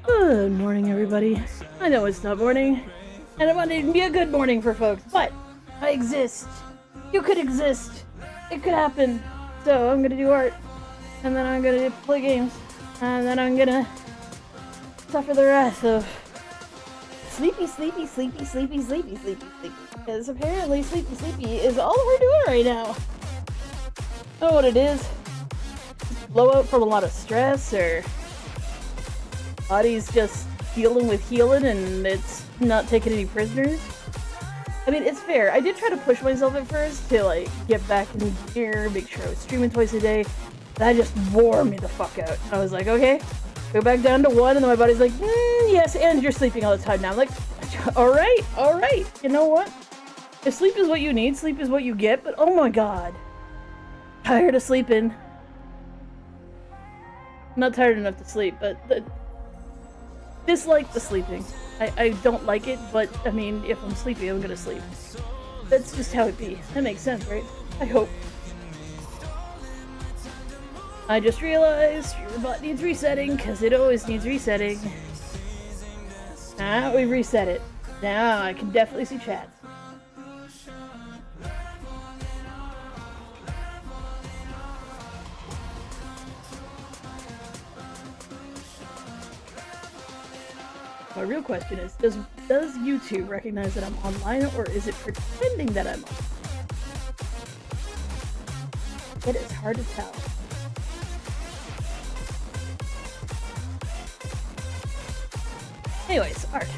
Good morning, everybody. I know it's not morning, and it might even be a good morning for folks, but I exist. You could exist. It could happen. So I'm gonna do art, and then I'm gonna play games, and then I'm gonna suffer the wrath of sleepy. Because apparently sleepy is all we're doing right now. I don't know what it is. Blowout from a lot of stress, or body's just dealing with healing and it's not taking any prisoners. I mean, it's fair. I did try to push myself at first to, like, get back in gear, make sure I was streaming twice a day. That just wore me the fuck out. I was like, okay, go back down to 1, and then my body's like, yes, and you're sleeping all the time now. I'm like, alright. You know what? If sleep is what you need, sleep is what you get, but oh my god. Tired of sleeping. I'm not tired enough to sleep, but dislike the sleeping. I don't like it, but I mean, if I'm sleepy, I'm gonna sleep. That's just how it be. That makes sense, right? I hope. I just realized your bot needs resetting, because it always needs resetting. Ah, we reset it. Now I can definitely see chat. My real question is, does YouTube recognize that I'm online, or is it pretending that I'm online? It is hard to tell. Anyways, art.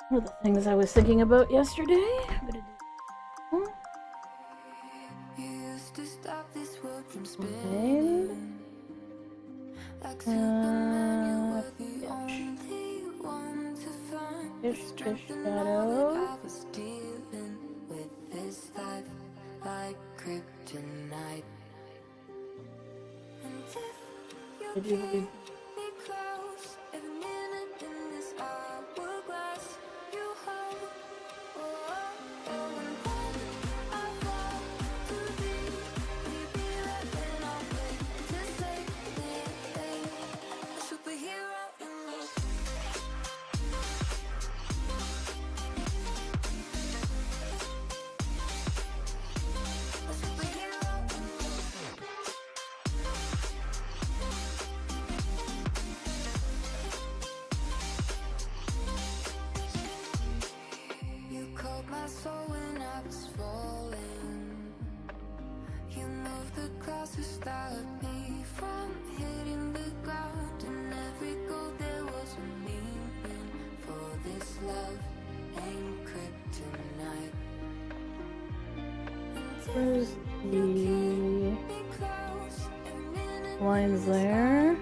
One of the things I was thinking about yesterday. I'm gonna do. Fish shadow. Did you Where's the lines there?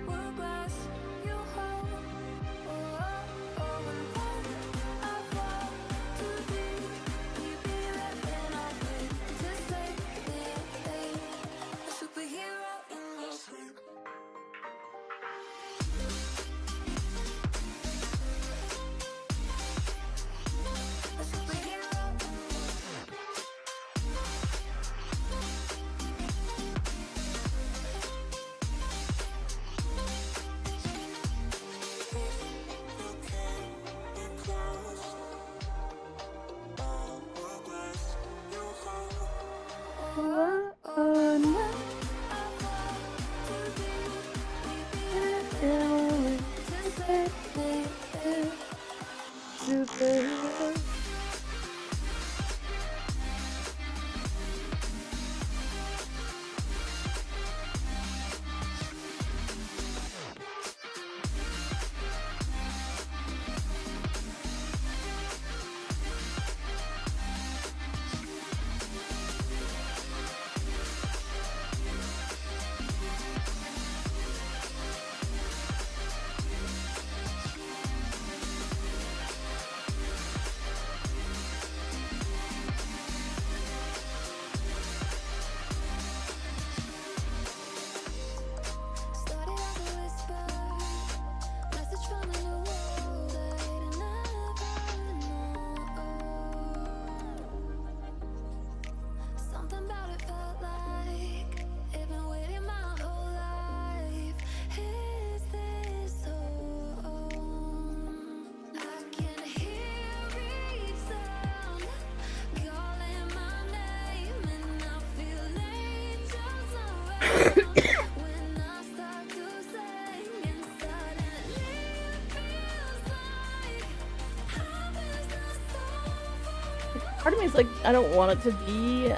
part of me is like, I don't want it to be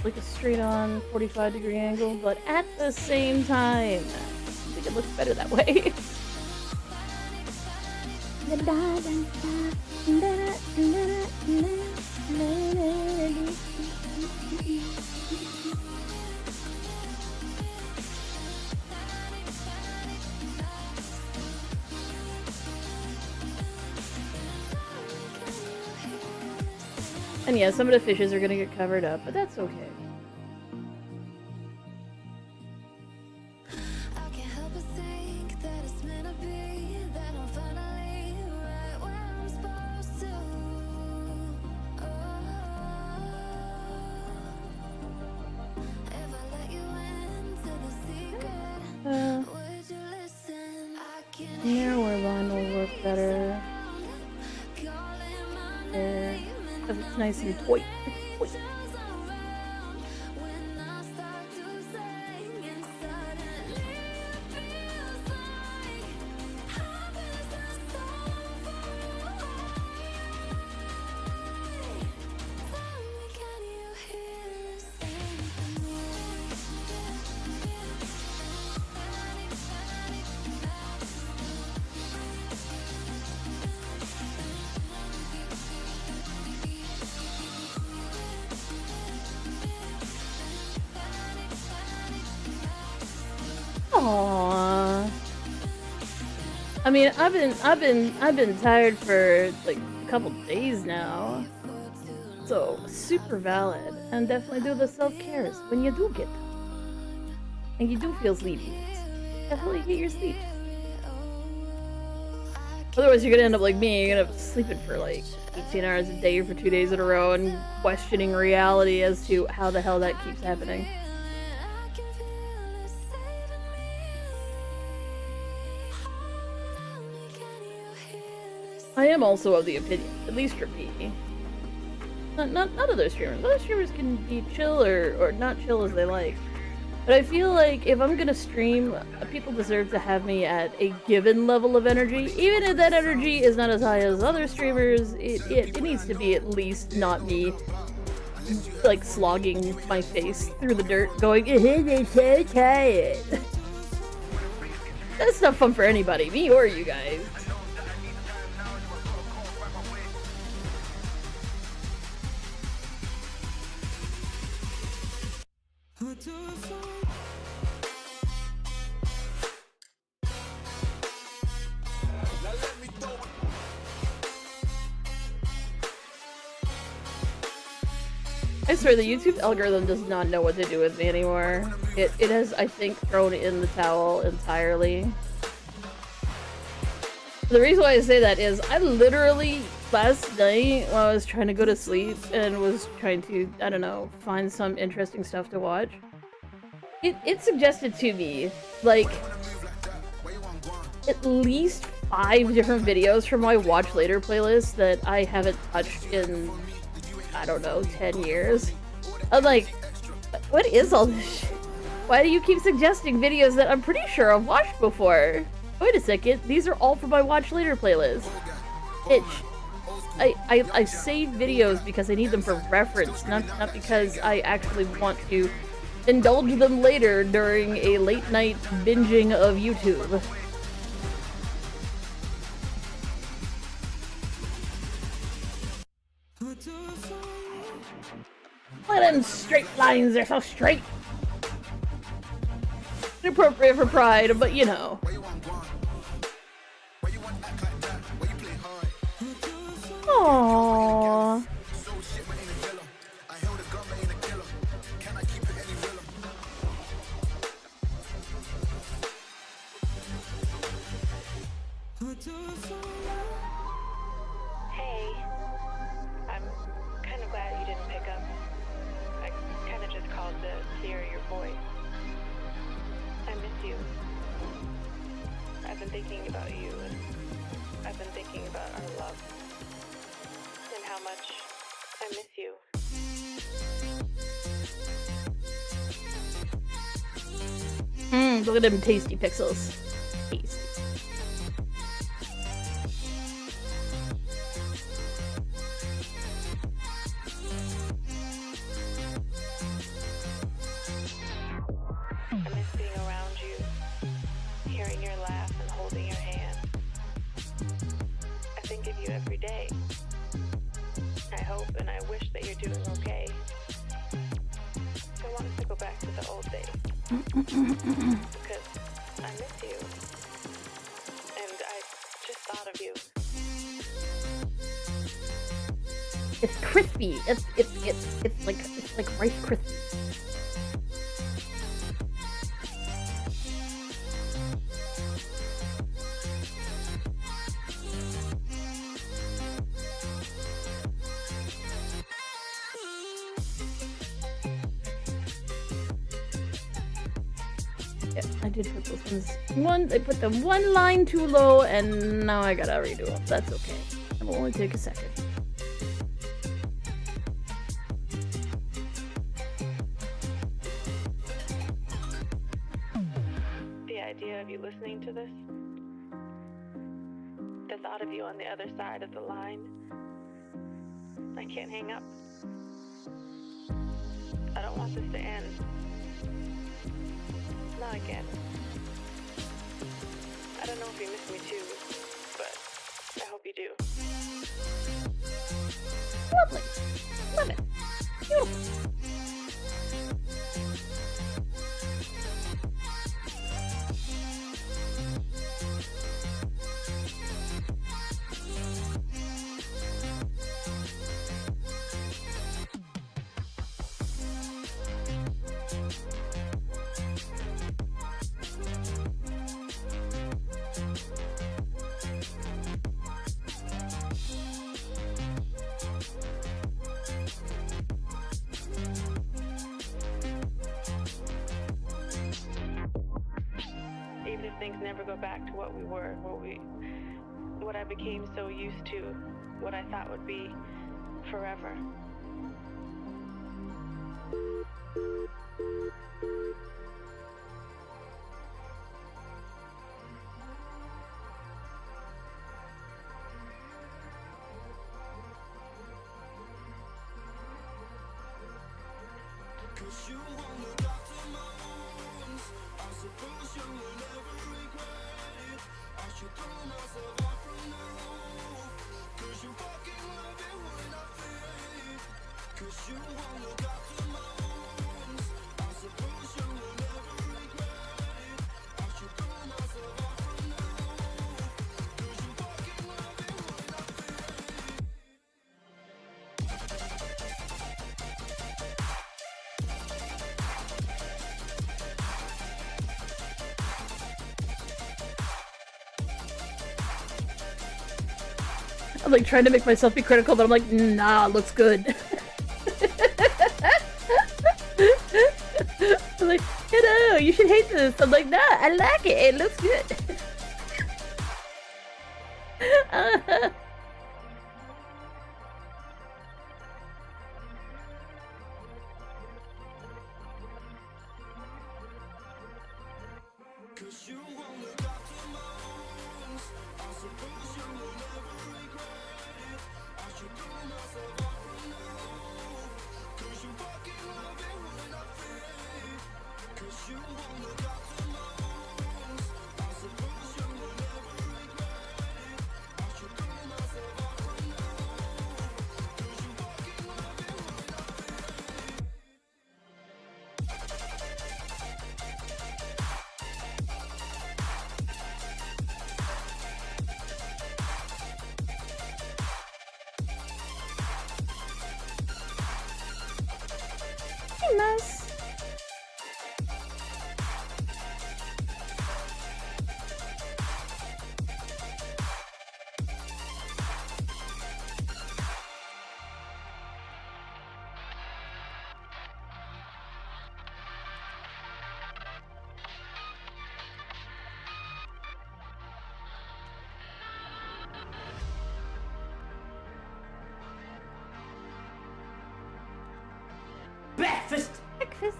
like a straight-on 45-degree angle, but at the same time, I think it looks better that way. And yeah, some of the fishes are gonna get covered up, but that's okay. Narrower line will work better. There. Because it's nice and tight. Aww. I mean, I've been tired for like a couple days now. So super valid, and definitely do the self-cares when you do get them. And you do feel sleepy. Definitely get your sleep. Otherwise you're gonna end up like me, you're gonna end up sleeping for like 18 hours a day for 2 days in a row and questioning reality as to how the hell that keeps happening. I am also of the opinion, at least for me. Not other streamers. Other streamers can be chill or not chill as they like. But I feel like if I'm gonna stream, people deserve to have me at a given level of energy. Even if that energy is not as high as other streamers, it needs to be at least not me, like, slogging my face through the dirt going, I'm so tired. That's not fun for anybody, me or you guys. I swear the YouTube algorithm does not know what to do with me anymore. It has, I think, thrown in the towel entirely. The reason why I say that is I literally, last night when I was trying to go to sleep and was trying to, I don't know, find some interesting stuff to watch, it suggested to me, like, at least 5 different videos from my Watch Later playlist that I haven't touched in, I don't know, 10 years. I'm like, what is all this shit? Why do you keep suggesting videos that I'm pretty sure I've watched before? Wait a second, these are all from my Watch Later playlist. Bitch. I save videos because I need them for reference, not because I actually want to indulge them later during a late night binging of YouTube. Look at them straight lines, they're so straight. Inappropriate for Pride, but you know. Aww. Hey, I'm kind of glad you didn't pick up. I kind of just called to hear your voice. I miss you. I've been thinking about you, and I've been thinking about our love. And how much I miss you. Look at them tasty pixels. Tasty. and I wish that you're doing okay. I want us to go back to the old days. Because I miss you. And I just thought of you. It's crispy. It's like Rice Krispies. Yeah, I did put those ones I put them one line too low, and now I gotta redo them. That's okay. It'll only take a second. The idea of you listening to this, the thought of you on the other side of the line, I can't hang up. I don't want this to end. Not again. I don't know if you miss me too, but I hope you do. Lovely. Love it. Beautiful. Even if things never go back to what we were, what I became so used to, what I thought would be forever. I'm like trying to make myself be critical, but I'm like, nah, looks good. I'm like, no, you should hate this. I'm like, nah, I like it. It looks good. Nice. Breakfast! Breakfast.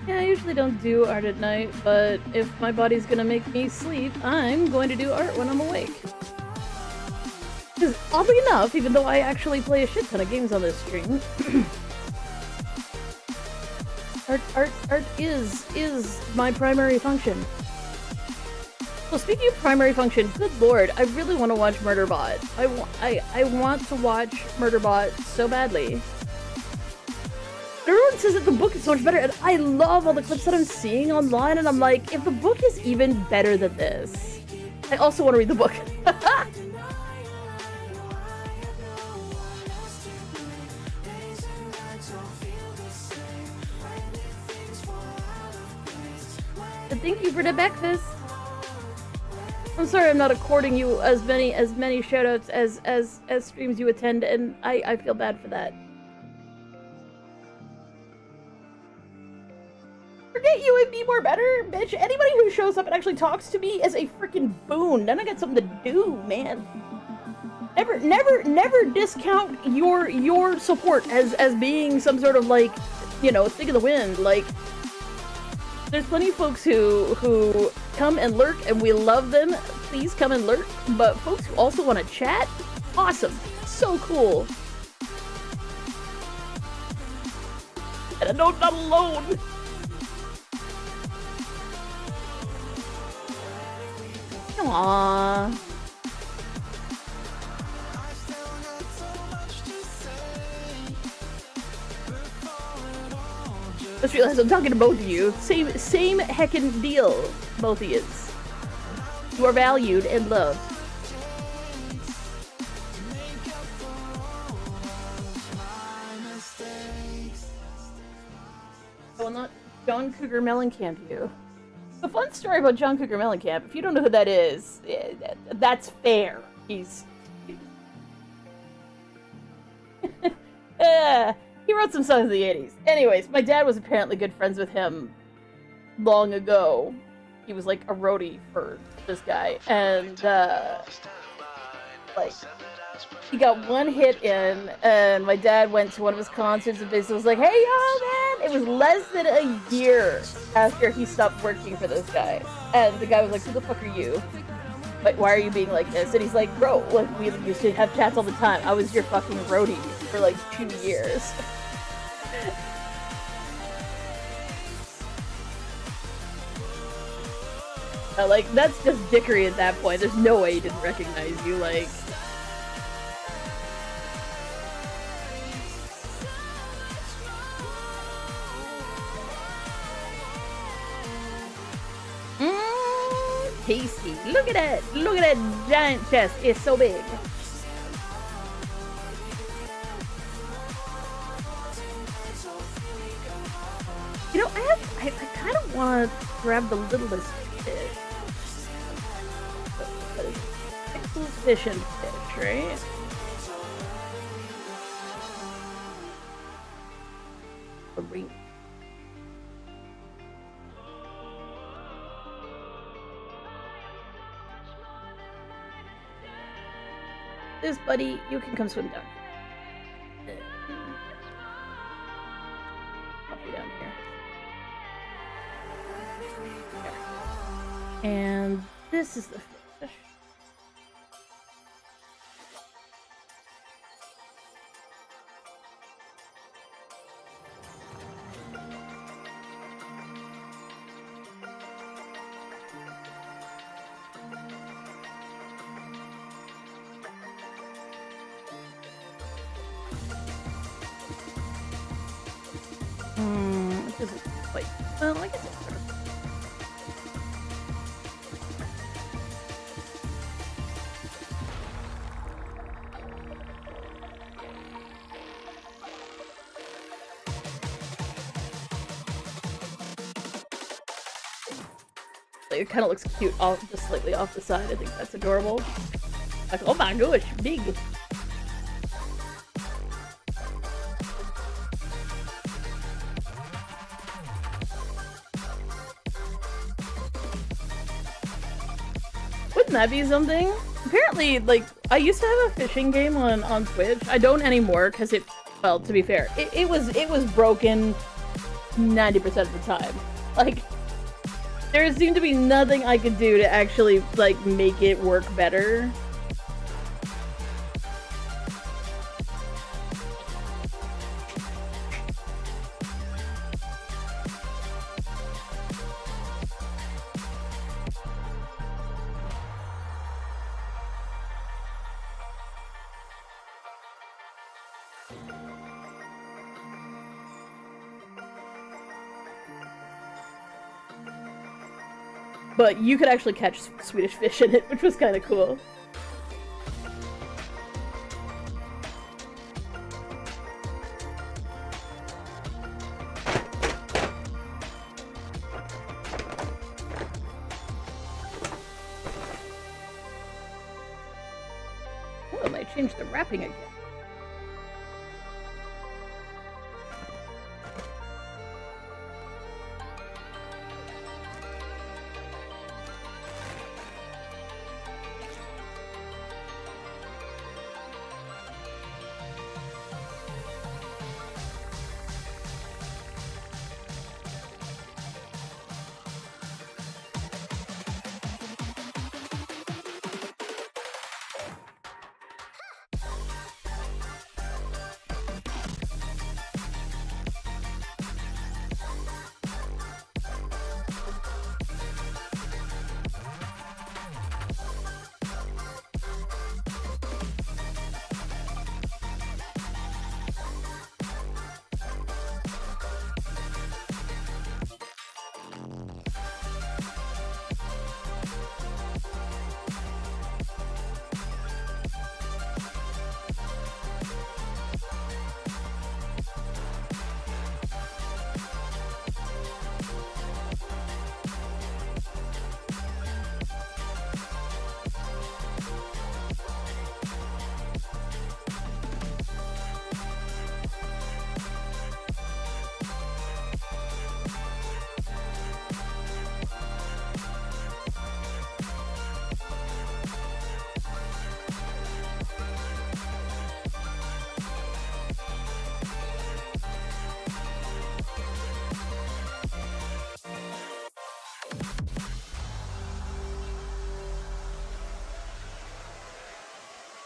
Yeah, I usually don't do art at night, but if my body's gonna make me sleep, I'm going to do art when I'm awake. Because oddly enough, even though I actually play a shit ton of games on this stream, art is my primary function. Well, speaking of primary function, good lord, I really want to watch Murderbot. I want to watch Murderbot so badly. Everyone says that the book is so much better, and I love all the clips that I'm seeing online, and I'm like, if the book is even better than this, I also want to read the book. But thank you for the breakfast. I'm sorry I'm not according you as many shoutouts as streams you attend, and I feel bad for that. Forget you and be more better, bitch. Anybody who shows up and actually talks to me is a freaking boon. Then I got something to do, man. Never discount your support as being some sort of, like, you know, stick in the wind. Like, there's plenty of folks who come and lurk, and we love them. Please come and lurk. But folks who also want to chat, awesome, so cool. And I know I'm not alone. Aww. Just realized I'm talking to both of you. Same heckin' deal, both of yous. You are valued and loved. I will not John Cougar Mellencamp you. The fun story about John Cougar Mellencamp, if you don't know who that is, that's fair. He's... he wrote some songs in the 80s. Anyways, my dad was apparently good friends with him long ago. He was like a roadie for this guy. And, like, he got one hit in, and my dad went to one of his concerts and basically was like, hey, y'all, man! It was less than a year after he stopped working for this guy. And the guy was like, who the fuck are you? Like, why are you being like this? And he's like, bro, like, we used to have chats all the time. I was your fucking roadie for like 2 years. Like, that's just dickery at that point. There's no way he didn't recognize you, like... Tasty. Look at that! Look at that giant chest. It's so big. You know, I kind of want to grab the littlest fish. Pixels fish and fish, right? A ring. This, buddy, you can come swim down here. Pop you down here. There. And this is the fish. It doesn't quite. Well, I guess it's sort of. Like, it kind of looks cute, off just slightly off the side. I think that's adorable. Like, oh my gosh, big. Wouldn't that be something? Apparently, like, I used to have a fishing game on Twitch. I don't anymore because it, well, to be fair, it was broken 90% of the time. Like, there seemed to be nothing I could do to actually, like, make it work better. but you could actually catch Swedish fish in it, which was kind of cool. Oh, I might change the wrapping again.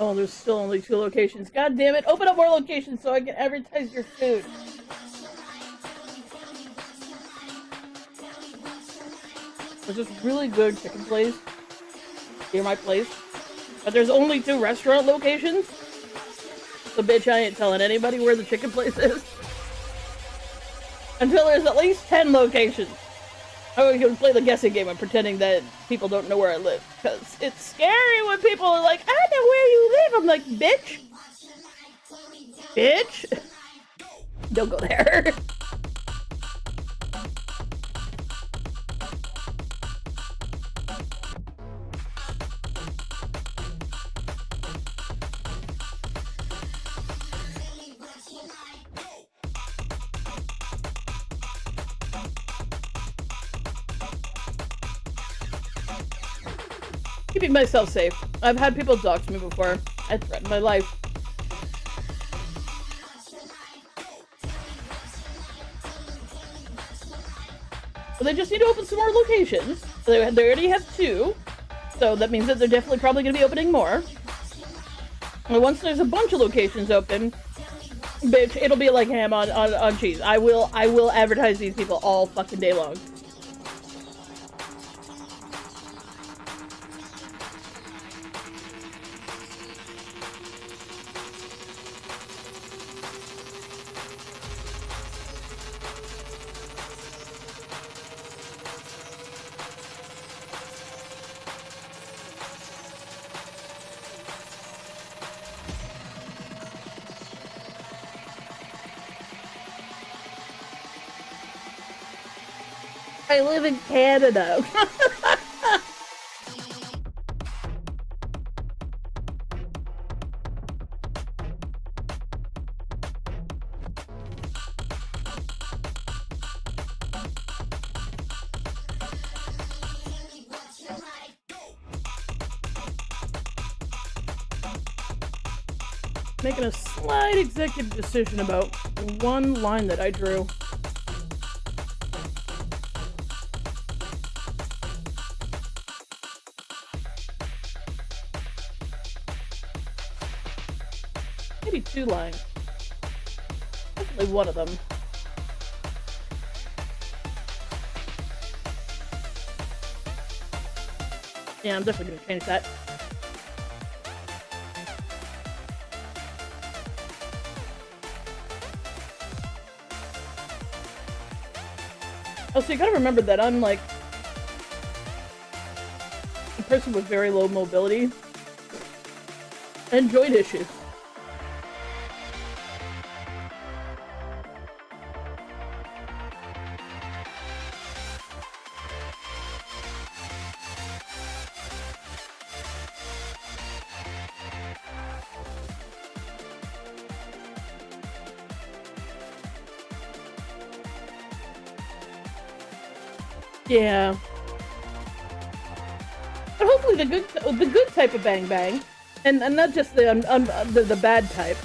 Oh, there's still only 2 locations. God damn it! Open up more locations so I can advertise your food. There's this really good chicken place near my place, but there's only 2 restaurant locations. So bitch, I ain't telling anybody where the chicken place is until there's at least 10 locations. I can play the guessing game of pretending that people don't know where I live, because it's scary when people are like, I know where you live. I'm like, bitch. Bitch. Don't go there. Keeping myself safe. I've had people dox me before. I threatened my life. So they just need to open some more locations. They already have 2. So that means that they're definitely probably going to be opening more. And once there's a bunch of locations open, bitch, it'll be like ham on cheese. I will advertise these people all fucking day long. I live in Canada. Making a slight executive decision about one line that I drew. Maybe 2 lines. Definitely one of them. Yeah, I'm definitely gonna change that. Oh, so you gotta remember that I'm like person with very low mobility and joint issues. Yeah. But hopefully the good type of bang bang, and not just the bad type.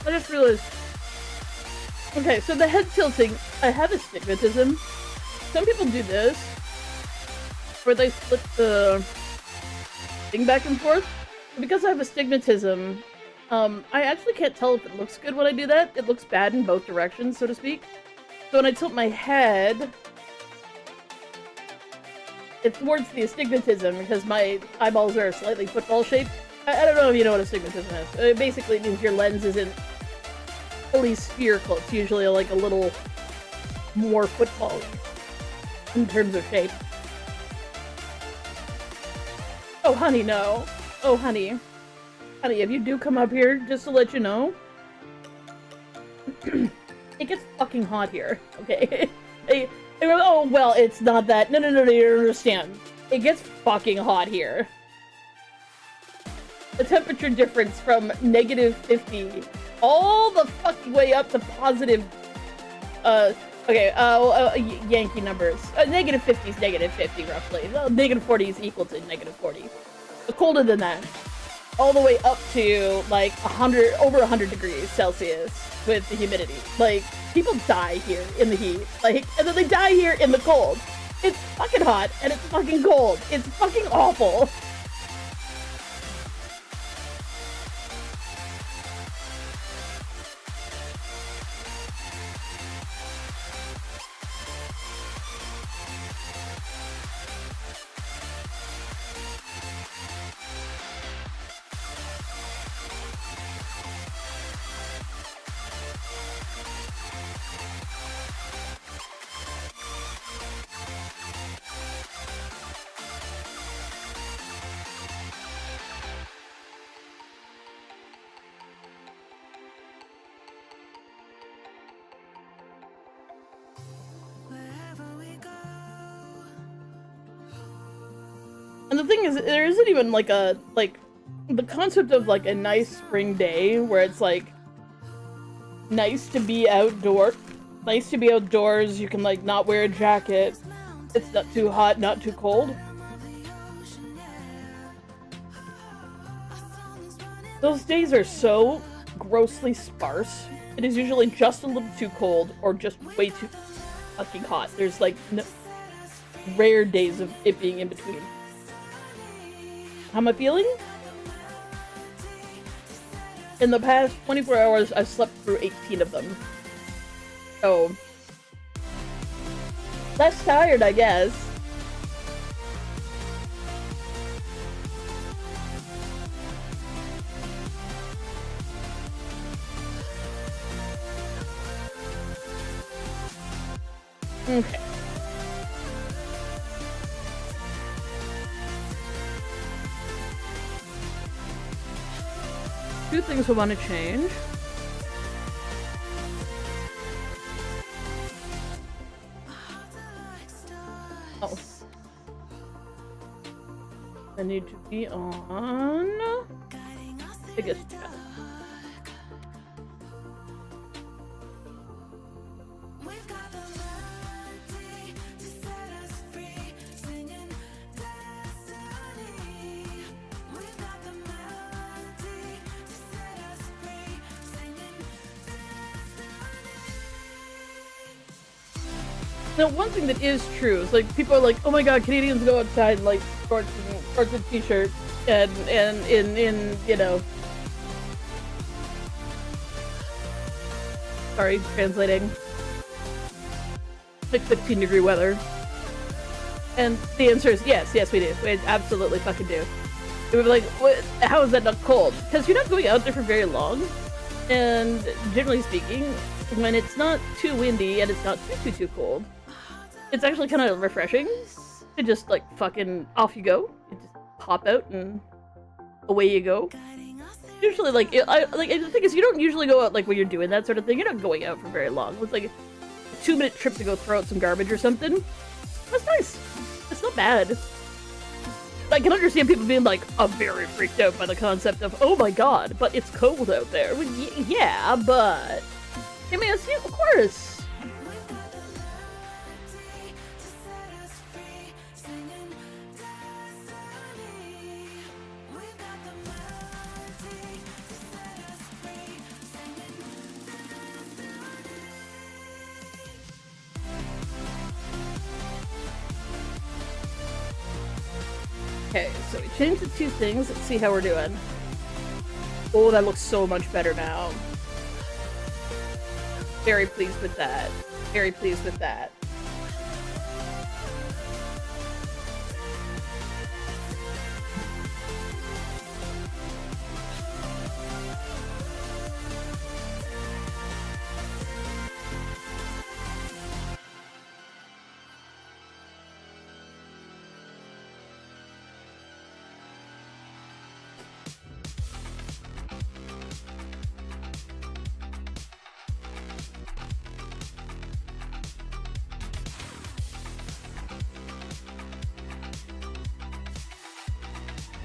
I just realized. Okay, so the head tilting, I have astigmatism. Some people do this, where they flip the thing back and forth. Because I have astigmatism, I actually can't tell if it looks good when I do that. It looks bad in both directions, so to speak. So when I tilt my head, it's towards the astigmatism because my eyeballs are slightly football shaped. I don't know if you know what astigmatism is. It basically means your lens isn't fully spherical. It's usually like a little more football in terms of shape. Oh, honey, no. Oh, honey. Honey, if you do come up here, just to let you know, it gets fucking hot here, okay? Oh, well, it's not that. No, you don't understand. It gets fucking hot here. The temperature difference from -50 all the fucking way up to positive, Yankee numbers. -50 is -50, roughly. Well, -40 is equal to -40. But colder than that. All the way up to, like, 100, over 100 degrees Celsius with the humidity. Like, people die here in the heat. Like, and then they die here in the cold. It's fucking hot, and it's fucking cold. It's fucking awful. And the thing is, there isn't even like the concept of like a nice spring day where it's like nice to be outdoors, you can like not wear a jacket, it's not too hot, not too cold. Those days are so grossly sparse. It is usually just a little too cold or just way too fucking hot. There's like rare days of it being in between. How am I feeling? In the past 24 hours, I've slept through 18 of them. So, less tired, I guess. Okay. Two things I want to change. Oh. I need to be on biggest chest. Now, one thing that is true is, like, people are like, oh my god, Canadians go outside in, like, shorts and t-shirts, and in, you know... Sorry, translating. Like, 15-degree weather. And the answer is yes, yes we do. We absolutely fucking do. We were like, what? How is that not cold? Because you're not going out there for very long. And generally speaking, when it's not too windy and it's not too cold, it's actually kind of refreshing to just like fucking off you go. You just pop out and away you go. Usually, like, the thing is, you don't usually go out like when you're doing that sort of thing. You're not going out for very long. It's like a 2-minute trip to go throw out some garbage or something. That's nice. It's not bad. I can understand people being like, I'm very freaked out by the concept of, oh my god, but it's cold out there. Well, yeah, but I mean, it's, of course. Okay, so we changed the 2 things. Let's see how we're doing. Oh, that looks so much better now. Very pleased with that. Very pleased with that.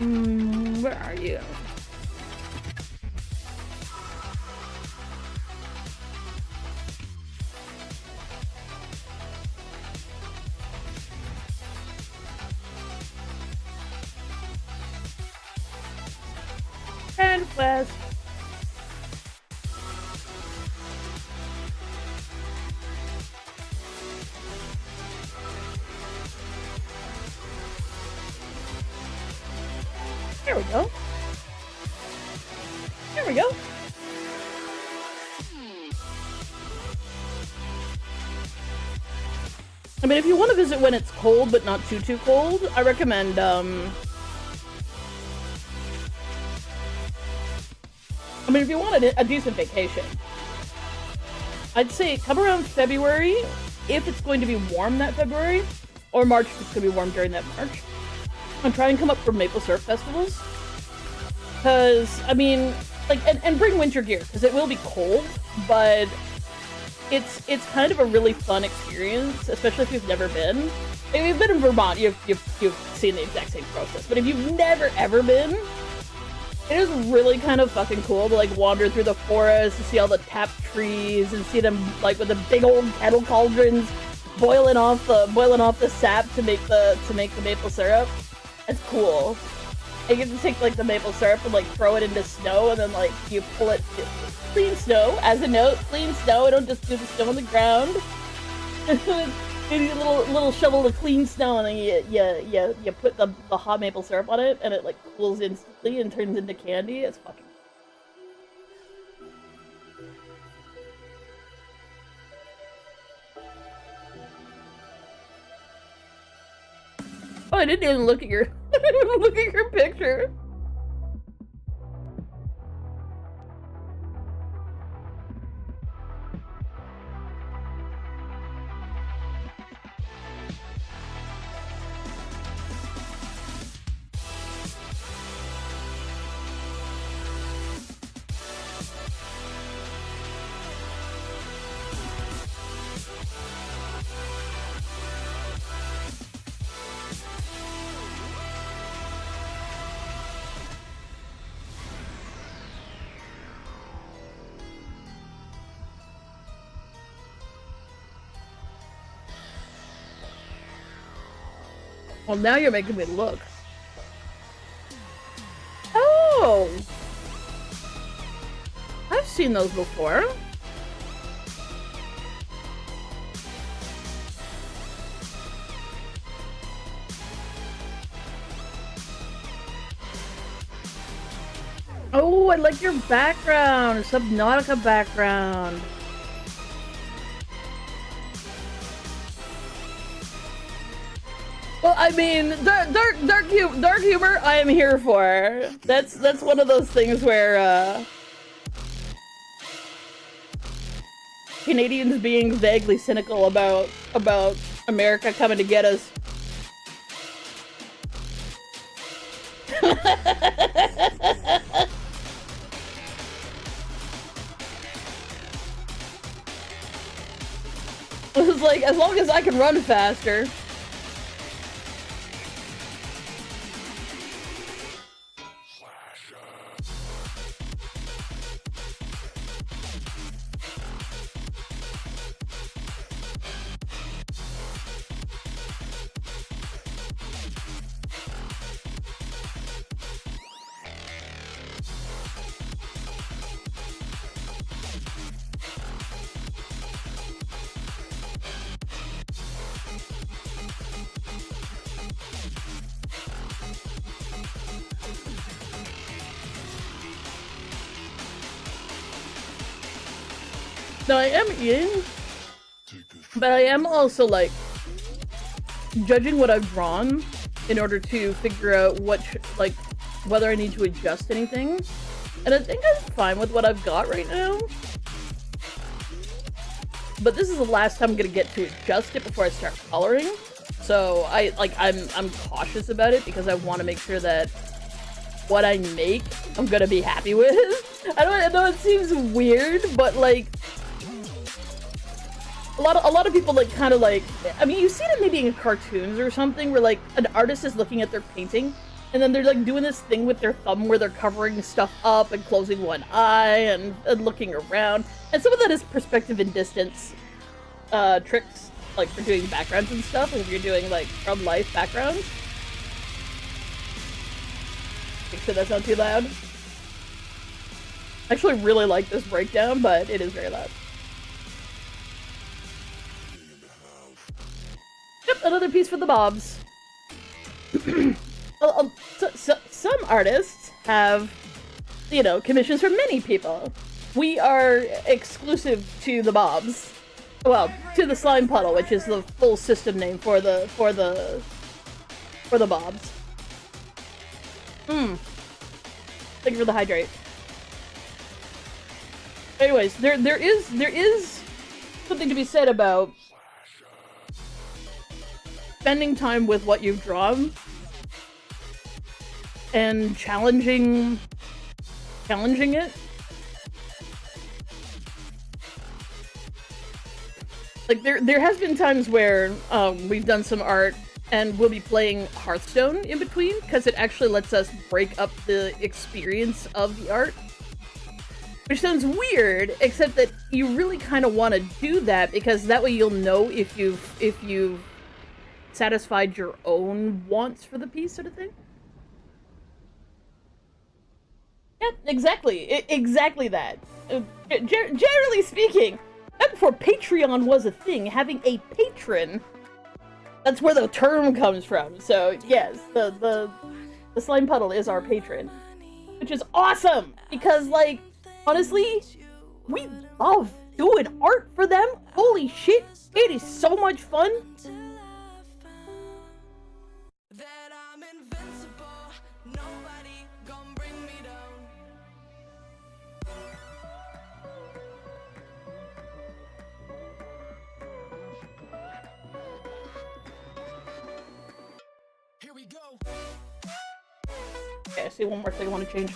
Where are you? And west. There we go. There we go. I mean, if you want to visit when it's cold, but not too cold, I recommend, I mean, if you want a decent vacation, I'd say come around February, if it's going to be warm that February, or March if it's going to be warm during that March. And try and come up for maple syrup festivals. Because, I mean, like, and bring winter gear, because it will be cold, but it's kind of a really fun experience, especially if you've never been. If you've been in Vermont, you've seen the exact same process. But if you've never ever been, it is really kind of fucking cool to like wander through the forest, to see all the tapped trees, and see them like with the big old kettle cauldrons boiling off the sap to make the maple syrup. It's cool. You get to take like the maple syrup and like throw it into snow, and then like you pull it. Clean snow, as a note, clean snow. I don't just do the snow on the ground. Maybe a little shovel of clean snow, and then you put the hot maple syrup on it, and it like cools instantly and turns into candy. It's fucking. Oh, I didn't even look at your picture. Well, now you're making me look. Oh! I've seen those before. Oh, I like your background. Subnautica background. Well, I mean, dark humor, I am here for. That's one of those things where Canadians being vaguely cynical about America coming to get us. It was like, as long as I can run faster. No, I am eating, but I am also, like, judging what I've drawn in order to figure out whether I need to adjust anything. And I think I'm fine with what I've got right now. But this is the last time I'm gonna get to adjust it before I start coloring. So I'm cautious about it because I want to make sure that what I make, I'm gonna be happy with. I know it seems weird, but like, a lot of people like kind of like, I mean, you've seen it maybe in cartoons or something where like an artist is looking at their painting and then they're like doing this thing with their thumb where they're covering stuff up and closing one eye and looking around. And some of that is perspective and distance tricks, like for doing backgrounds and stuff, like if you're doing like from life backgrounds. Make sure that's not too loud. I actually really like this breakdown, but it is very loud. Yep, another piece for the Bobs. Some artists have, you know, commissions from many people. We are exclusive to the Bobs. Well, to the Slime Puddle, which is the full system name for the Bobs. Thank you for the hydrate. Anyways, there is something to be said about spending time with what you've drawn and challenging it. Like there has been times where we've done some art and we'll be playing Hearthstone in between because it actually lets us break up the experience of the art. Which sounds weird, except that you really kind of want to do that because that way you'll know if you've satisfied your own wants for the piece, sort of thing. Yeah, exactly. Exactly that. Generally speaking, back before Patreon was a thing, having a patron, that's where the term comes from. So yes, the Slime Puddle is our patron, which is awesome because, like, honestly, we love doing art for them. Holy shit, it is so much fun. Okay, I see one more thing I want to change.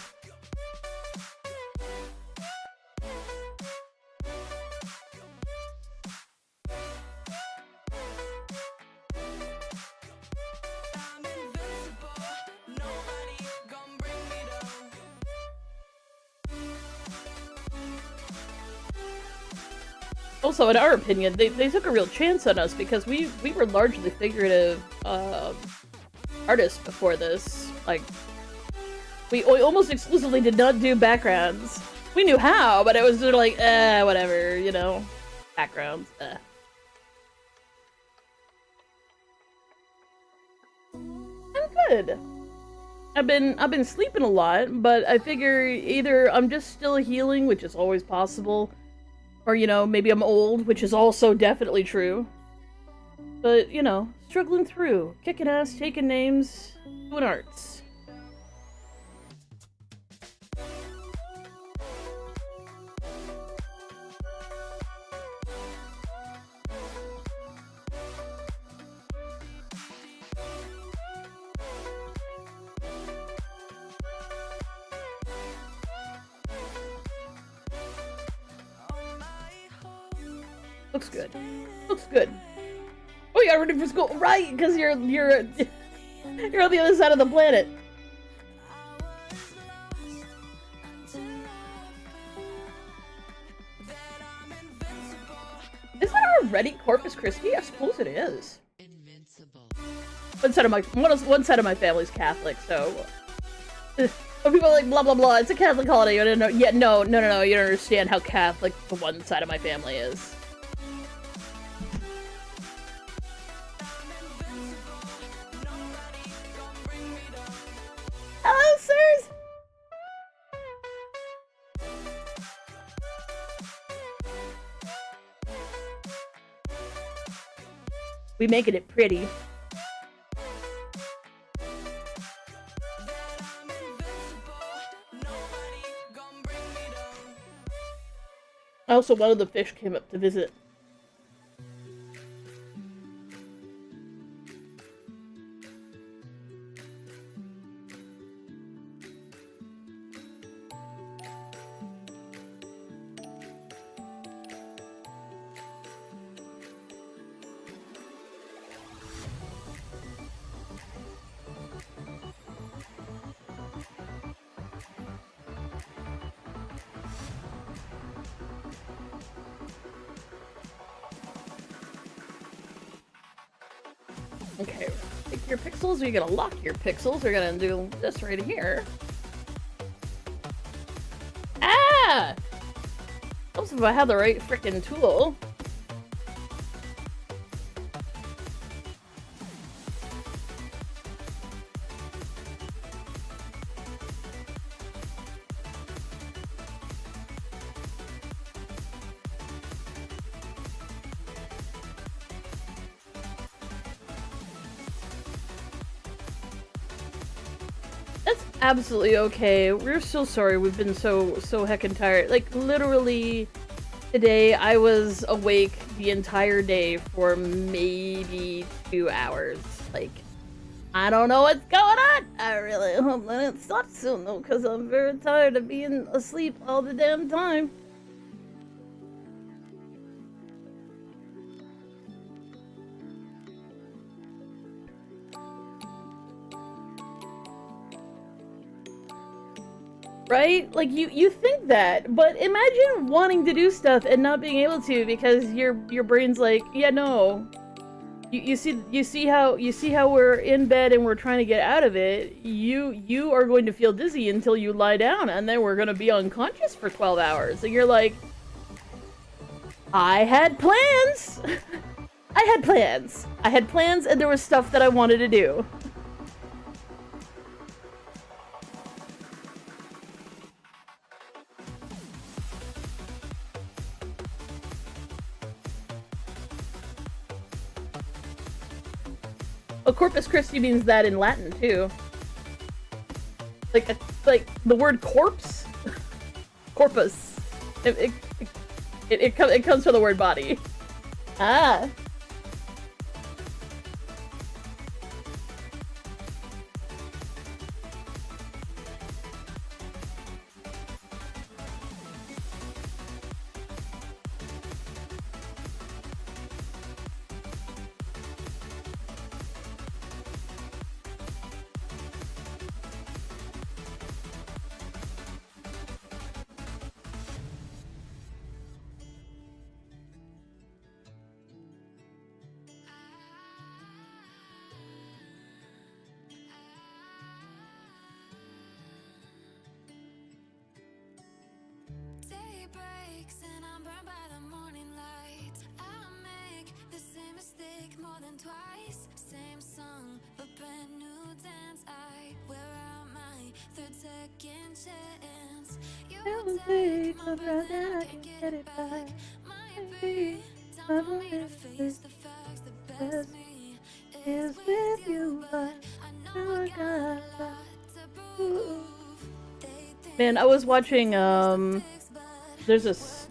Also, in our opinion, they took a real chance on us because we were largely figurative artists before this. Like, we almost exclusively did not do backgrounds. We knew how, but it was sort of like, whatever, you know, backgrounds. I'm good. I've been sleeping a lot, but I figure either I'm just still healing, which is always possible, or, you know, maybe I'm old, which is also definitely true. But, you know, struggling through, kicking ass, taking names, doing arts. Looks good. Looks good. Oh, you got ready for school, right? Because you're on the other side of the planet. Is that already Corpus Christi? I suppose it is. Invincible. One side of my family's Catholic, so when people are like blah blah blah, it's a Catholic holiday. You don't know. Yeah, no. You don't understand how Catholic the one side of my family is. Hello, sirs! We making it pretty. Also, one of the fish came up to visit. Okay, take your pixels, you're gonna lock your pixels, we're gonna do this right here. Ah! Helps if I have the right frickin' tool. That's absolutely okay. We're so sorry we've been so heckin' tired. Like, literally, today I was awake the entire day for maybe 2 hours. Like, I don't know what's going on! I really hope that it stops soon, though, because I'm very tired of being asleep all the damn time. Right? Like, you think that, but imagine wanting to do stuff and not being able to because your brain's like, yeah, no. You see how we're in bed and we're trying to get out of it. You are going to feel dizzy until you lie down, and then we're gonna be unconscious for 12 hours. And you're like, I had plans. I had plans, and there was stuff that I wanted to do. Well, Corpus Christi means that in Latin too. Like the word corpse, corpus. It comes from the word body. Ah. is with you, but man, I was watching there's this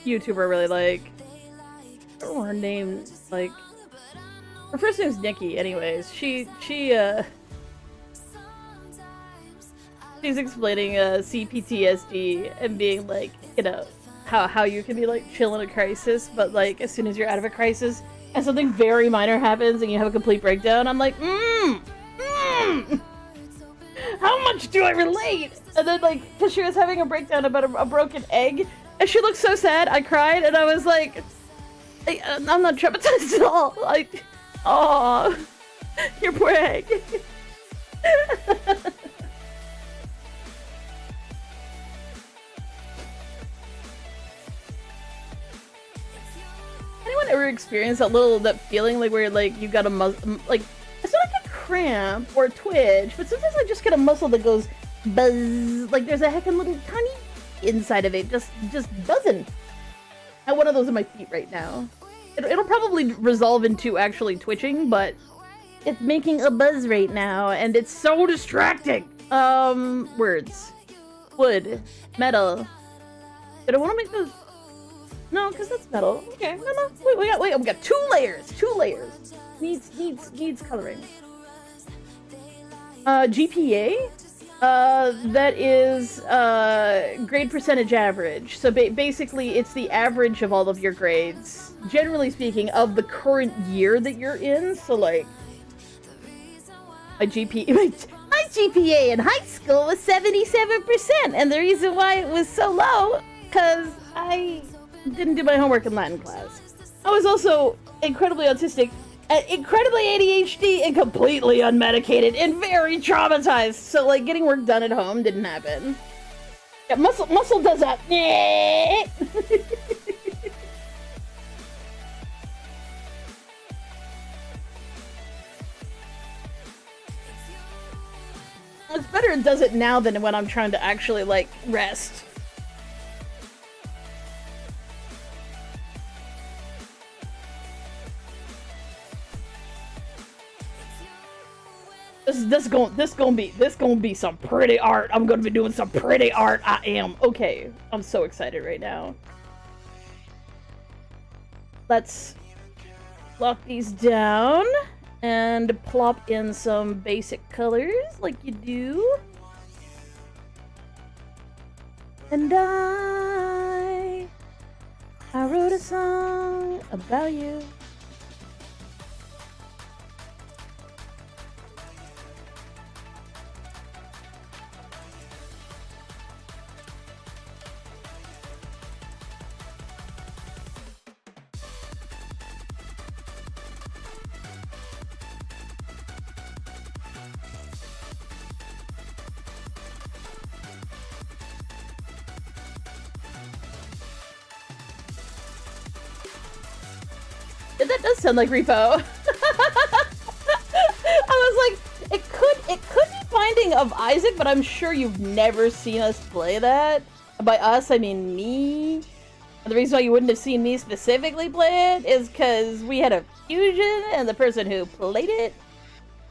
YouTuber I really like. I don't know her name, like her first name's Nikki, anyways. She's explaining CPTSD and being like, you know, how you can be like chill in a crisis, but like as soon as you're out of a crisis and something very minor happens and you have a complete breakdown, I'm like, how much do I relate? And then like, cause she was having a breakdown about a broken egg, and she looked so sad, I cried, and I was like, I'm not traumatized at all. Like, oh, your poor egg. Anyone ever experienced that feeling like where like you got a like it's not like a cramp or a twitch, but sometimes I just get a muscle that goes buzz, like there's a heckin' little tiny inside of it just buzzing. I have one of those in my feet right now. It'll probably resolve into actually twitching, but it's making a buzz right now, and it's so distracting. Words, wood, metal. Did I want to make this? No, because that's metal. Okay, no. Wait, we got two layers. Needs coloring. GPA? That is, grade percentage average. So basically, it's the average of all of your grades, generally speaking, of the current year that you're in. So, like, my GPA in high school was 77%, and the reason why it was so low, because I didn't do my homework in Latin class. I was also incredibly autistic, incredibly ADHD, and completely unmedicated, and very traumatized. So, like, getting work done at home didn't happen. Yeah, muscle does that. It's better it does it now than when I'm trying to actually, like, rest. This gonna be some pretty art. I'm gonna be doing some pretty art. I am. Okay, I'm so excited right now. Let's lock these down and plop in some basic colors like you do. And I wrote a song about you. That does sound like Repo. I was like, it could be Binding of Isaac, but I'm sure you've never seen us play that. By us, I mean me. And the reason why you wouldn't have seen me specifically play it is because we had a fusion, and the person who played it,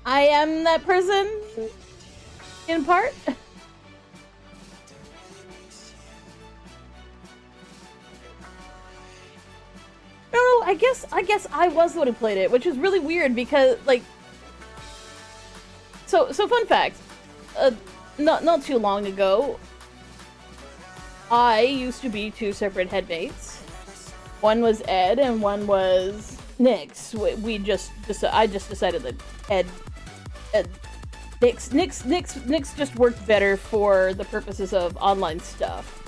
I am that person, in part. No, I guess I was the one who played it, which is really weird because, like, so fun fact, not too long ago, I used to be two separate headmates. One was Ed and one was Nyx. I just decided that Nyx just worked better for the purposes of online stuff.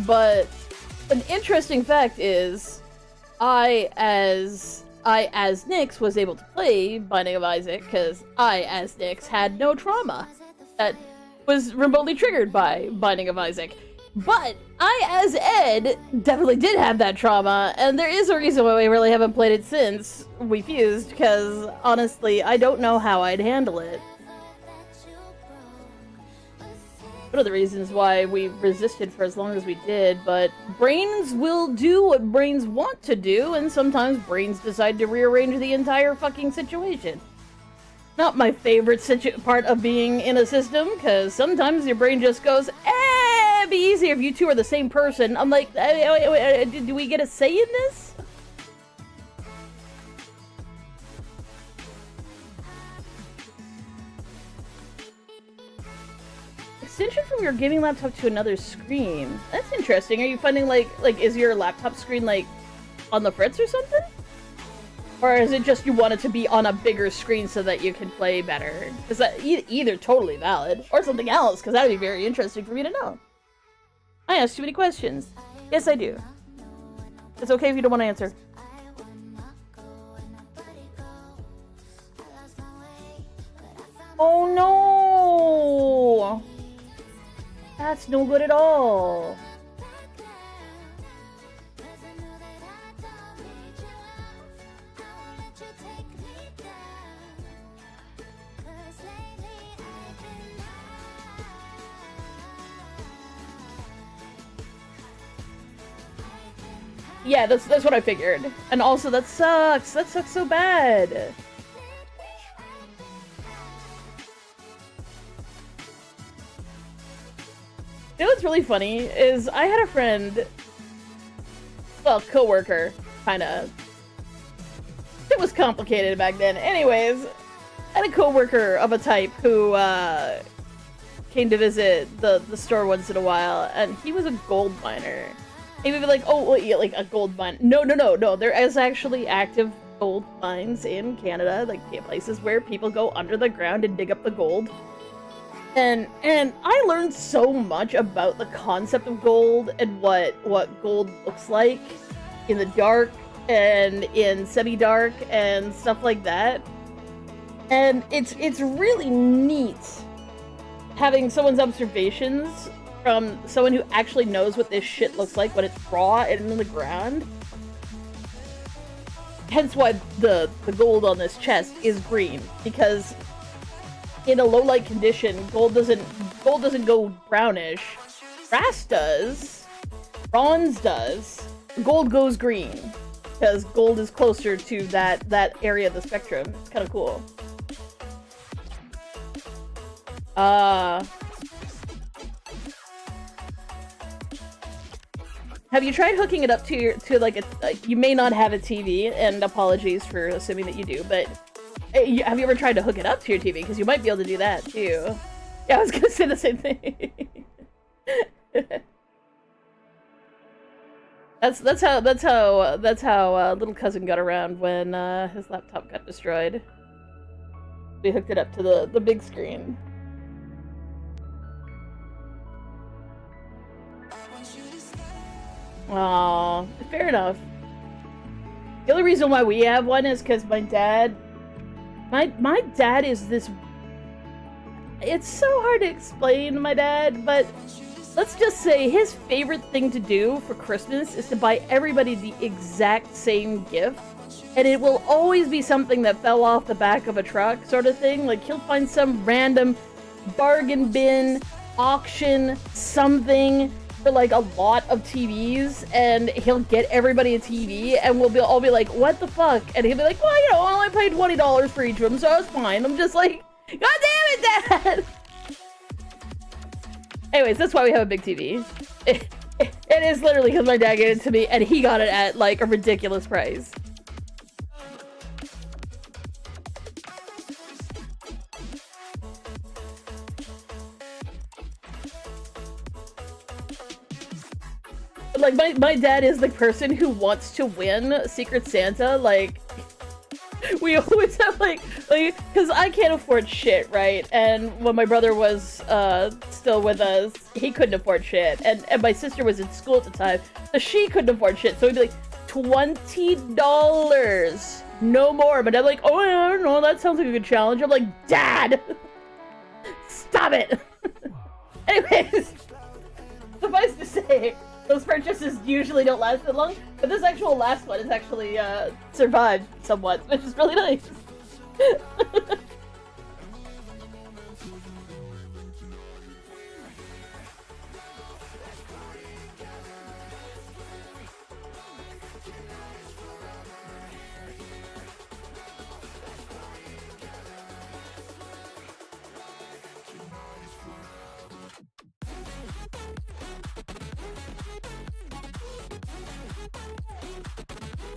But an interesting fact is, I, as I, as Nyx, was able to play Binding of Isaac, because I, as Nyx, had no trauma that was remotely triggered by Binding of Isaac. But I, as Ed, definitely did have that trauma, and there is a reason why we really haven't played it since we fused, because, honestly, I don't know how I'd handle it. One of the reasons why we resisted for as long as we did, but brains will do what brains want to do, and sometimes brains decide to rearrange the entire fucking situation. Not my favorite part of being in a system, because sometimes your brain just goes, it'd be easier if you two are the same person. I'm like, do we get a say in this? Extension from your gaming laptop to another screen. That's interesting. Are you finding like is your laptop screen like on the fritz or something? Or is it just you want it to be on a bigger screen so that you can play better? Is that either totally valid or something else? Because that would be very interesting for me to know. I asked too many questions. Yes, I do. It's okay if you don't want to answer. Oh no! That's no good at all. Yeah, that's what I figured. And also, that sucks. That sucks so bad. You know what's really funny is I had a friend, well, coworker, kinda. It was complicated back then. Anyways, I had a coworker of a type who came to visit the store once in a while, and he was a gold miner. He would be like, oh, yeah, like a gold mine. No. There is actually active gold mines in Canada, like places where people go under the ground and dig up the gold. And I learned so much about the concept of gold and what gold looks like in the dark and in semi-dark and stuff like that. And it's really neat having someone's observations from someone who actually knows what this shit looks like when it's raw and in the ground. Hence why the gold on this chest is green, because in a low light condition, gold doesn't go brownish. Brass does. Bronze does. Gold goes green, because gold is closer to that area of the spectrum. It's kind of cool. Have you tried hooking it up to you may not have a TV, and apologies for assuming that you do, but have you ever tried to hook it up to your TV? Because you might be able to do that too. Yeah, I was gonna say the same thing. that's how little cousin got around when his laptop got destroyed. We hooked it up to the big screen. Aw, fair enough. The only reason why we have one is because my dad is this... It's so hard to explain my dad, but let's just say his favorite thing to do for Christmas is to buy everybody the exact same gift. And it will always be something that fell off the back of a truck sort of thing. Like, he'll find some random bargain bin, auction, something for like a lot of TVs, and he'll get everybody a TV, and we'll all be like, what the fuck? And he'll be like, well, you know, I only paid $20 for each of them, so it's fine. I'm just like, God damn it, Dad! Anyways, that's why we have a big TV. It is literally because my dad gave it to me, and he got it at like a ridiculous price. Like, my dad is the person who wants to win Secret Santa. Like, we always have, like, because I can't afford shit, right? And when my brother was, still with us, he couldn't afford shit. And my sister was in school at the time, so she couldn't afford shit. So it'd be like, $20 no more. But I'm like, oh, I don't know, that sounds like a good challenge. I'm like, Dad, stop it. Anyways, suffice to say, those purchases usually don't last that long, but this actual last one has actually survived somewhat, which is really nice.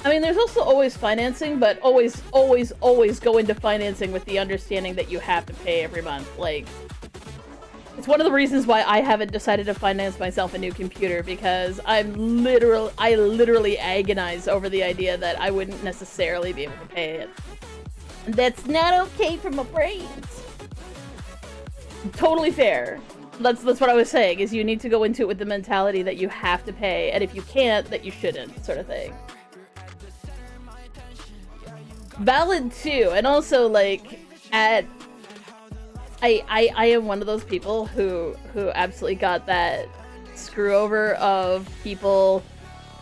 I mean, there's also always financing, but always go into financing with the understanding that you have to pay every month. Like, it's one of the reasons why I haven't decided to finance myself a new computer, because I literally agonize over the idea that I wouldn't necessarily be able to pay it. And that's not okay for my brains. Totally fair. That's what I was saying, is you need to go into it with the mentality that you have to pay, and if you can't, that you shouldn't, sort of thing. Valid too, and also like I am one of those people who absolutely got that screw over of people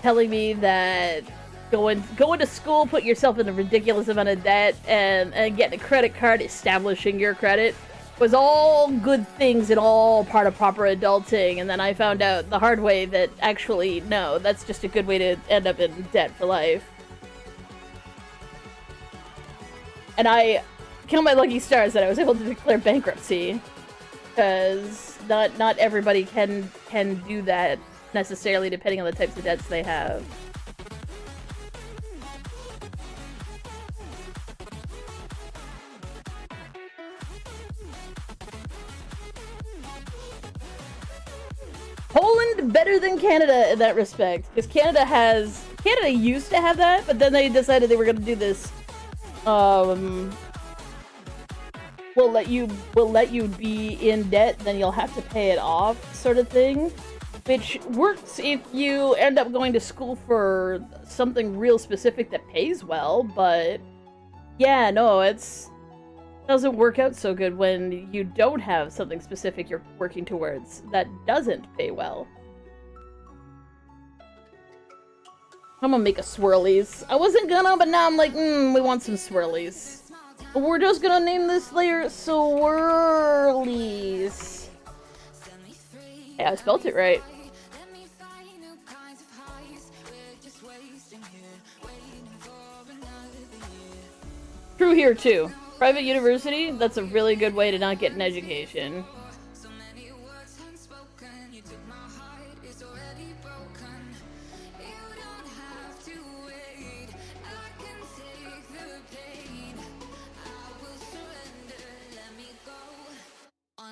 telling me that going to school, put yourself in a ridiculous amount of debt, and getting a credit card, establishing your credit, was all good things and all part of proper adulting. And then I found out the hard way that actually no, that's just a good way to end up in debt for life. And I count my lucky stars that I was able to declare bankruptcy, because not everybody can do that necessarily, depending on the types of debts they have. Poland better than Canada in that respect, because Canada used to have that, but then they decided they were going to do this. We'll let you be in debt, then you'll have to pay it off, sort of thing. Which works if you end up going to school for something real specific that pays well, but yeah, no, doesn't work out so good when you don't have something specific you're working towards that doesn't pay well. I'm gonna make a swirlies. I wasn't gonna, but now I'm like, we want some swirlies. We're just gonna name this layer swirlies. Yeah, I spelled it right. True here too. Private university, that's a really good way to not get an education.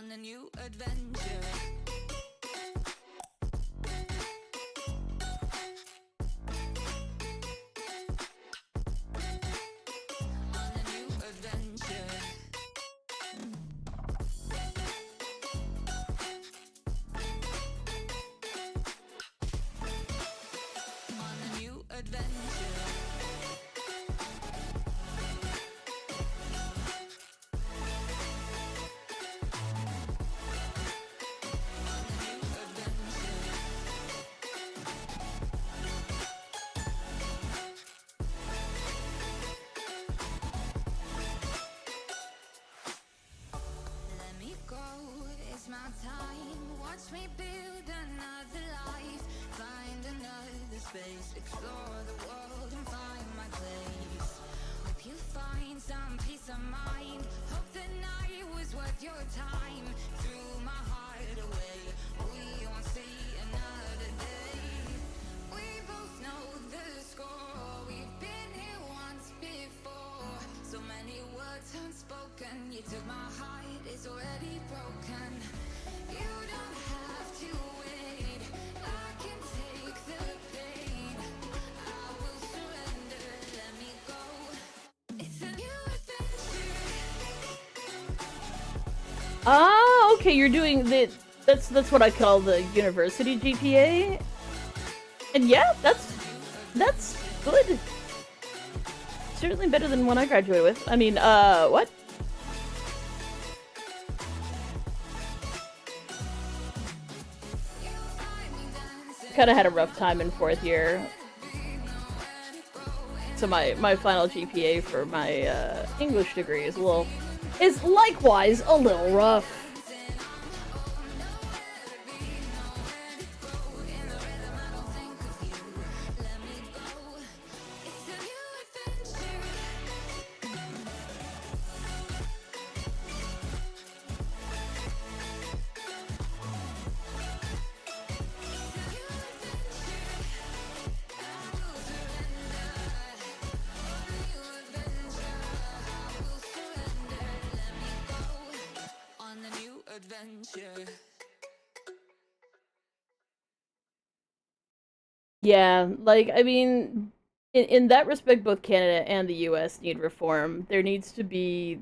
On a new adventure. On a new adventure. On a new adventure. Explore the world and find my place. Hope you find some peace of mind. Hope the night was worth your time. Threw my heart away. We won't see another day. We both know the score. We've been here once before. So many words unspoken. You took my heart, it's already broken. You don't have to wait. I can take the pain. I will surrender, let me go. It's a new adventure. Ah, okay, you're doing that's what I call the university GPA. And yeah, that's good. certainly better than one I graduated with. I mean, what? Kind of had a rough time in 4th year. So my final GPA for my English degree is likewise a little rough. Yeah, like, I mean, in that respect, both Canada and the US need reform. There needs to be,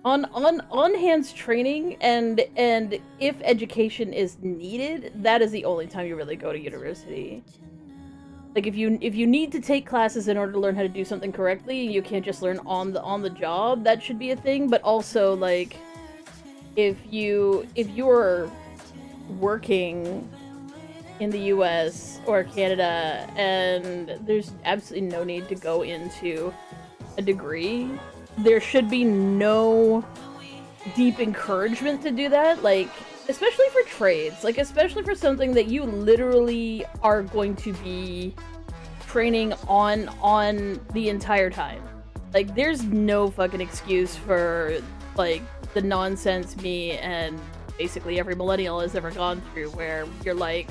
on-hands training, and if education is needed, that is the only time you really go to university. Like, if you need to take classes in order to learn how to do something correctly, you can't just learn on the job, that should be a thing, but also, like, if you're working in the US or Canada and there's absolutely no need to go into a degree, there should be no deep encouragement to do that, like, especially for trades, like, especially for something that you literally are going to be training on the entire time. Like, there's no fucking excuse for, like, the nonsense me and basically every millennial has ever gone through, where you're like,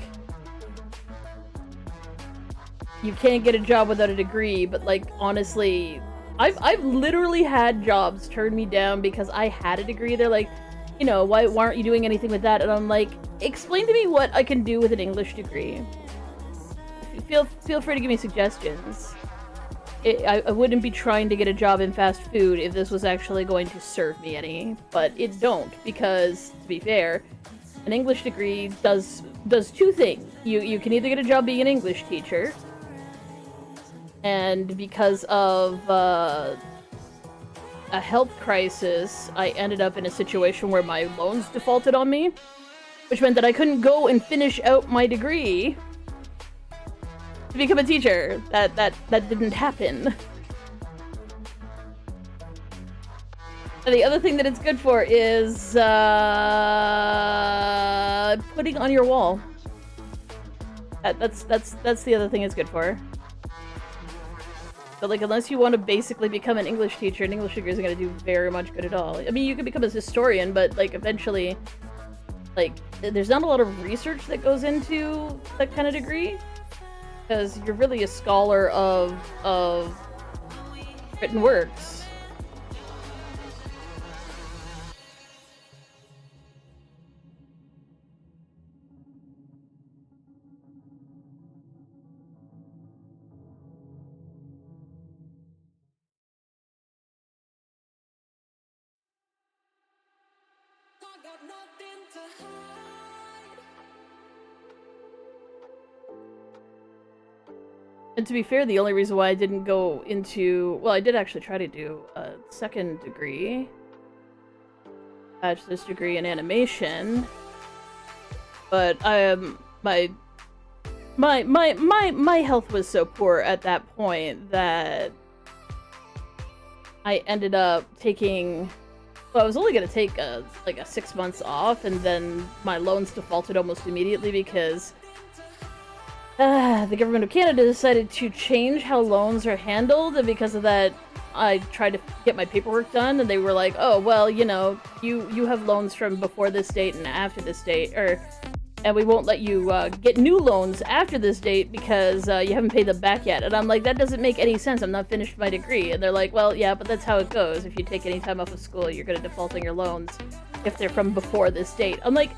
you can't get a job without a degree, but, like, honestly, I've literally had jobs turn me down because I had a degree. They're like, you know, why aren't you doing anything with that? And I'm like, explain to me what I can do with an English degree. Feel free to give me suggestions. I wouldn't be trying to get a job in fast food if this was actually going to serve me any, but it don't, because, to be fair, an English degree does two things. You can either get a job being an English teacher, and because of a health crisis, I ended up in a situation where my loans defaulted on me, which meant that I couldn't go and finish out my degree to become a teacher. That didn't happen. And the other thing that it's good for is putting on your wall. That's the other thing it's good for. So, like, unless you want to basically become an English teacher, an English degree isn't going to do very much good at all. I mean, you can become a historian, but, like, eventually, like, there's not a lot of research that goes into that kind of degree, because you're really a scholar of written works. And to be fair, the only reason why I didn't go into... Well, I did actually try to do a second degree. Bachelor's degree in animation. But my health was so poor at that point that I ended up taking... Well, I was only going to take like a 6 months off, and then my loans defaulted almost immediately because the government of Canada decided to change how loans are handled, and because of that, I tried to get my paperwork done, and they were like, oh, well, you know, you have loans from before this date and after this date, and we won't let you get new loans after this date because you haven't paid them back yet. And I'm like, that doesn't make any sense. I'm not finished my degree. And they're like, well, yeah, but that's how it goes. If you take any time off of school, you're going to default on your loans if they're from before this date. I'm like,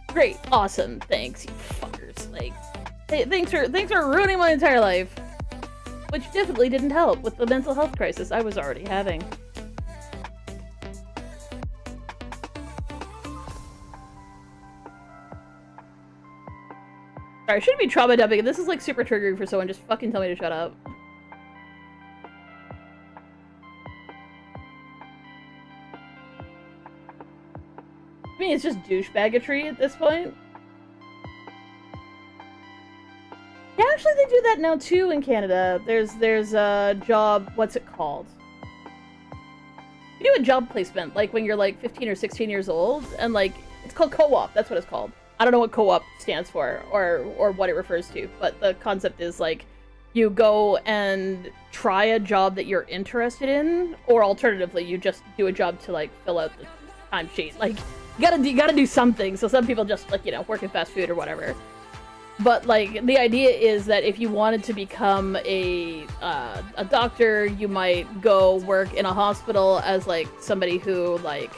great, awesome, thanks, you fuckers. Like, hey, thanks for ruining my entire life. Which definitely didn't help with the mental health crisis I was already having. Sorry, I shouldn't be trauma dumping. If this is like super triggering for someone, just fucking tell me to shut up. I mean, it's just douchebaggetry at this point. Yeah, actually, they do that now too in Canada. There's a job. What's it called? You do a job placement like when you're like 15 or 16 years old, and like it's called co-op. That's what it's called. I don't know what co-op stands for or what it refers to, but the concept is like you go and try a job that you're interested in, or alternatively, you just do a job to like fill out the timesheet. Like you gotta do something. So some people just like, you know, work in fast food or whatever. But like the idea is that if you wanted to become a doctor, you might go work in a hospital as like somebody who like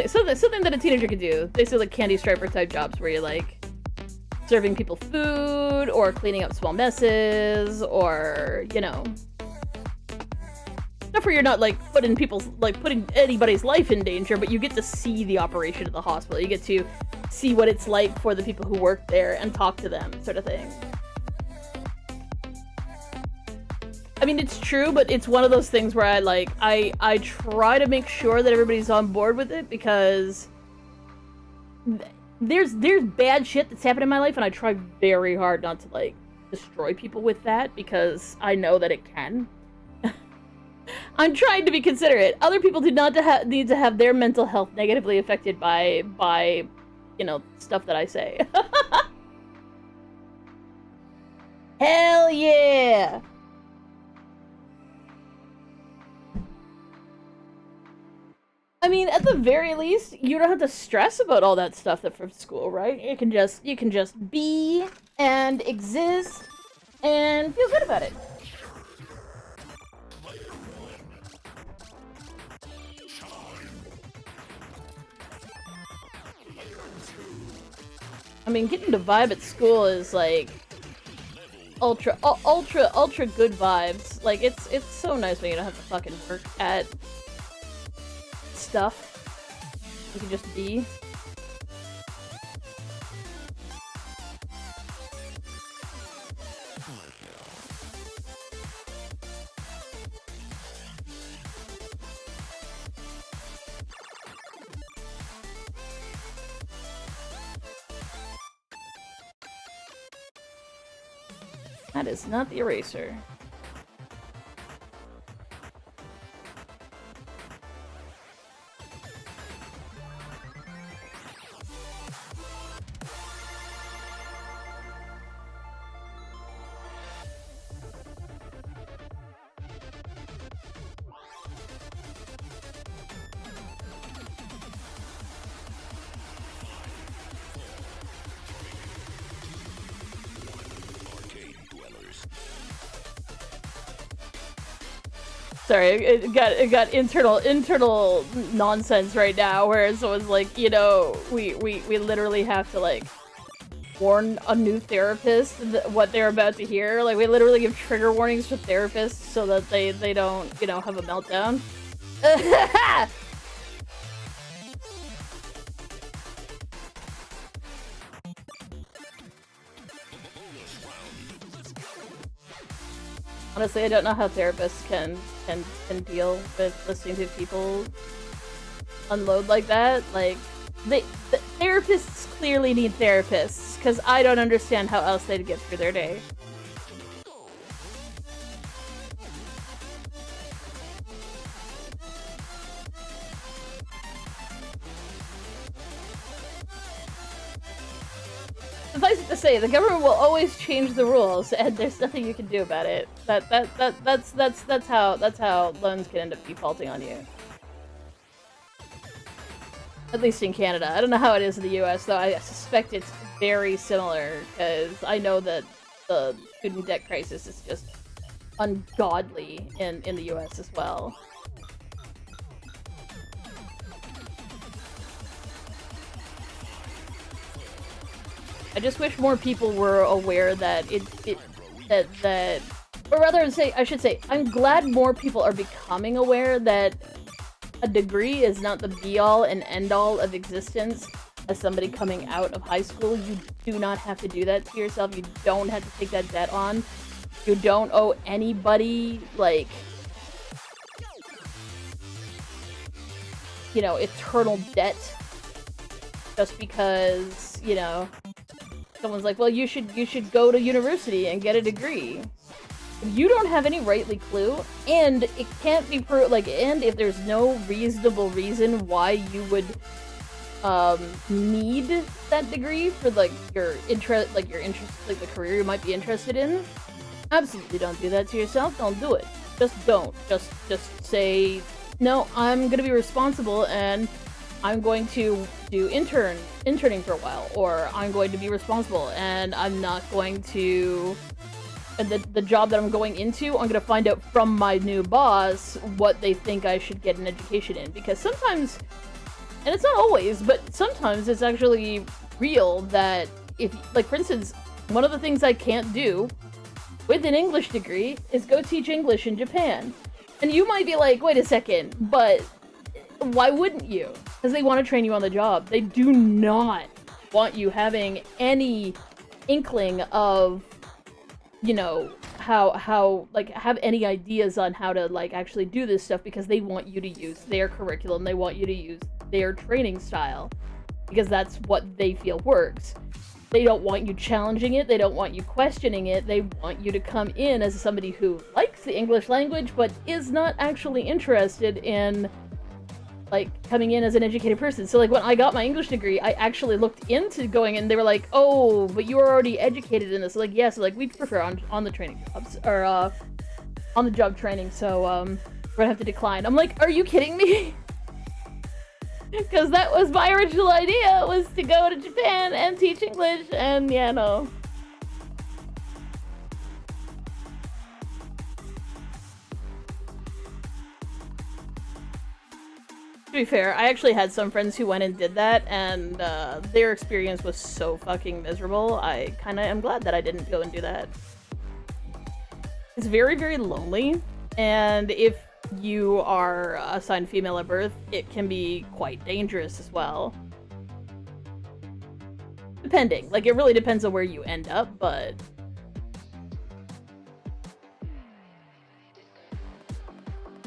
something that a teenager could do. Basically like candy striper type jobs where you're like serving people food or cleaning up small messes or, you know, stuff where you're not like putting anybody's life in danger, but you get to see the operation of the hospital. You get to see what it's like for the people who work there and talk to them, sort of thing. I mean, it's true, but it's one of those things where I try to make sure that everybody's on board with it, because there's bad shit that's happened in my life, and I try very hard not to like destroy people with that, because I know that it can. I'm trying to be considerate. Other people do not need to have their mental health negatively affected by you know, stuff that I say. Hell yeah! I mean, at the very least, you don't have to stress about all that stuff that from school, right? You can just be and exist and feel good about it. I mean, getting to vibe at school is like ultra good vibes. Like it's so nice when you don't have to fucking work at stuff. You can just be. That is not the eraser. Sorry, it got internal nonsense right now, where someone's like, you know, we literally have to like warn a new therapist what they're about to hear. Like, we literally give trigger warnings to therapists so that they don't, you know, have a meltdown. Honestly, I don't know how therapists can deal with listening to people unload like that. Like, the therapists clearly need therapists, because I don't understand how else they'd get through their day. Suffice it to say, the government will always change the rules, and there's nothing you can do about it. That's how loans can end up defaulting on you. At least in Canada. I don't know how it is in the US, though. I suspect it's very similar, because I know that the student debt crisis is just ungodly in the US as well. I just wish more people were aware that or rather I should say, I'm glad more people are becoming aware that a degree is not the be-all and end-all of existence, as somebody coming out of high school. You do not have to do that to yourself. You don't have to take that debt on. You don't owe anybody, like, you know, eternal debt just because, you know, someone's like, well, you should go to university and get a degree. You don't have any rightly clue, and it can't be and if there's no reasonable reason why you would need that degree for your interest, like the career you might be interested in, absolutely don't do that to yourself. Don't do it. Just don't. Just say, no, I'm gonna be responsible and I'm going to do interning for a while, or I'm going to be responsible and I'm not going to, and the job that I'm going into, I'm gonna find out from my new boss what they think I should get an education in, because sometimes, and it's not always, but sometimes it's actually real that if, like, for instance, one of the things I can't do with an English degree is go teach English in Japan. And you might be like, wait a second, but why wouldn't you? Because they want to train you on the job. They do not want you having any inkling of, you know, how like, have any ideas on how to, like, actually do this stuff, because they want you to use their curriculum. They want you to use their training style, because that's what they feel works. They don't want you challenging it. They don't want you questioning it. They want you to come in as somebody who likes the English language, but is not actually interested in, like, coming in as an educated person. So, like, when I got my English degree, I actually looked into going, and they were like, oh, but you are already educated in this. Like, yes, yeah, so, like, we prefer on the training jobs, or on the job training, so we're gonna have to decline. I'm like, are you kidding me? Because that was my original idea, was to go to Japan and teach English, and yeah, no. To be fair, I actually had some friends who went and did that, and their experience was so fucking miserable. I kinda am glad that I didn't go and do that. It's very, very lonely, and if you are assigned female at birth, it can be quite dangerous as well. Depending. Like, it really depends on where you end up, but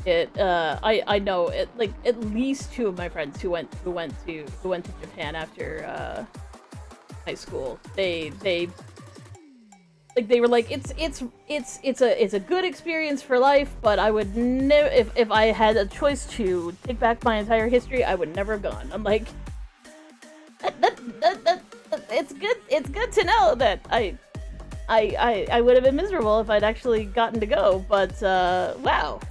it, I know it, like, at least two of my friends who went to Japan after high school. They were like, it's a good experience for life, but I would never, if I had a choice to take back my entire history, I would never have gone. I'm like, it's good to know that I would have been miserable if I'd actually gotten to go, but wow.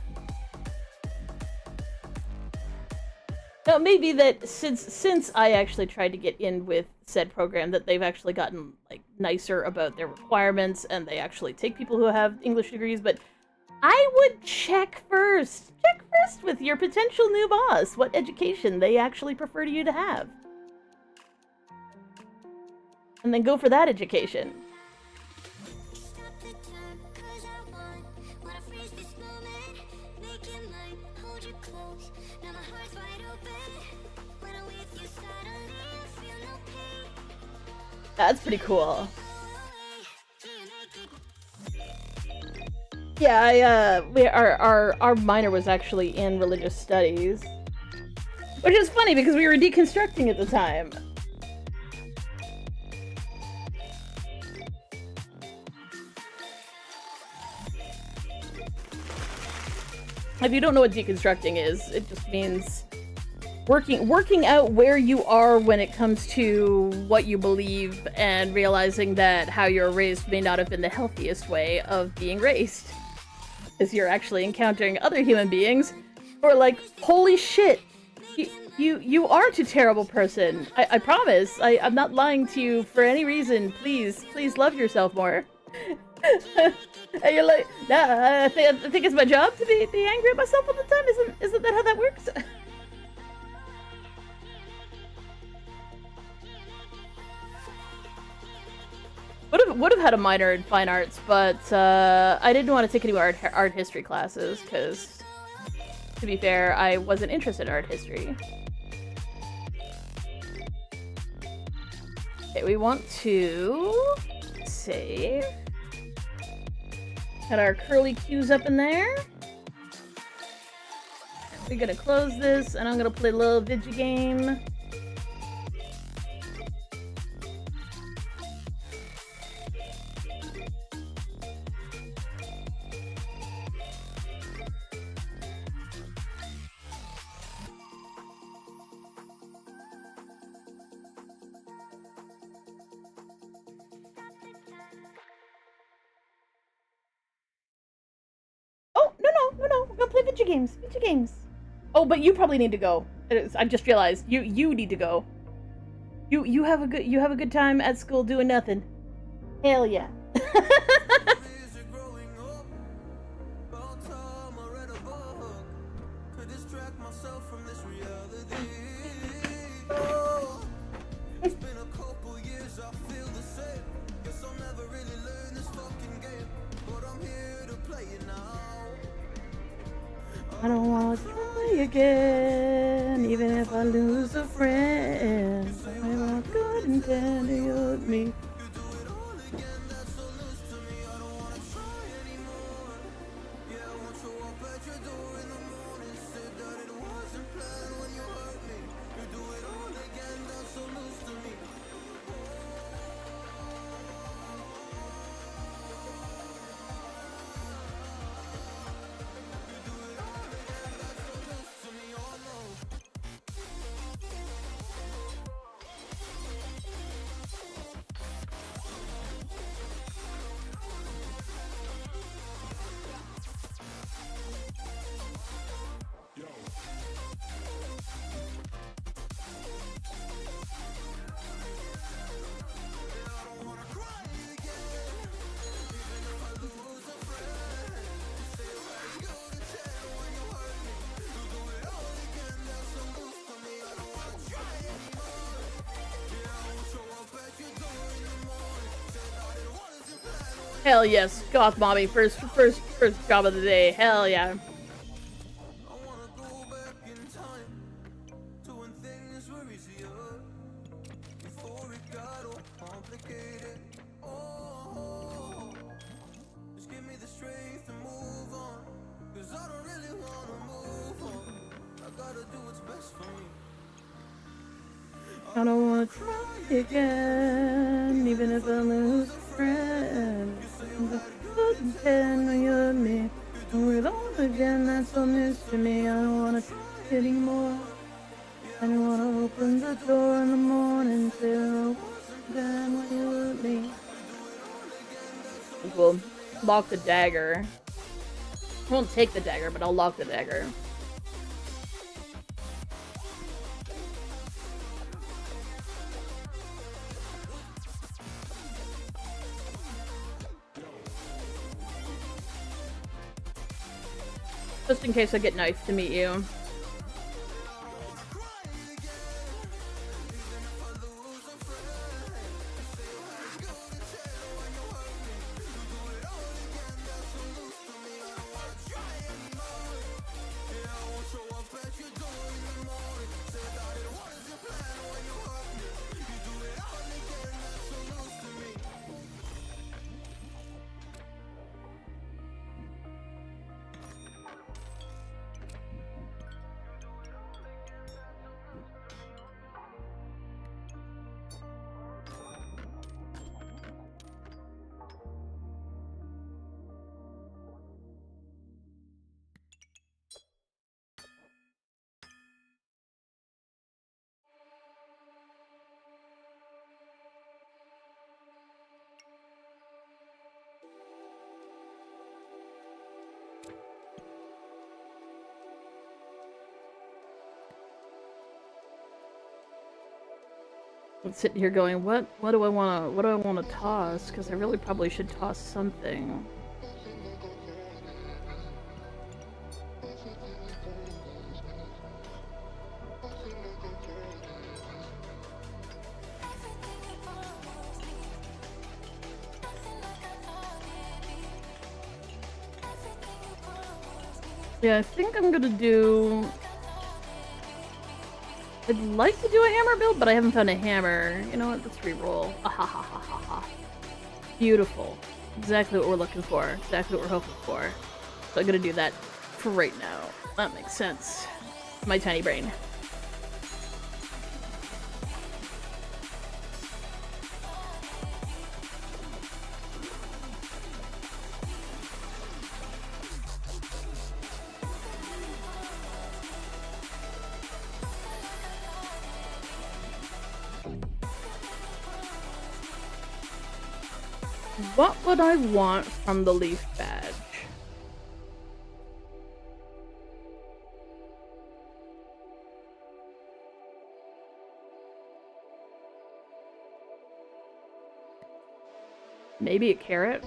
Now, maybe that since I actually tried to get in with said program, that they've actually gotten, like, nicer about their requirements, and they actually take people who have English degrees, but I would check first with your potential new boss what education they actually prefer you to have. And then go for that education. That's pretty cool. Yeah, our minor was actually in religious studies, which is funny because we were deconstructing at the time. If you don't know what deconstructing is, it just means working out where you are when it comes to what you believe, and realizing that how you're raised may not have been the healthiest way of being raised. As you're actually encountering other human beings who are like, holy shit, you aren't a terrible person. I promise. I'm not lying to you for any reason. Please love yourself more. And you're like, nah, I think it's my job to be angry at myself all the time. Isn't that how that works? Would have had a minor in fine arts, but I didn't want to take any art history classes, because, to be fair, I wasn't interested in art history. Okay, we want to save. Got our curly cues up in there. We're gonna close this, and I'm gonna play a little video game. Oh, no, we're gonna play video games. Oh, but you probably need to go. I just realized you need to go. You have a good time at school doing nothing. Hell yeah. I don't wanna try again, even if I lose a friend. I'm not good intending of me. Hell yes, goth mommy, first job of the day. Hell yeah. I don't wanna try again, even if I lose a friend. Pretend you're me. With all again, that's so news to me. I don't wanna try anymore. I don't wanna open the door in the morning till then when you with me. We'll lock the dagger. I won't take the dagger, but I'll lock the dagger. Just in case I get nice to meet you. I'm sitting here going, what do I wanna toss? Because I really probably should toss something. Yeah, I think I'm gonna do... I'd like to do a hammer build, but I haven't found a hammer. You know what? Let's reroll. Ah, ha ha ha ha ha. Beautiful. Exactly what we're looking for. Exactly what we're hoping for. So I'm gonna do that for right now. That makes sense. My tiny brain. What would I want from the leaf badge? Maybe a carrot?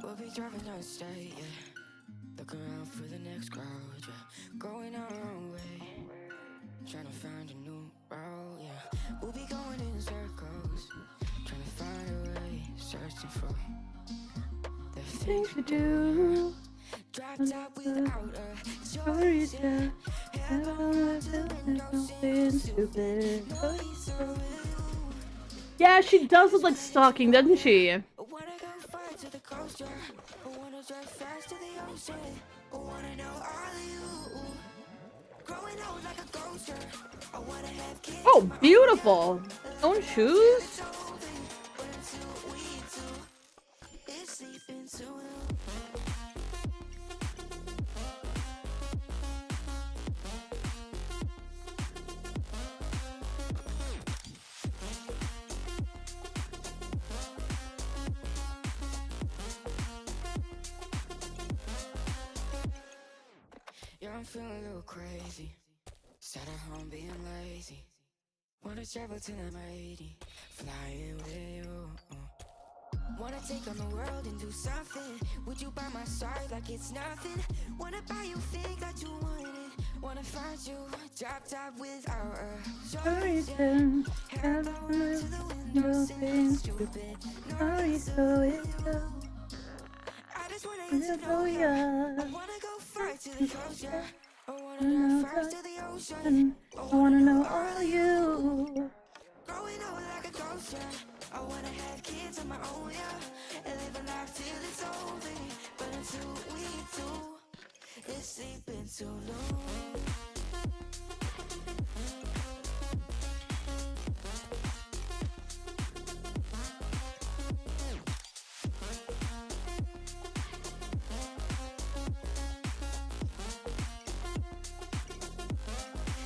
We'll be driving down the state, yeah. Look around for the next crowd, yeah. Going our own way, trying to find a new route, yeah. We'll be going in circles, trying to find a way, searching for the things we do. Dropped out without a choice, yeah. Yeah, she does look like stalking, doesn't she? I wanna go far to the coast, yeah. I wanna drive fast to the ocean. I wanna know all of you. Growing old like a ghost, yeah. I wanna have kids. Oh, beautiful. Own shoes? It's sleeping too long. Yeah, I'm feeling a little crazy. Sat at home being lazy. Wanna travel till I'm 80, flying with you. Wanna take on the world and do something. Would you by my side like it's nothing? Wanna buy you things that you wanted. Wanna find you drop top without a reason. Hair blowing to the window, saying stupid. No reason. I just wanna get to know ya. I wanna go far to the coast, yeah. I wanna drive fast to the ocean. I wanna know all of you. Growing old like a ghost, yeah. I wanna have kids of my own, yeah. And live a life till it's over. But until we do, it's sleeping too long.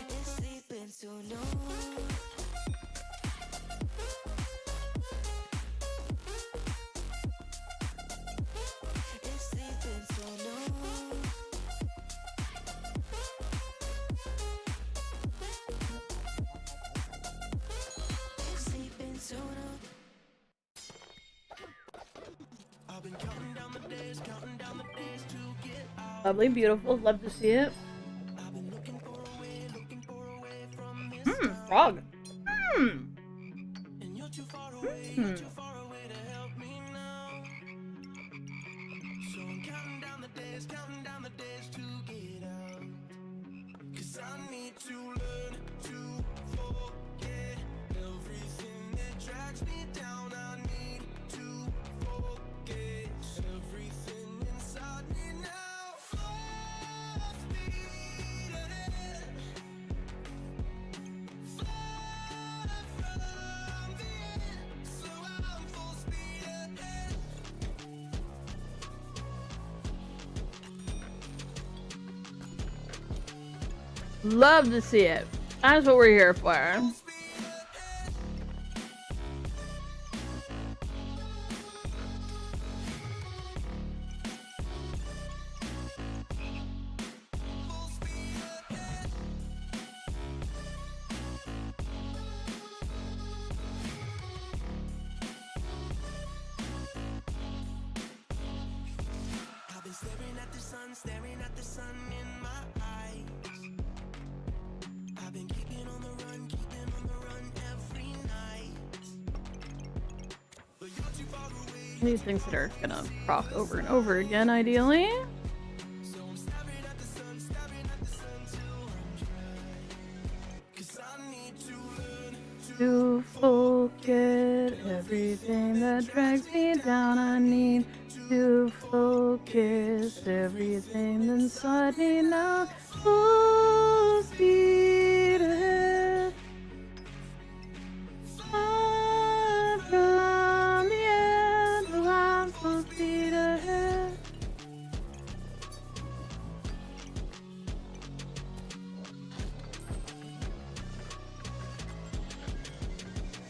It's sleeping too long. It's sleeping too long. It's sleeping too long. Lovely, beautiful. Love to see it. Frog. Love to see it. That's what we're here for. Staring at the sun in my eyes. I've been keeping on the run every night. But you're too far away. These things that are gonna proc over and over again, ideally. So I'm staring at the sun till I'm dry. 'Cause I need to learn To forget everything that drags me down, I need to focus everything inside me now. Full speed ahead. Far from the end, oh, I'm full speed ahead.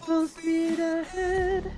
Full speed ahead.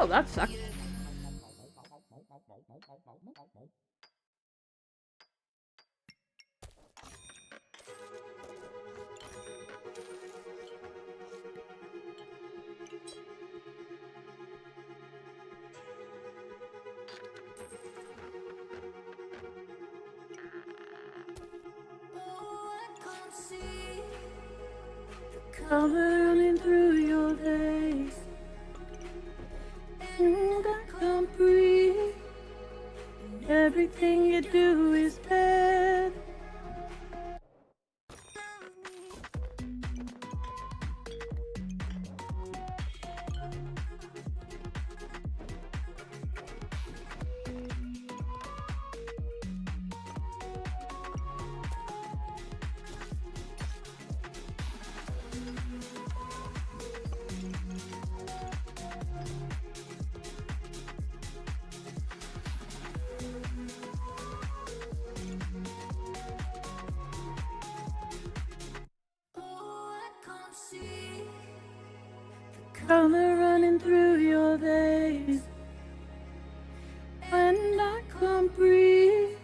Oh, that sucked. Color running through your days, and I can't breathe. Everything you do is bad. Color running through your veins, and I can't breathe,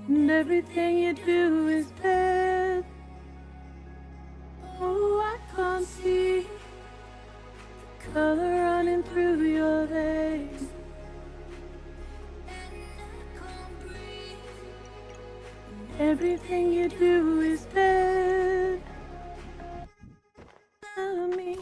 and everything you do is bad. Oh, I can't see the color running through your veins, and I can't breathe, and everything you do is bad. Tell me.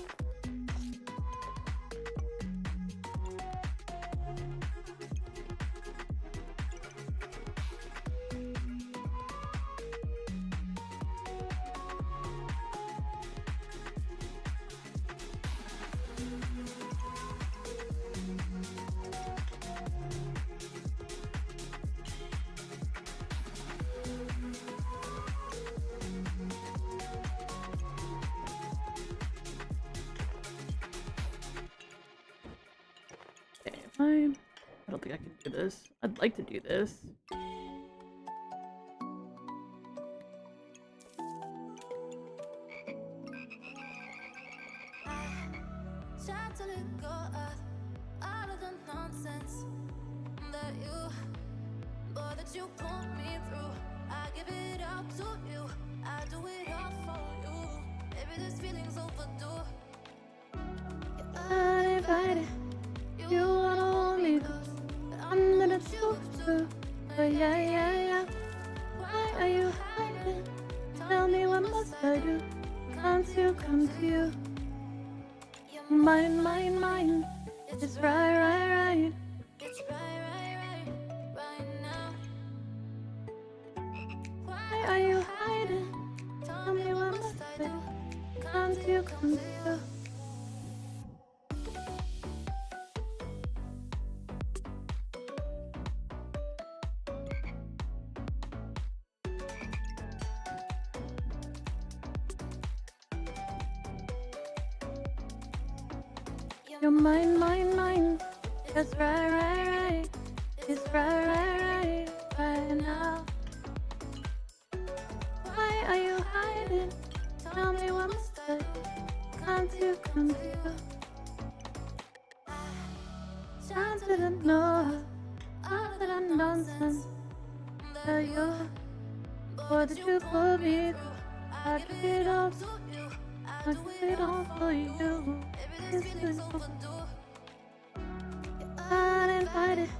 fine. I don't think I can do this. I'd like to do this. Try to let go of all of the nonsense that you put me through. I give it all to you. I do it all for you. Maybe this feeling's overdue. You're uninvited. You wanna hold me close, but I'm gonna choose to. But yeah. Why are you hiding? Tell me what must I do? Come to you. Mine. It's right. It's right now. Why are you hiding? Tell me what must I do? Come to you. You're mine. It's right. It's right now. Why are you hiding? Tell me what must I do? Come to you. Sounds didn't know all of that nonsense that that you put me through. I give it all to you. I do it all for you. This is overdue. You're uninvited.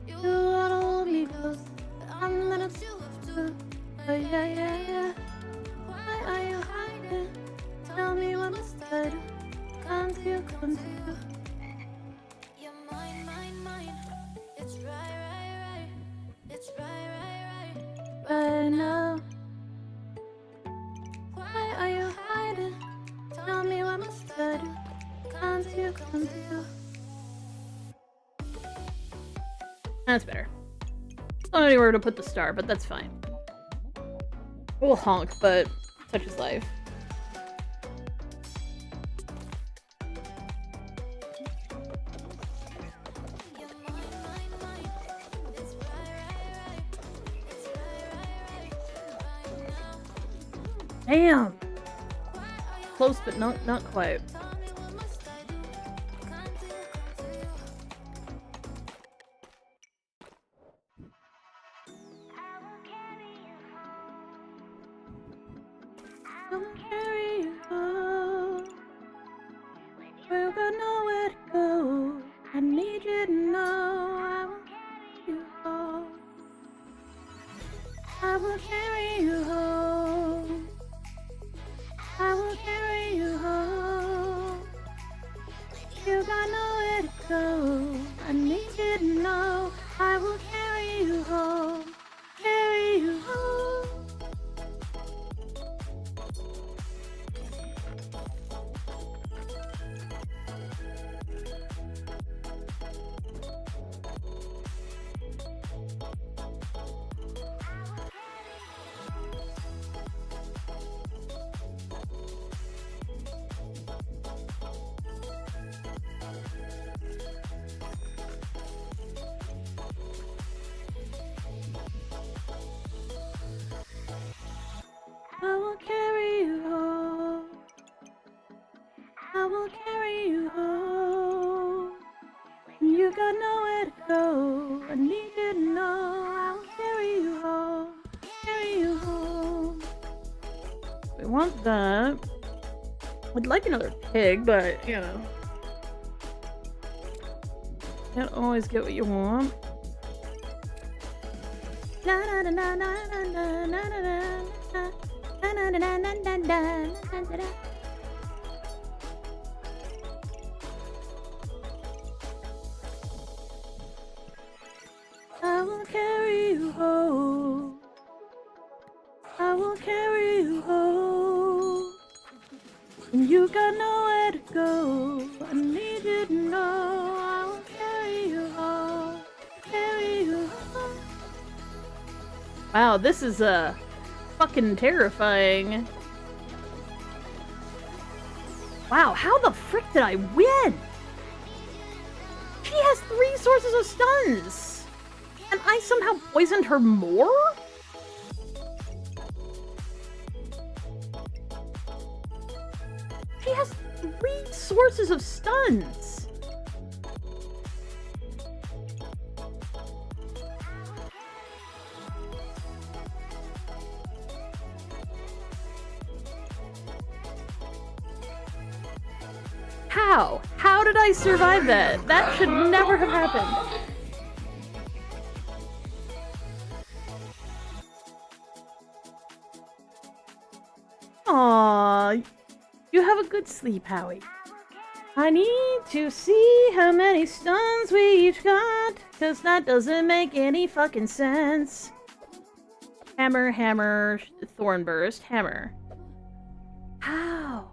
You wanna hold me close, but I'm gonna choose to. But yeah. Why are you hiding? Tell me what must I do? Come to you. You're mine. It's right. It's right now. Why are you hiding? Tell me what must I do? Come to you. That's better. I don't know anywhere to put the star, but that's fine. We'll honk, but such is life. You're mine. It's right. It's right now. Damn! Why are you Close, but not quite. Tell me what must I do? Come to you. I will carry you home. We've got nowhere to go. I need you to know I will carry you home. I will carry you home. I will carry you home. You got nowhere to go. I need you to know I will carry you home. Carry you home. I will carry you home. I will carry you home. You got nowhere to go. I need you to know I will carry you home. Carry you home. We want that. I'd like another pig, but you know. Can't always get what you want. Na na na na na na na na na na. I will carry you home. I will carry you home. You got nowhere to go. I need you to know I will carry you home. Carry you home. Wow, this is fucking terrifying. Wow, how the frick did I win? She has 3 sources of stuns! And I somehow poisoned her more? She has 3 sources of stuns! How? How did I survive that? That should never have happened. Aww. You have a good sleep, Howie. I need to see how many stuns we each got, cause that doesn't make any fucking sense. Hammer, hammer, Thornburst, hammer. How?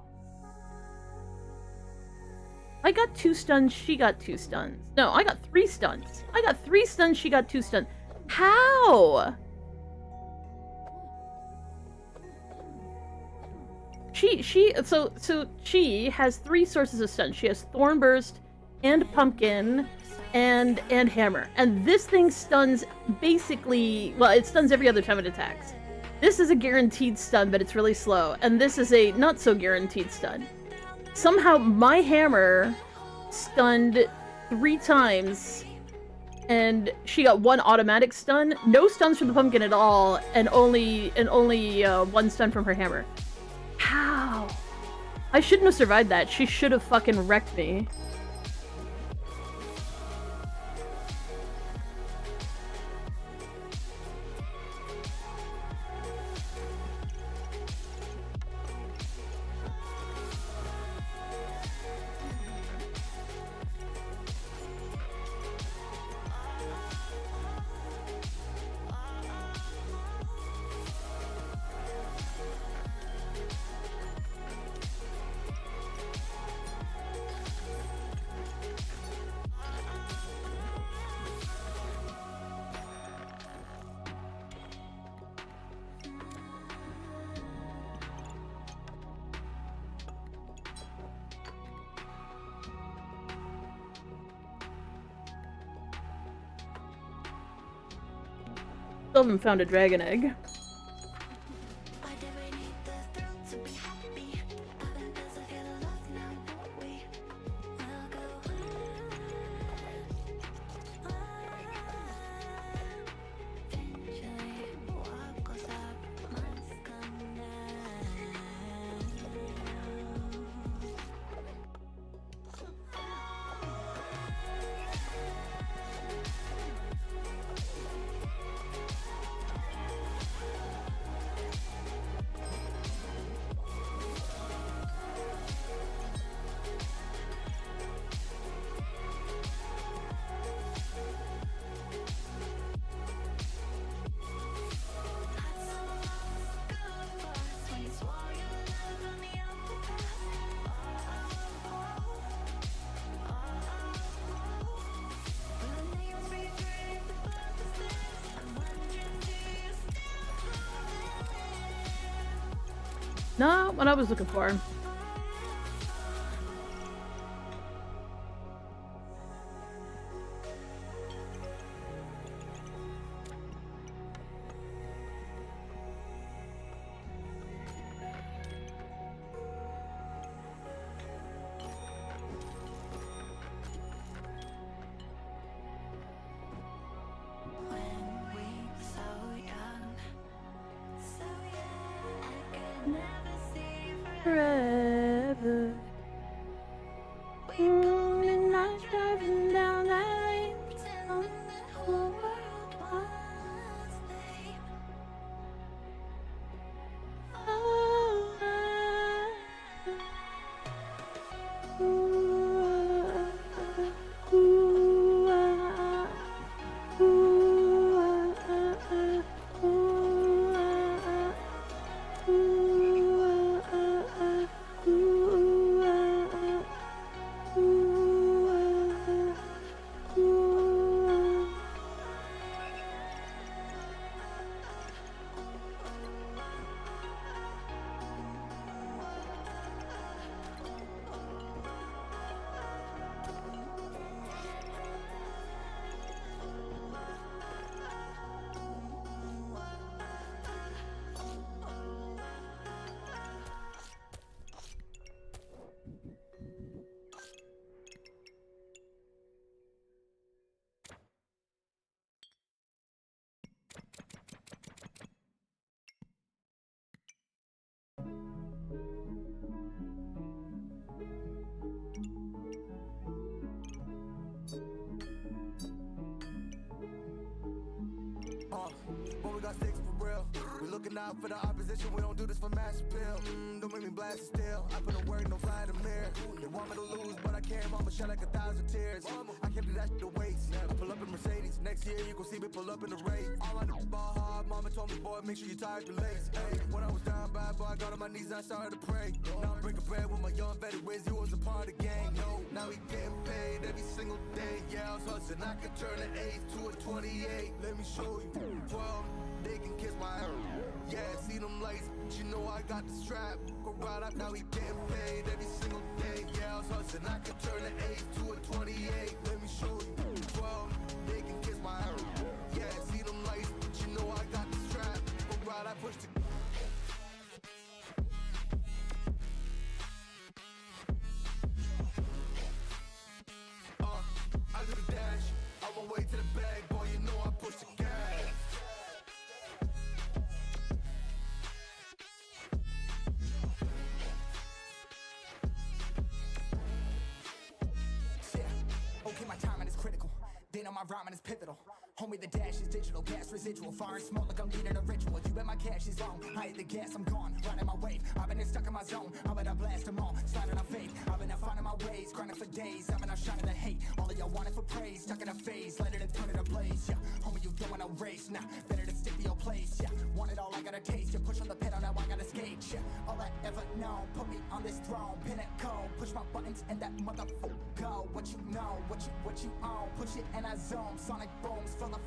I got 2 stuns, she got 2 stuns. No, I got 3 stuns. I got 3 stuns, she got 2 stuns. How? So she has 3 sources of stun. She has Thornburst and Pumpkin and Hammer. And this thing stuns basically, well, it stuns every other time it attacks. This is a guaranteed stun, but it's really slow. And this is a not so guaranteed stun. Somehow my hammer stunned 3 times and she got 1 automatic stun, no stuns from the pumpkin at all, and only 1 stun from her hammer. How? I shouldn't have survived that. She should have fucking wrecked me. Still haven't found a dragon egg. Not what I was looking for. Forever. Midnight driving down that lane, telling the whole world what's name. got sticks for real. We looking out for the opposition, we don't do this for mass appeal. Don't make me blast it still. I put in work, no fly in the mirror. They want me to lose, but I can't. Mama shed like 1,000 tears. I can't do that shit to waste. I pull up in Mercedes. Next year you gon' see me pull up in the race. All I do is ball hard. Mama told me, boy, make sure you tie the lace. Hey, when I was down bad, boy, I got on my knees and I started to pray. Now I'm breaking bread with my young Betty Wiz. You was a part of the gang. No, now he getting paid every single day. Yeah, I was hustling. I could turn an 8 to a 28. Let me show you. 12, they can kiss my ass. Yeah, see them lights, but you know I got the strap. Go right up, now he getting paid every single day. Yeah, I was hustling. I could turn an 8 to a 28. Let me show you. 12, they can kiss my ass. Yeah, see them lights, but you know I got the strap. Go right, I push the. I do the dash, on my way to the bag, boy, you know I push the gas. Yeah, okay, my timing is critical. Then on my rhyming is pivotal. Homie, the dash is digital, gas residual. Fire and smoke like I'm needing a ritual. You bet my cash is long. I hit the gas, I'm gone. Riding my wave. I've been stuck in my zone. I bet I blast them all. Sliding on fade. I've been out finding my ways. Grinding for days. I've been out shining the hate. All of y'all wanted for praise. Stuck in a phase. Let it and turn it ablaze. Yeah, homie, you doing a race. Nah, better to stick to your place. Yeah, want it all, I gotta taste. You push on the pedal, now I gotta skate. Yeah, all I ever known. Put me on this throne. Pinnacle. Push my buttons and that motherfucker go. What you know, what you own. Push it and I zone. Sonic booms full of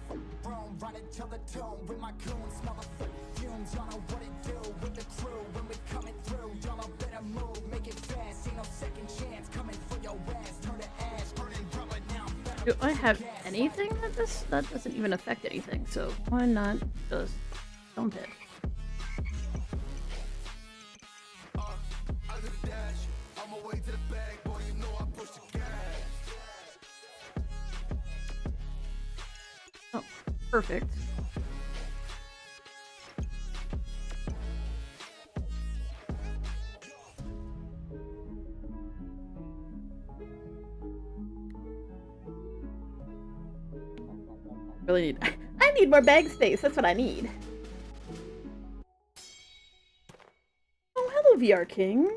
room. Run it till the tune with my goons. Smell the fumes. Y'all know what it do with the crew when we coming through. Y'all know better move, make it fast. Ain't no second chance coming for your ass. Turn to ash, burning rubber now. Do I have anything that doesn't even affect anything? So why not just dump it? I do the dash, on my way to the bag, boy, you know I push the gas. Oh, perfect. Really need. I need more bag space. That's what I need. Oh, hello, VR King.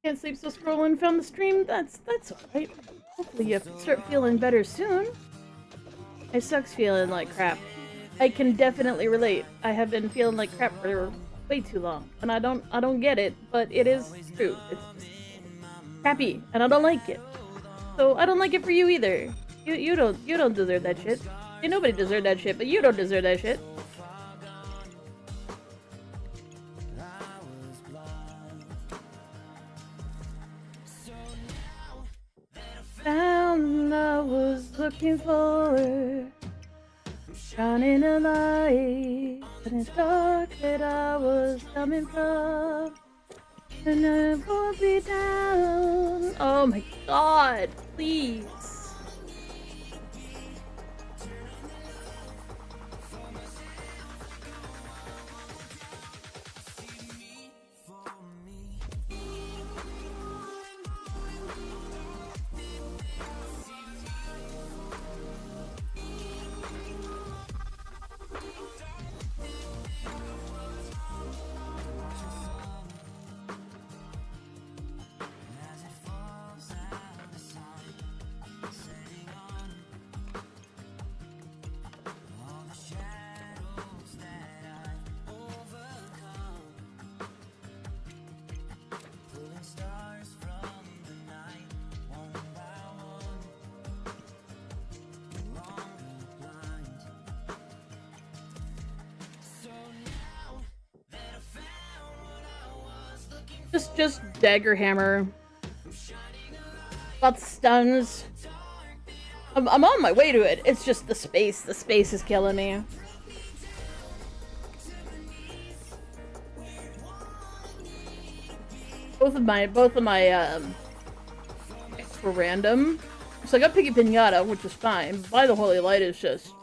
Can't sleep, so scrolling. Found the stream. That's alright. Hopefully you start feeling better soon. It sucks feeling like crap. I can definitely relate. I have been feeling like crap for way too long, and I don't get it, but it is true. It's just crappy, and I don't like it. So I don't like it for you either. You don't deserve that shit. Ain't nobody deserve that shit, but you don't deserve that shit. Found I was looking for, shining a light in the dark that I was coming from, and I won't be down. Oh my god, please. Just dagger hammer. About stuns. I'm on my way to it. It's just the space. The space is killing me. Both of my were random. So I got Picky Pinata, which is fine. By the Holy Light is just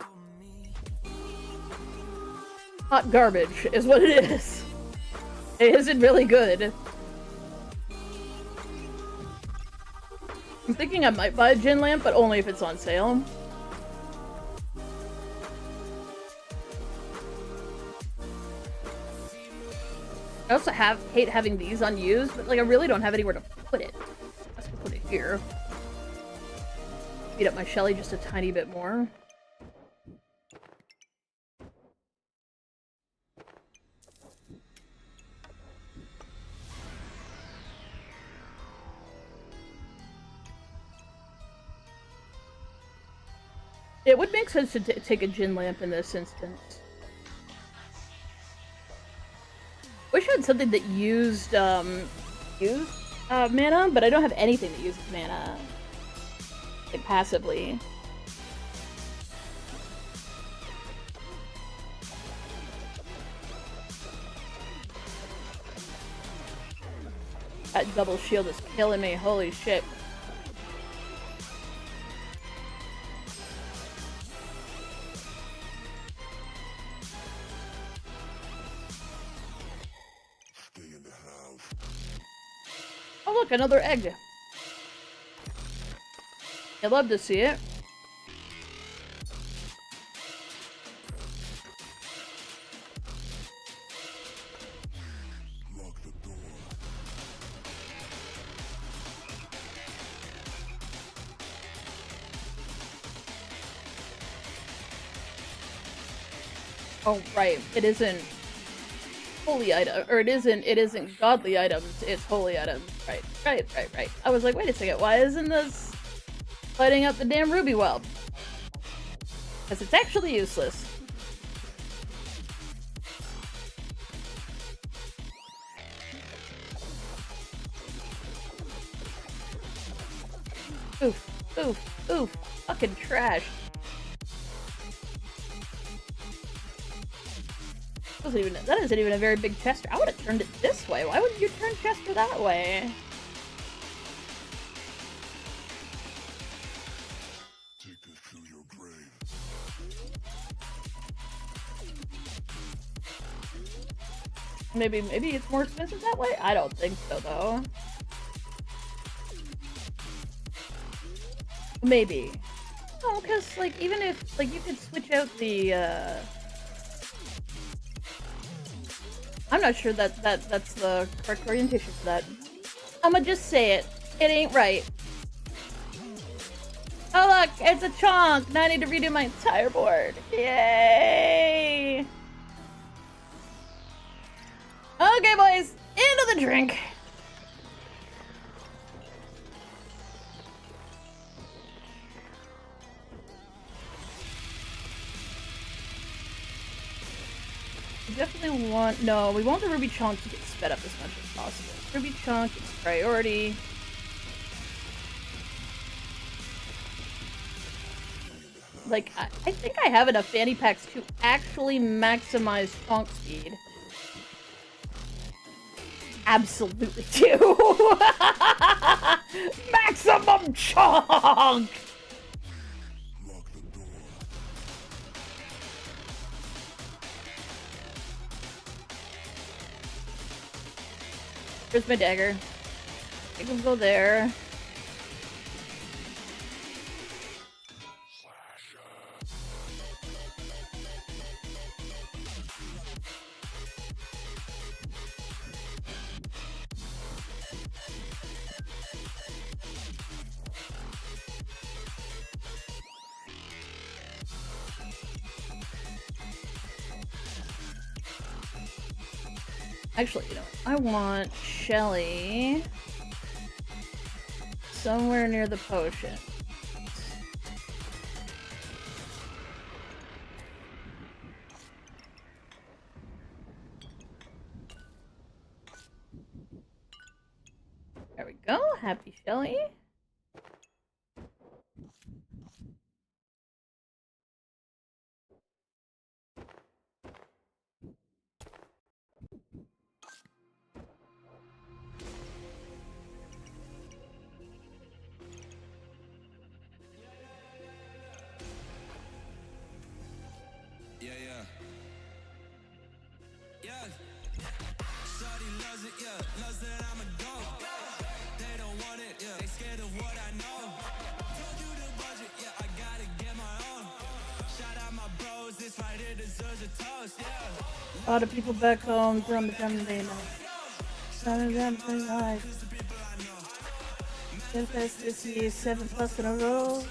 hot garbage, is what it is. It isn't really good. I'm thinking I might buy a gin lamp, but only if it's on sale. also hate having these unused, but like I really don't have anywhere to put it. Let's put it here. Speed up my Shelly just a tiny bit more. It would make sense to take a Jin Lamp in this instance. Wish I had something that used mana, but I don't have anything that uses mana, like passively. That double shield is killing me, holy shit. Oh look, another egg. I'd love to see it. Lock the door. Oh right, it isn't holy item, or it isn't godly items, it's holy items. Right. I was like, wait a second, why isn't this lighting up the damn ruby well? Because it's actually useless. Oof, fucking trash. That isn't even a very big Chester. I would have turned it this way. Why wouldn't you turn Chester that way? Take us to your grave. Maybe it's more expensive that way? I don't think so, though. Maybe. No, because, like, even if, like, you could switch out the, I'm not sure that's the correct orientation for that. I'ma just say it. It ain't right. Oh look, it's a chunk! Now I need to redo my entire board. Yay! Okay, boys, into the drink. We definitely want... No, we want the Ruby Chunk to get sped up as much as possible. Ruby Chunk is priority. Like, I think I have enough fanny packs to actually maximize chunk speed. Absolutely do! Maximum chunk! Lock the door. Here's my dagger. I can go there. Actually, you know, I want Shelly somewhere near the potion. There we go. Happy Shelly. A lot of people back home from the time they know. Running down the line. Infest this year, 7+ in a row.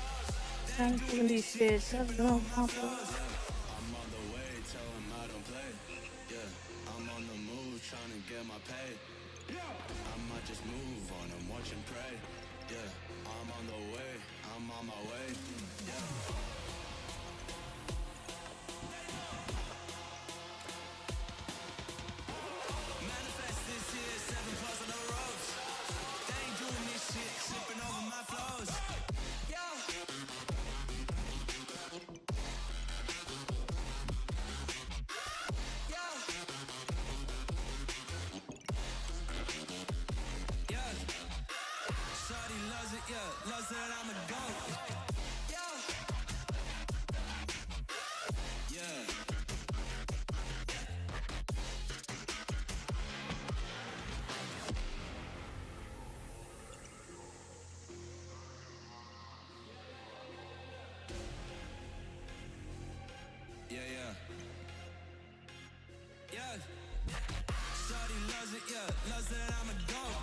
Trying to win these shit, 7 on top of. I'm on the way, tell him I don't play. Yeah, I'm on the move, trying to get my pay. I might just move on and watch and pray. Yeah, I'm on the way, I'm on my way. Yeah. Manifest this year, 7+ on the ropes. They ain't doing this shit, slipping over my flows. Yeah. Shawty loves it, yeah, loves that I'm a goat. Yeah. Yeah. Yeah, yeah. Yeah. Shawty loves it, yeah, loves that I'm a goat.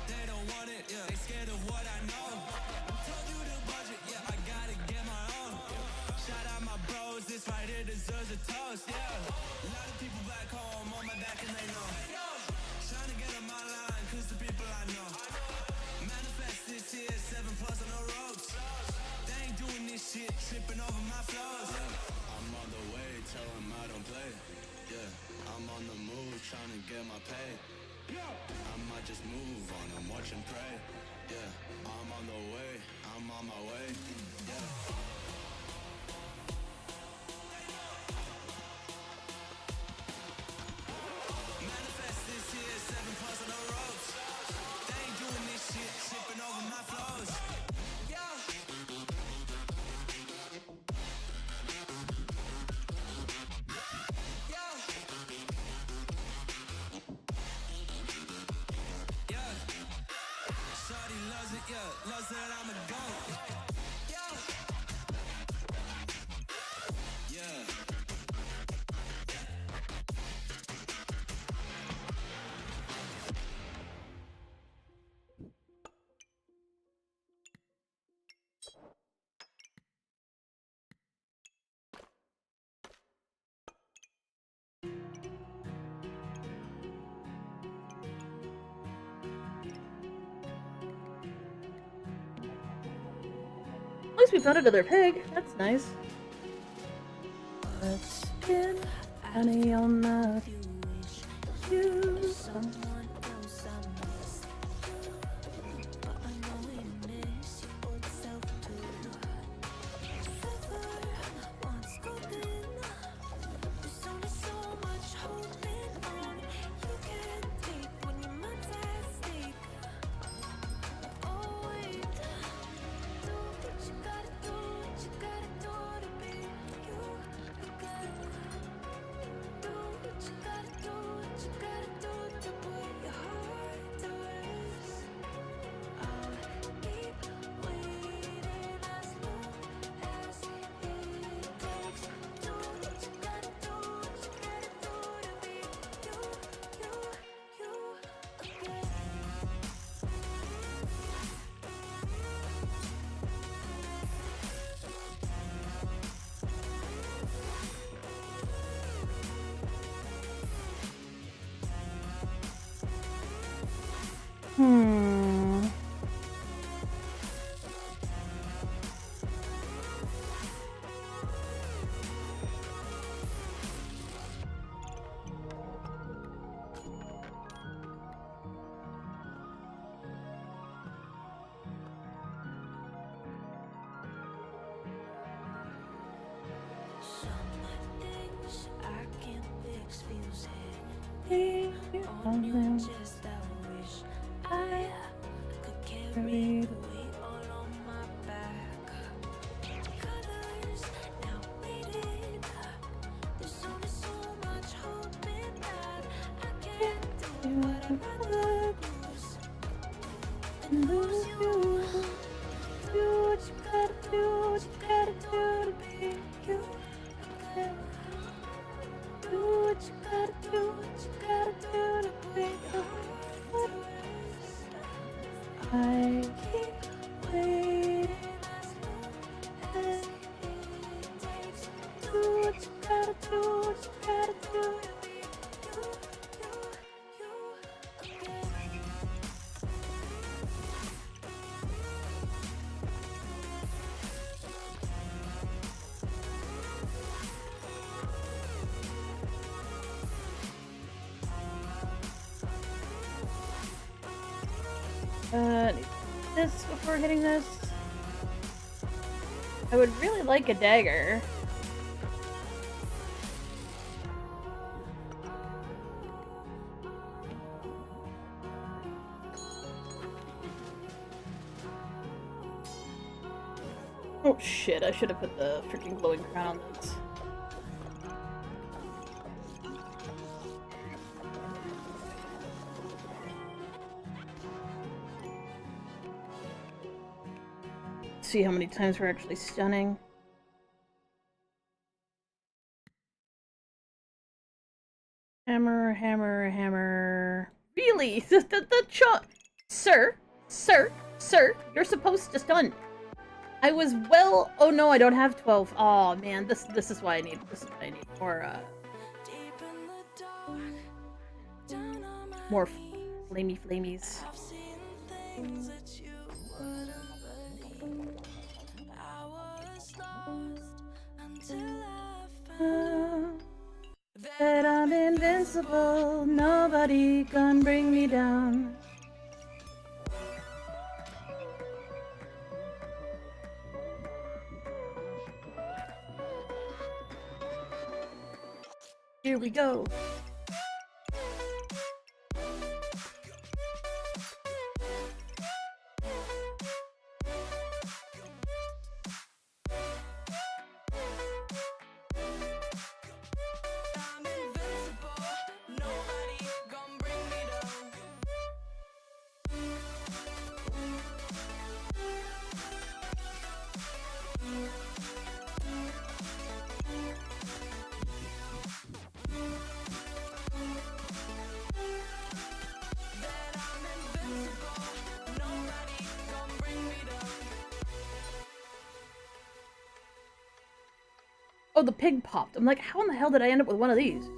They don't want it, yeah, they scared of what I know. Told you the budget, yeah, I gotta get my own. Shout out my bros, this right here deserves a toast, yeah. A lot of people back home on my back and they know. Trying to get on my line, cause the people I know. Manifest this year, 7+ on the ropes. They ain't doing this shit, tripping over my flows. I'm on the way, tell them I don't play. Yeah, I'm on the move, trying to get my pay. I might just move on and watch and pray. Yeah, I'm on the way, I'm on my way. Yeah. Manifest this year, 7+ on the ropes. They ain't doing this shit, tripping over my flows. Yeah. Yeah. Yeah. Shawty loves it, yeah, loves that I'm a goat. Yeah. Yeah. At least we found another pig. That's nice. Let's get honey on the you. Someone else I miss you, but I know you miss your old self too. Forever once golden, there's only so much holding on. You can't take when your mind's at stake. Oh wait, do what you gotta do, what you gotta do to be you again. Do what you gotta do, what you gotta do to put your heart to rest. I'll keep waiting as long as it takes. Do what you gotta do, what you gotta do to be you again. Hmm. Some things I can't fix feels heavy on your chest. I wish I could carry the weight all on my back. Colors now faded. There's only so much hoping that I can't do what I'd rather lose than lose you. Do what you gotta do, what you gotta do to be you again. Do what you gotta do, what you gotta do to be you. Need this before hitting this. I would really like a dagger. Oh shit, I should have put the freaking glowing crown on this. See how many times we're actually stunning. Hammer, hammer, hammer. Really? The shot! Sir, you're supposed to stun. I was well. Oh no, I don't have 12. Oh man, this is why I need. This is what I need more flamey flamies. That I'm invincible, nobody can bring me down. Here we go. Oh, the pig popped. I'm like, how in the hell did I end up with one of these?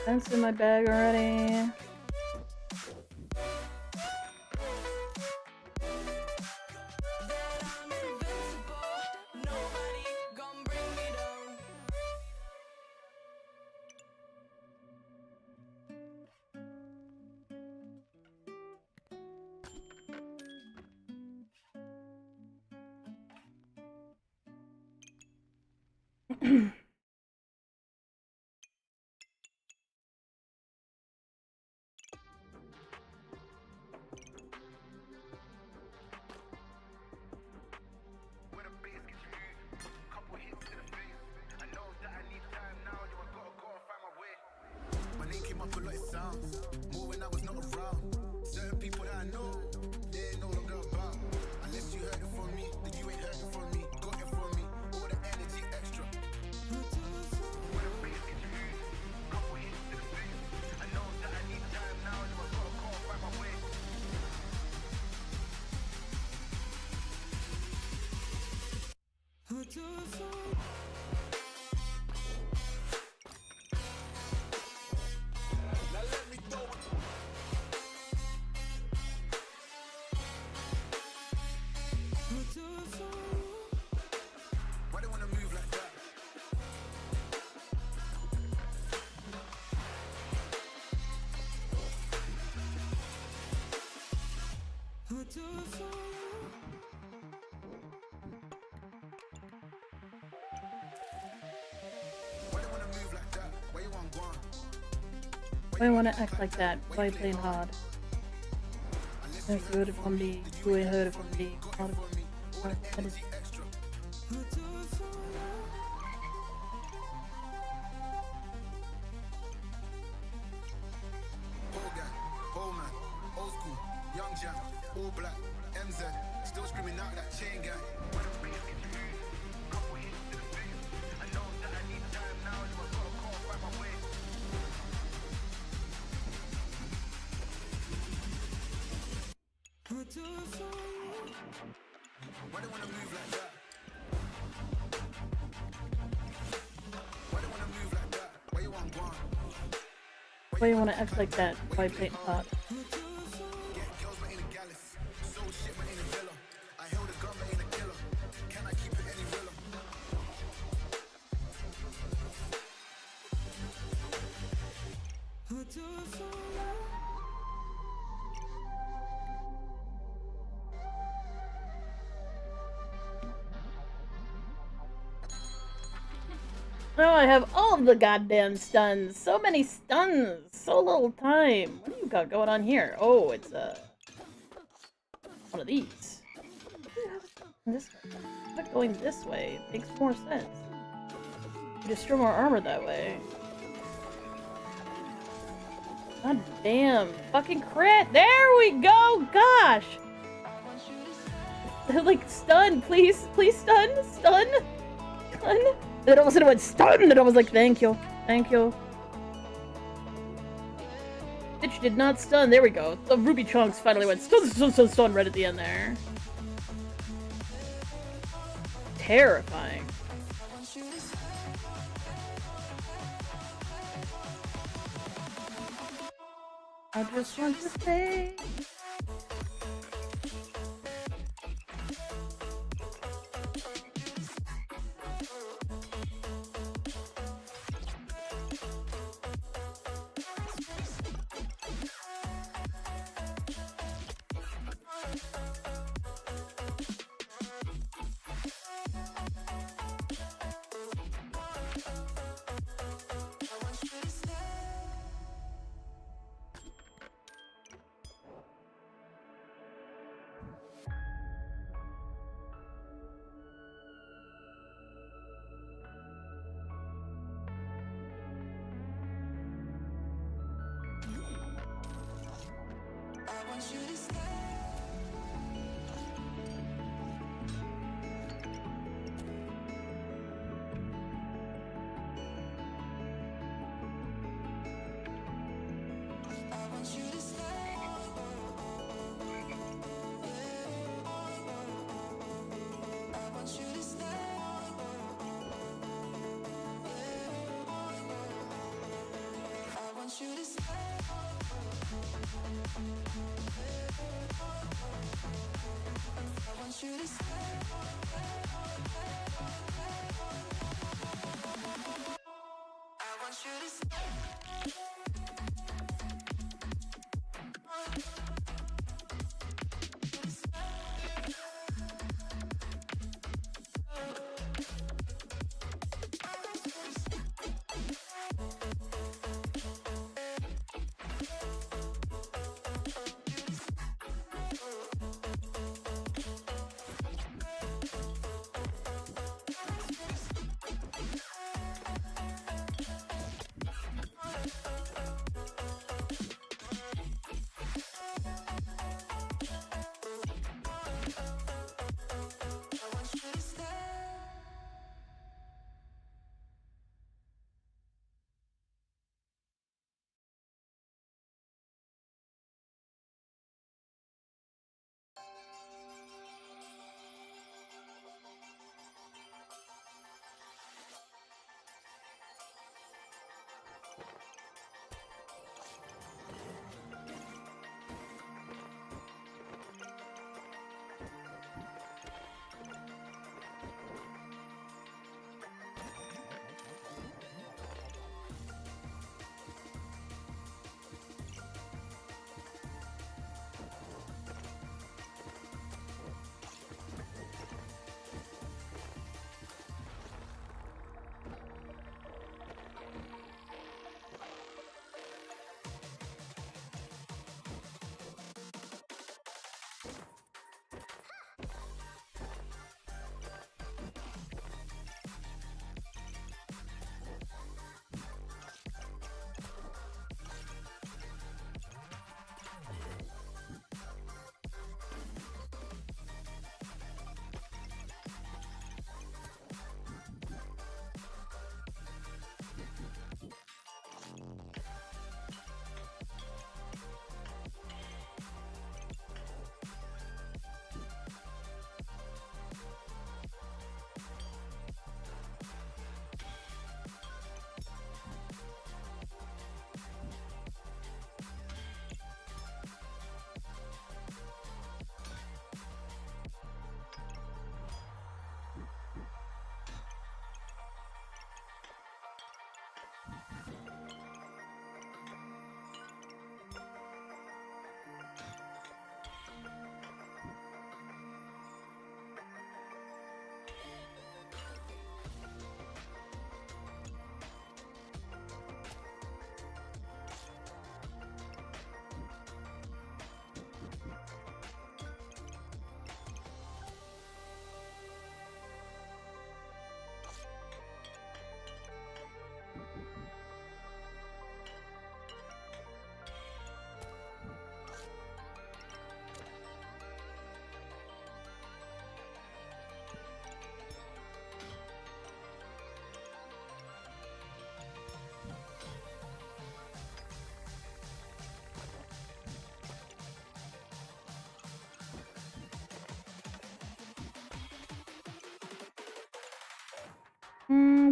That's in my bag already. Why wanna act like that? Why playing hard? Jag hörde från dig, och jag hörde från dig. Whole gang, whole man, old school, young jam, all black, MZ, still screaming out that chain gang. Why they wanna move like that? Why they wanna move like that? Why you want one? Why you wanna act like that? Why playing hard? Get girls but ain't a gallus. Sold shit but ain't a villa. I held a gun but ain't a killer. Can I keep it any realer? Oh, I have all of the goddamn stuns. So many stuns. So little time. What do you got going on here? Oh, it's one of these. This way. But going this way makes more sense. You destroy more armor that way. God damn. Fucking crit. There we go. Gosh. Like, stun, please. Please stun. Stun. Stun. Then all of a sudden it went stun, and I was like, thank you. Thank you. Bitch did not stun. There we go. The Ruby Chunks finally went stun right at the end there. Terrifying. I just want to say...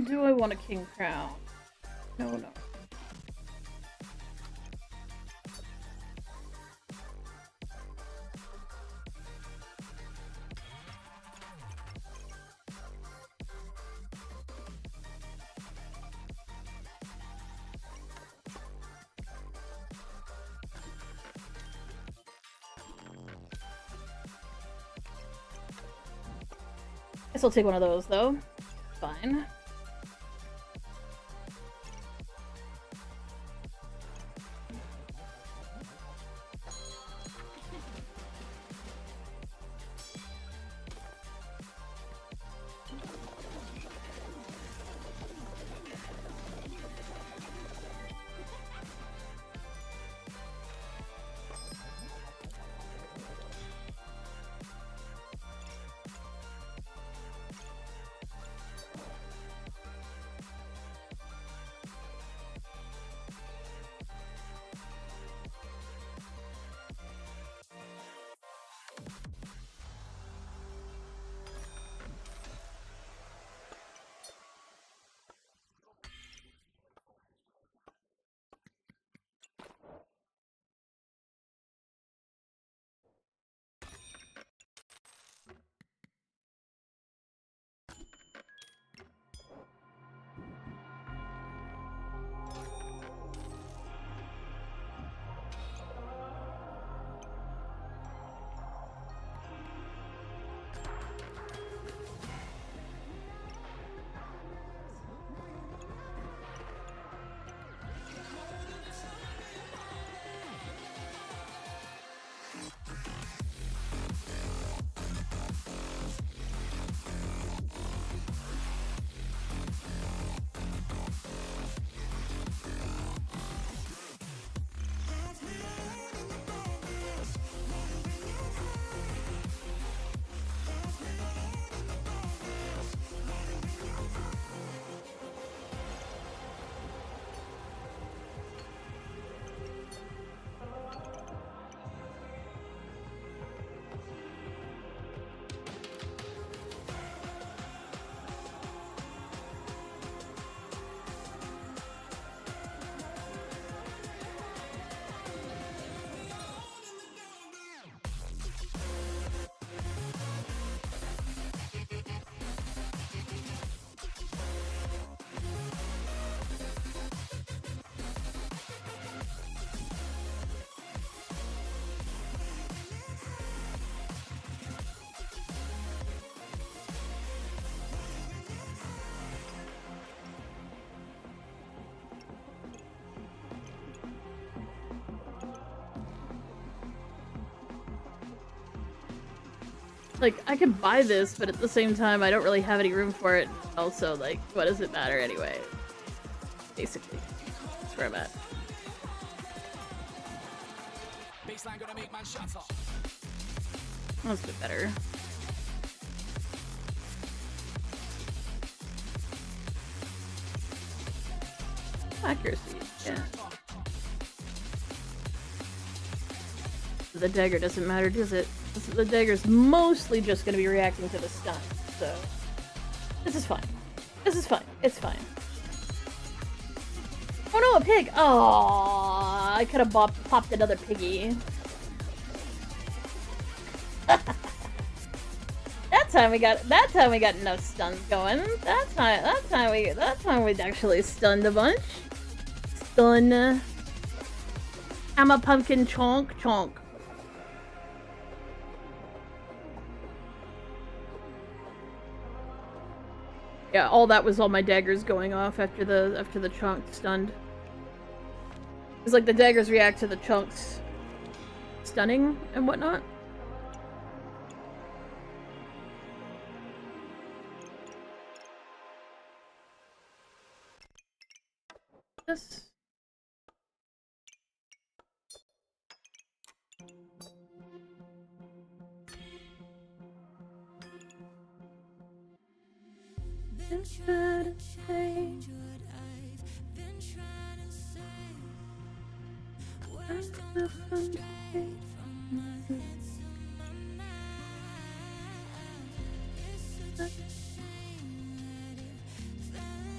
Do I want a king crown? No, no. Guess I'll take one of those, though. Fine. Like, I could buy this, but at the same time, I don't really have any room for it. Also, like, what does it matter anyway? Basically, that's where I'm at. That's a bit better. Accuracy, yeah. The dagger doesn't matter, does it? The dagger's mostly just gonna be reacting to the stun, so... This is fine. This is fine. It's fine. Oh no, a pig! Oh, I could've popped another piggy. That time we got enough stuns going. That time we actually stunned a bunch. Stun. I'm a pumpkin chonk chonk. Yeah, all that was all my daggers going off after the chunk stunned. It's like the daggers react to the chunks stunning and whatnot. This. Been trying to change what I've been trying to say. Words don't come straight from my head to my mind. It's such a shame that it felt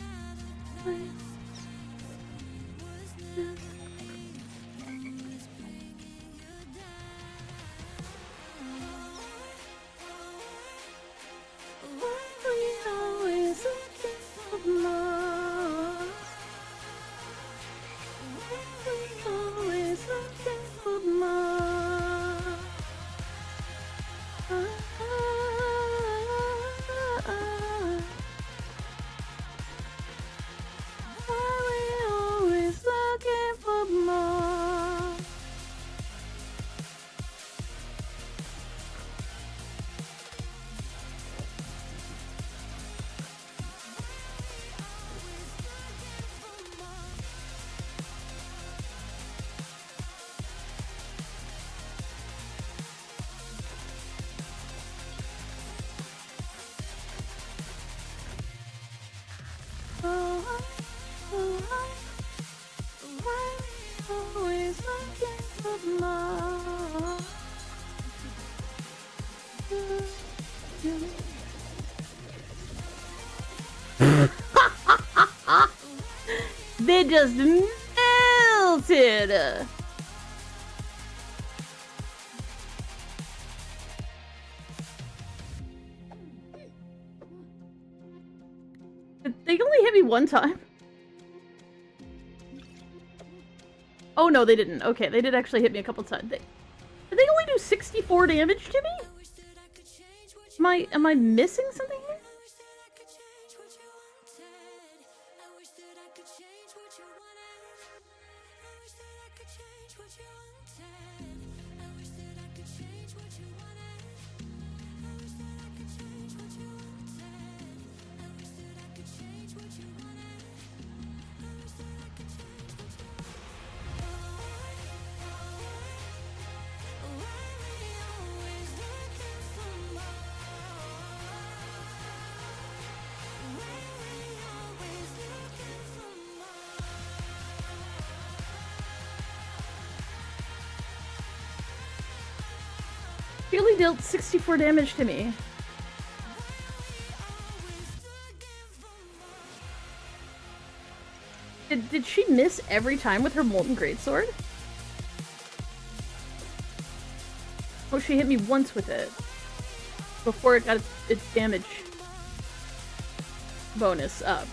It just melted. They only hit me one time. Oh no, they didn't. Okay, they did actually hit me a couple times. Did they only do 64 damage to me? Am I missing something here? She only dealt 64 damage to me. Did she miss every time with her Molten Greatsword? Oh, she hit me once with it. Before it got its damage bonus up.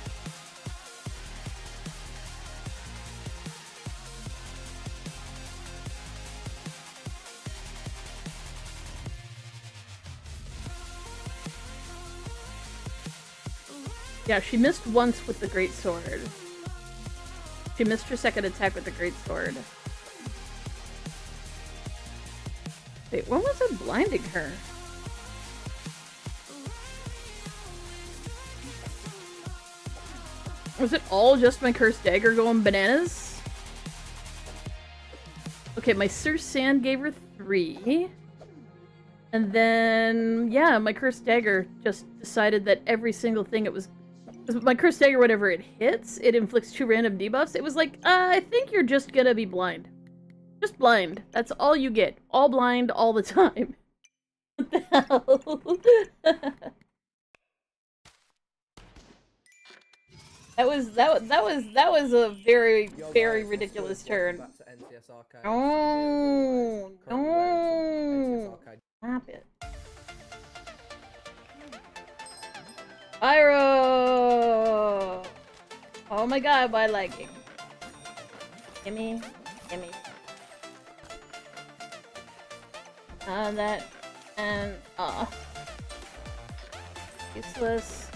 Yeah, she missed once with the Greatsword. She missed her second attack with the Greatsword. Wait, when was I blinding her? Was it all just my Cursed Dagger going bananas? Okay, my Sir Sand gave her 3. And then, yeah, my Cursed Dagger just decided that every single thing it was... My Cursed Dagger, whenever it hits, it inflicts 2 random debuffs. It was like, I think you're just gonna be blind. Just blind. That's all you get. All blind, all the time. What the hell? That was a very, very ridiculous turn. Oh, no. Stop it. Pyro! Oh my god, I like it. Gimme, gimme. That, and, useless.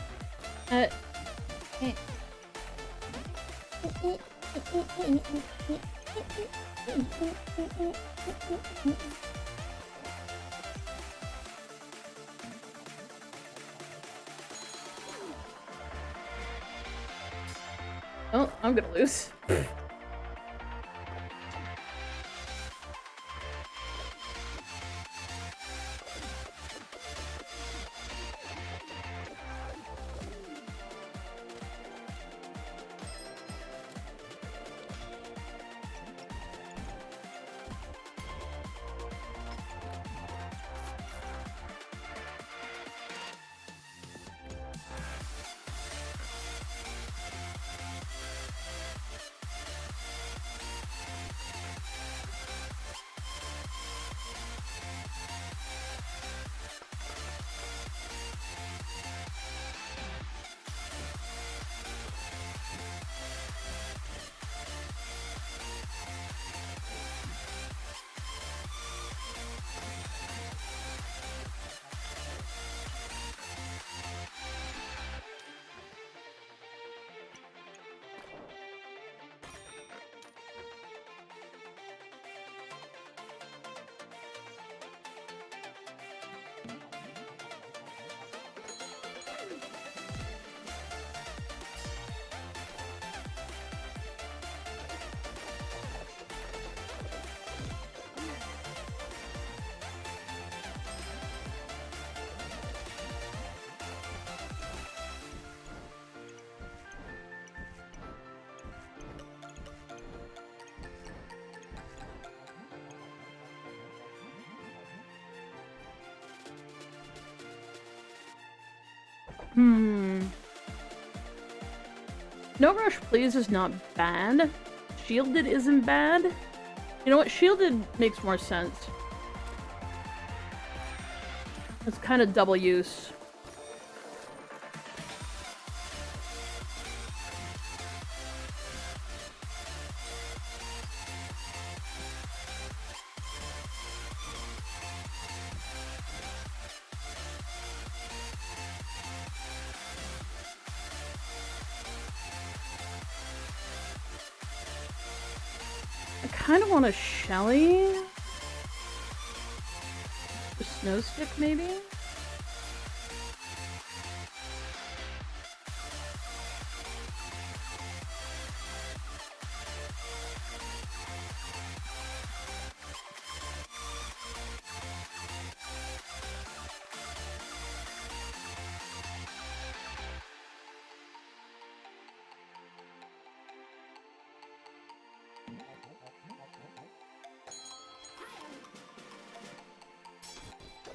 Oh, I'm gonna lose. No Rush Please is not bad. Shielded isn't bad. You know what? Shielded makes more sense. It's kind of double use. I kind of want a Shelly. A Snow Stick, maybe?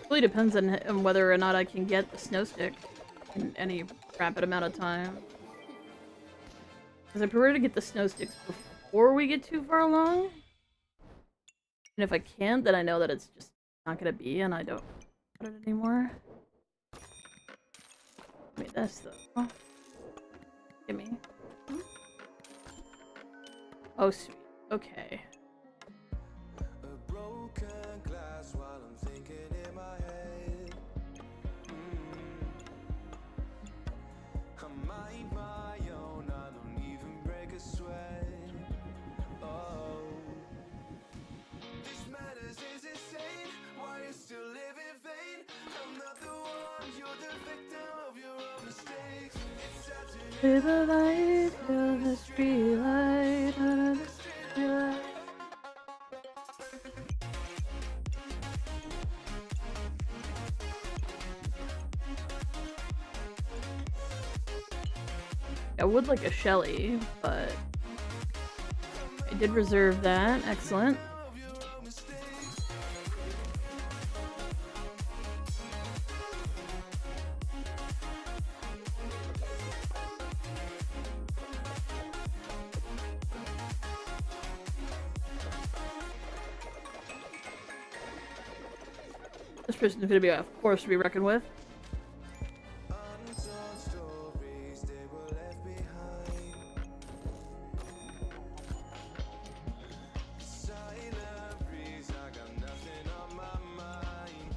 Really depends on whether or not I can get the Snow Stick in any rapid amount of time. Because I prefer to get the Snow Sticks before we get too far along. And if I can't, then I know that it's just not gonna be, and I don't put it anymore. Give me this, though. Give me. Oh, sweet. Okay. A broken glass while I'm thinking in my head. I mind my own, I don't even break a sweat. Oh, this madness is insane. Why you still live in vain? I'm not the one, you're the victim of your own mistakes. It's sad to hear. To the light, to the street light, to the street light. I would like a Shelly, but I did reserve that. Excellent. This person's gonna be a force to be reckoned with. Untold stories they were left behind. Silent breeze, I got nothing on my mind.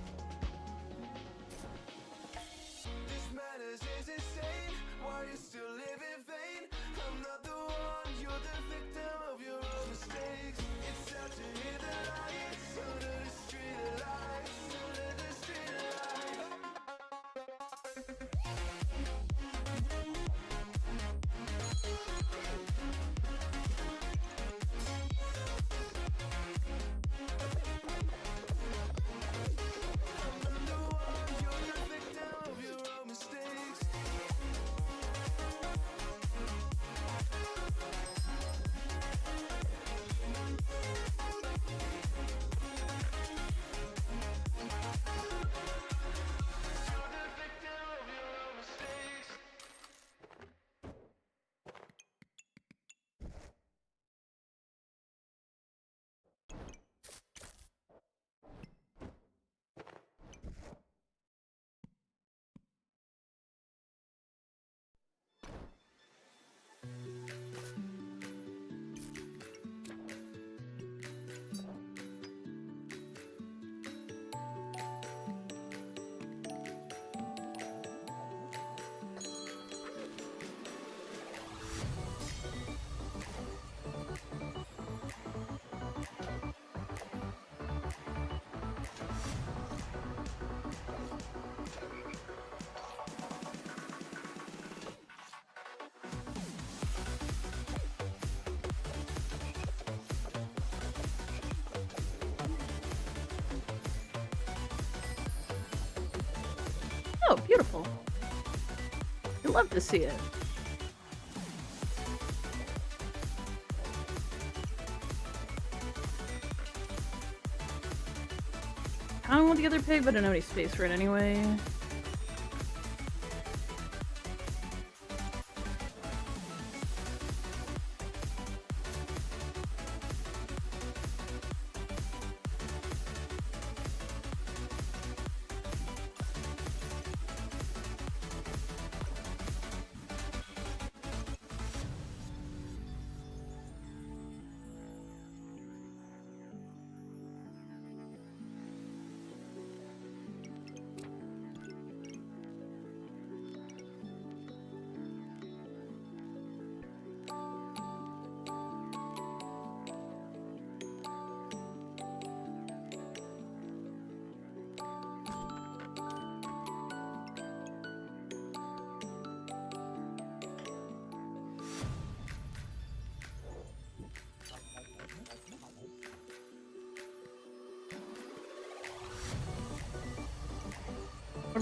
This madness is insane. Why you still live in vain? I'm not the one, you're the victim of your own mistakes. It's sad to hear the lights under the street lights, under the street lights. You're the victim of your own mistakes. You're the victim of your own mistakes. Oh, beautiful. I'd love to see it. I don't want the other pig, but I don't have any space for it anyway.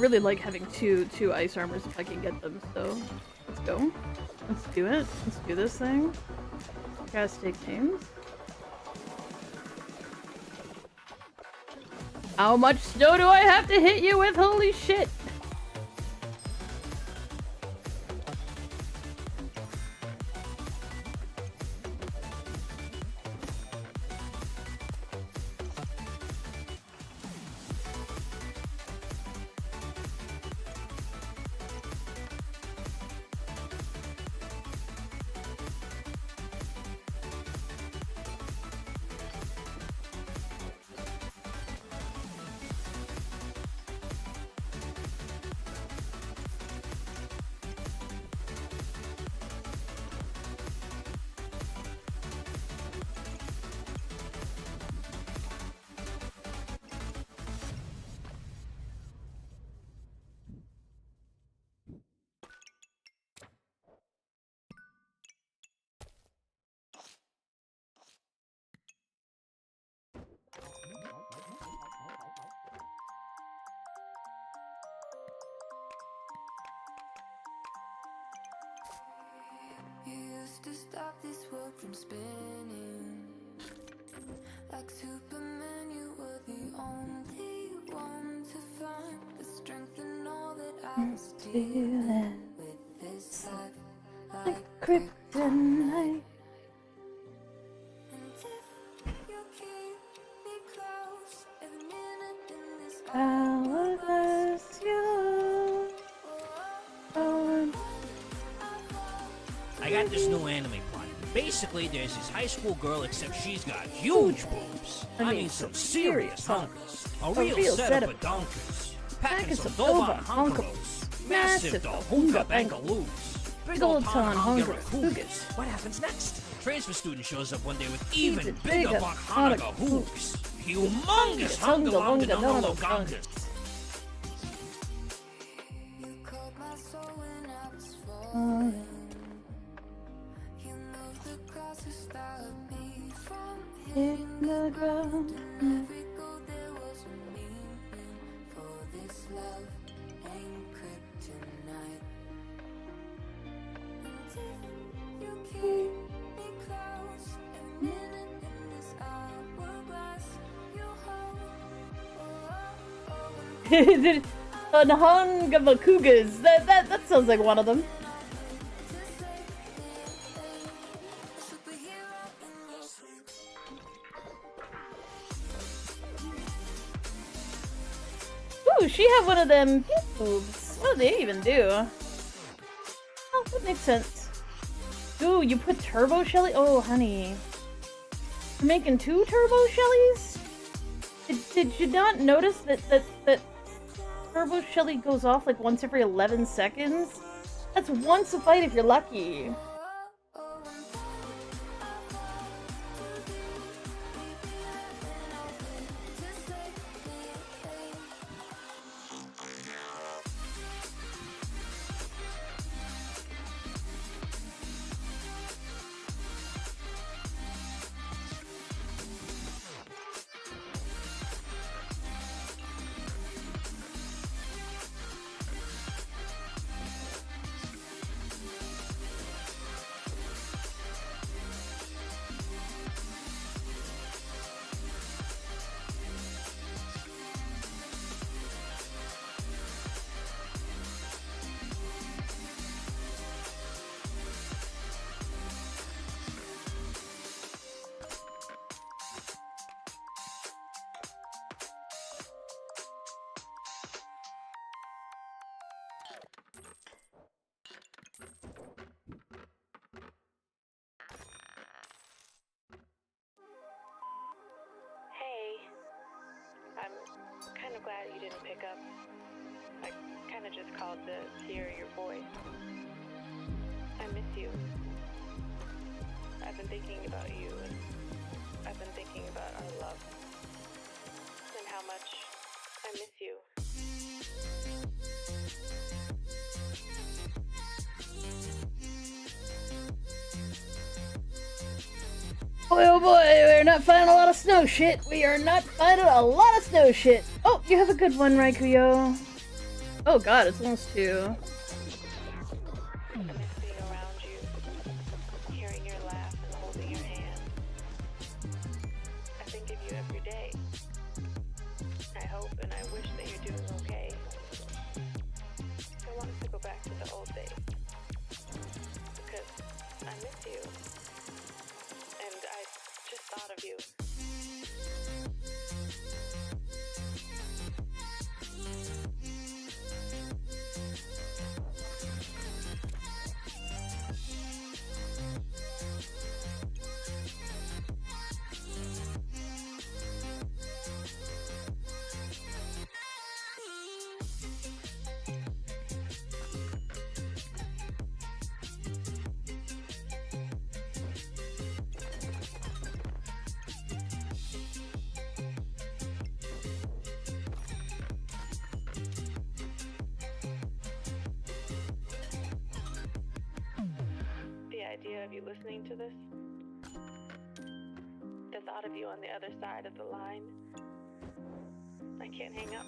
really like having two ice armors if I can get them, so let's go. Let's do it. Let's do this thing. Sarcastic names. How much snow do I have to hit you with? Holy shit! You used to stop this world from spinning. Like Superman, you were the only one to find the strength in all that I was dealing with this life. Like Kryptonite. And if you keep me close, every minute in this Hourglass, you. I got this new anime plot. Basically, there's this high school girl, except she's got huge boobs. I mean, some serious hunkers. A real set of badonkers. Packing some Doban hunkeros. Massive Dahunga Bangaloos. Big old ton hunger cougars. What happens next? Transfer student shows up one day with even bigger Bakhanaga hoops. Humongous hunger no gungas. You called my soul when I was falling. You moved the cross to stop me from hitting the ground. And every goal there was a meaning. For this love ain't kryptonite. And if you keep me close, every minute in this hourglass you hold. Nahangavakugas. That sounds like one of them. Ooh, she had one of them pink boobs. What do they even do? Oh, that makes sense. Ooh, you put Turbo Shelly? Oh, honey. You're making 2 Turbo Shellys? Did you not notice that Turbo Shelly goes off like once every 11 seconds? That's once a fight if you're lucky. Hey, I'm kind of glad you didn't pick up. I kind of just called to hear your voice. I miss you. I've been thinking about you, and I've been thinking about our love, and how much I miss you. Boy, oh boy, we're not finding a lot of snow shit. We are not finding a lot of snow shit. Oh, you have a good one, Raikuyo. Oh god, it's almost 2. I miss being around you, hearing your laugh and holding your hand. I think of you every day. I hope and I wish that you're doing okay. I want us to go back to the old days. Because I miss you. And I just thought of you. The idea of you listening to this, the thought of you on the other side of the line, I can't hang up.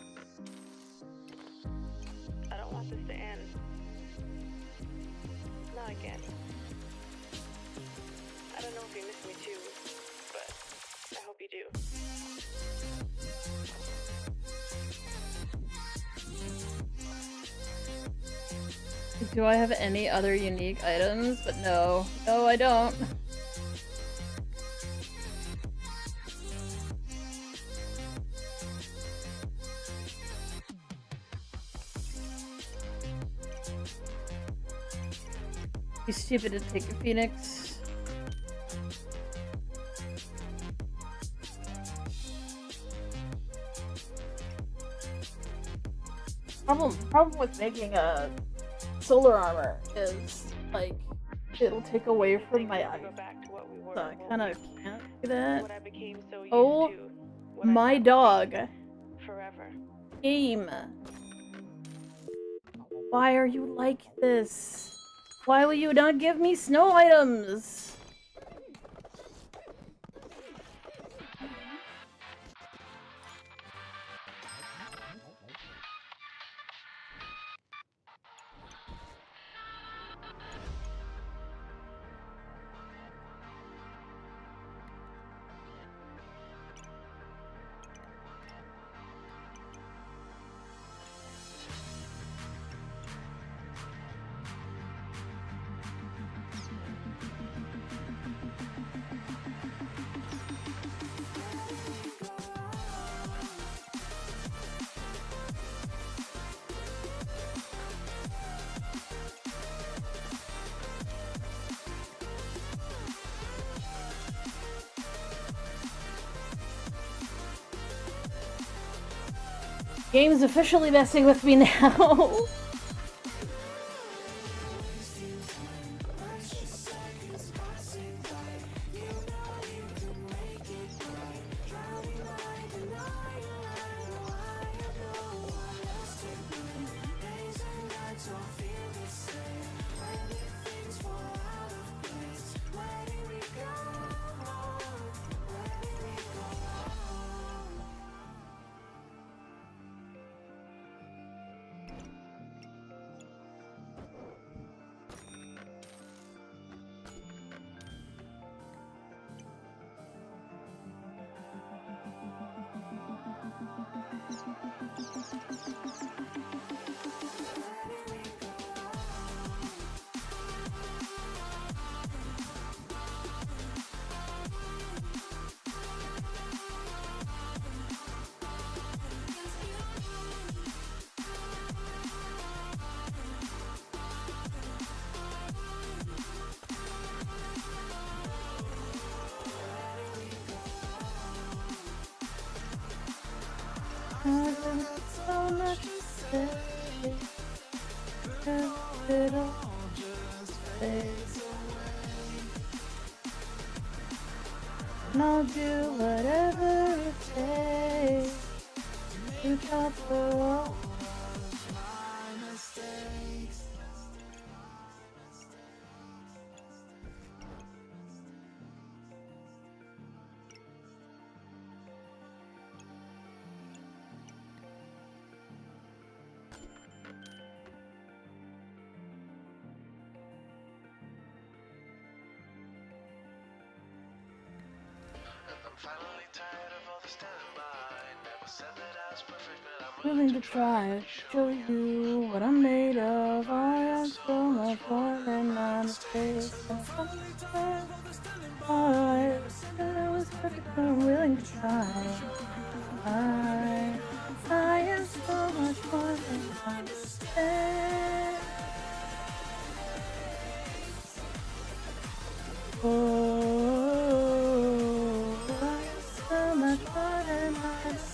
I don't want this to end. Not again. I don't know if you miss me too, but I hope you do. Do I have any other unique items? But no. No, I don't. You stupid to take a Phoenix. Problem with making a solar armor is like it'll take away from my eyes. Go back to what we were. So I kind of can't do that. What I became so used Oh to. What I my thought dog. would be forever. Game. Why are you like this? Why will you not give me snow items? Game's officially messing with me now. So much to say. It all just fades away. And I'll do whatever it takes to cover all my mistakes. Willing to try, show you what I'm made of. I am so much more than my mistakes. I was perfect, but I'm willing to try. I am so much more than my mistakes. Oh, I am so much more than my mistakes.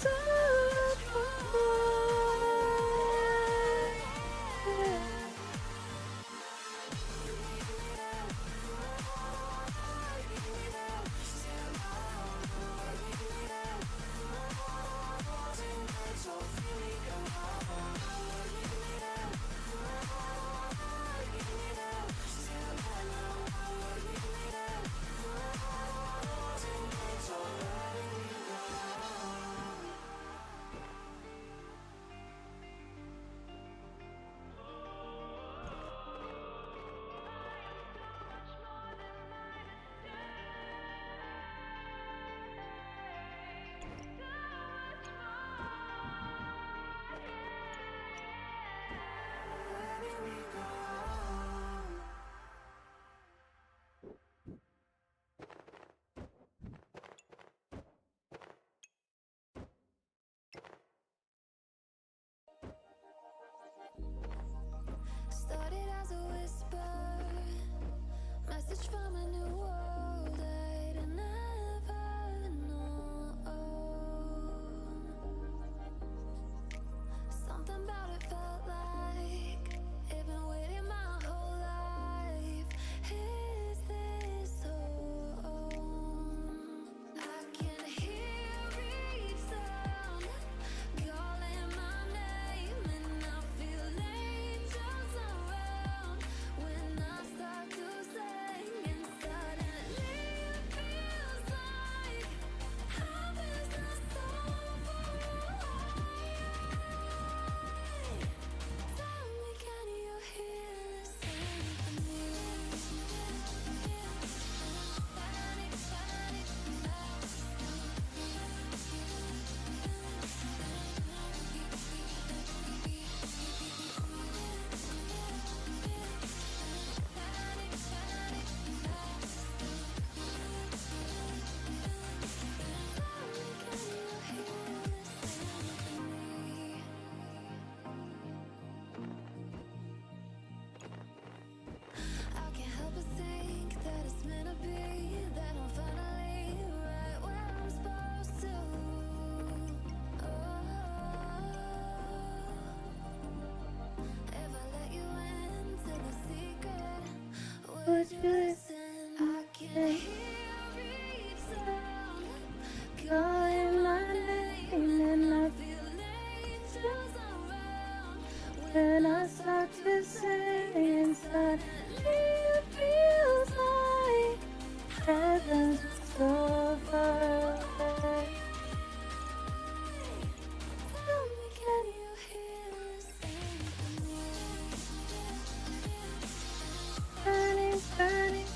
So much more. Started as a whisper, message from a new world I'd never known. Something about it felt like it'd been waiting my whole life. Is this home? I can hear each sound calling my name, and I feel angels around when I start to sing, and suddenly it feels like heaven's not so far away. Tell me, can you hear the symphony? I can't help but think that it's meant to be, that I'm finally right where I'm supposed to. If I let you into the secret, would you listen? I can hear each sound calling my name, and I feel angels around when I start to sing, and suddenly it feels like heaven's so far away. Tell me, can you hear the symphony? Burning, burning,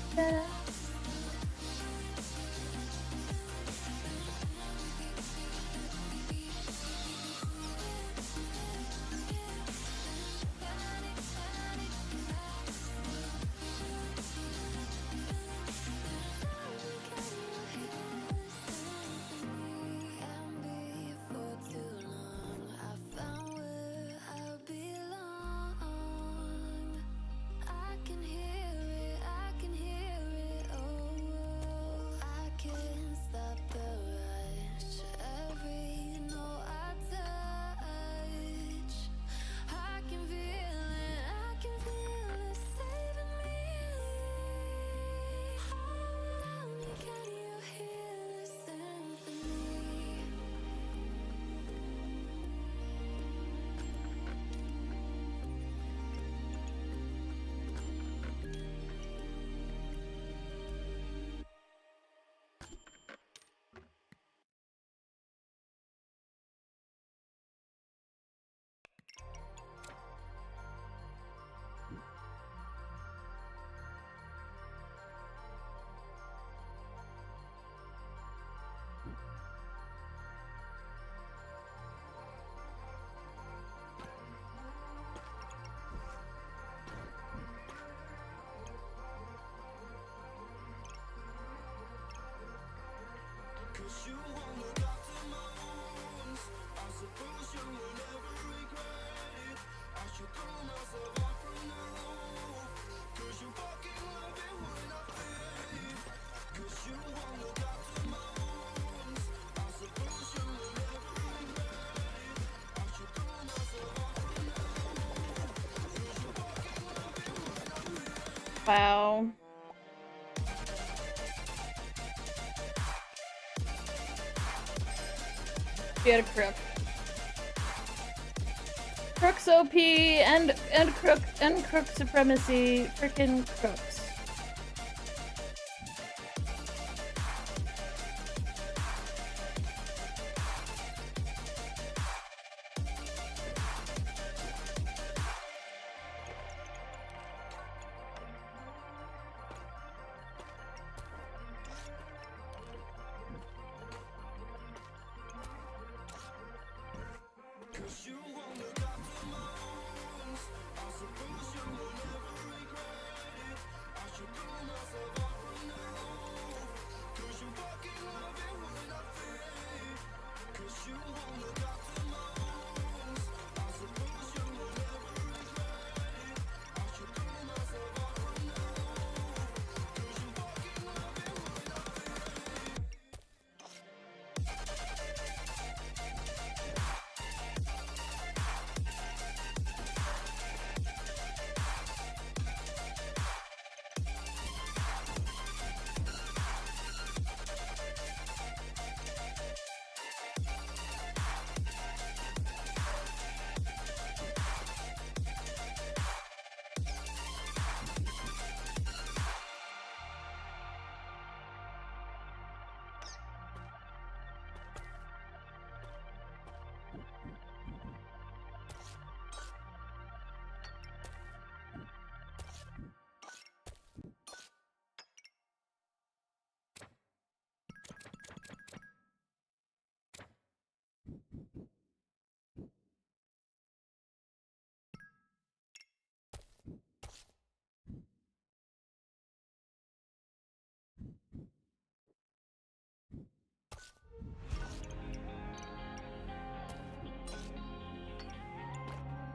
Wow. We had a crook. Crook's OP and crook supremacy. Frickin' crooks.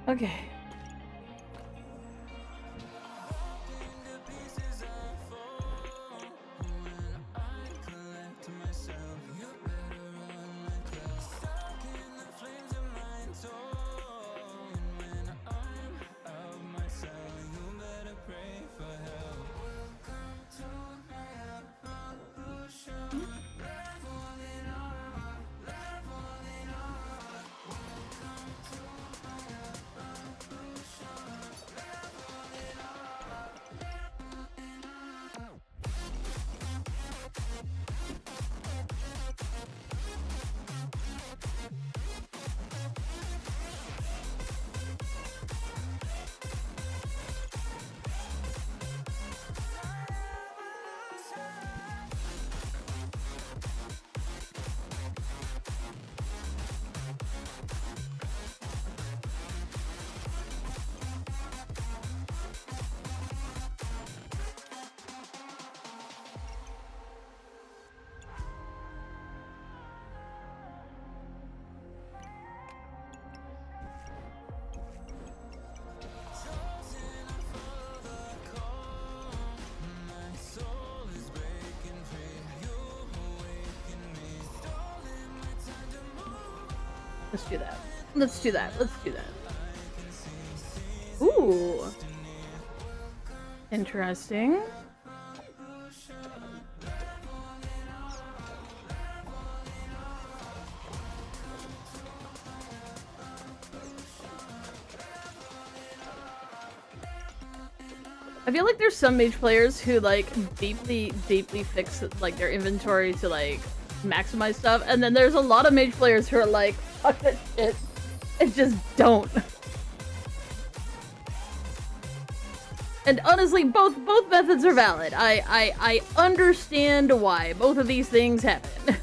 Okay. Let's do that. Let's do that. Let's do that. Ooh. Interesting. I feel like there's some mage players who like deeply fix like their inventory to like maximize stuff, and then there's a lot of mage players who are like, fuck that shit, and just don't. And honestly, both methods are valid. I understand why both of these things happen.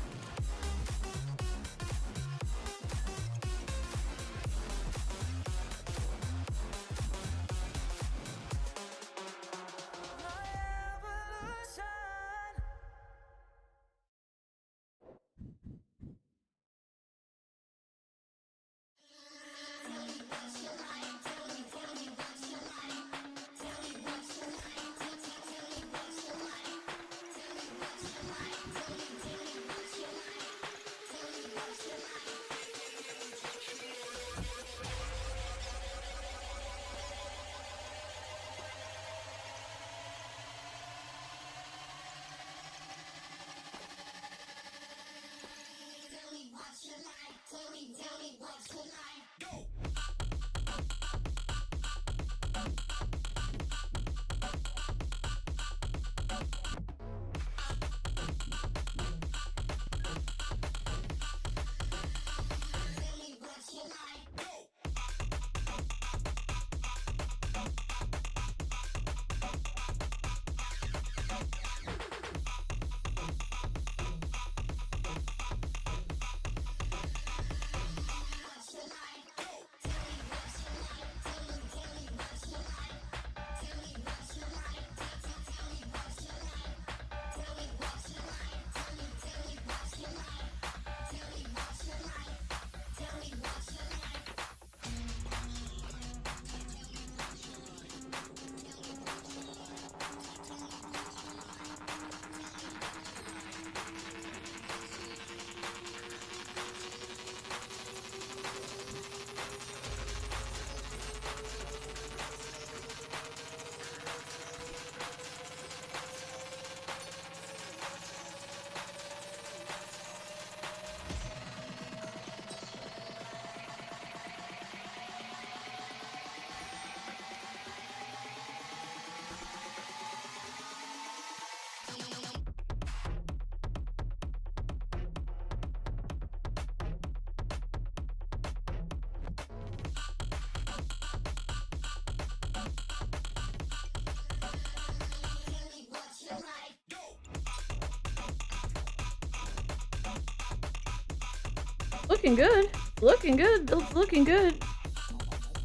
Looking good. Looking good. Looking good.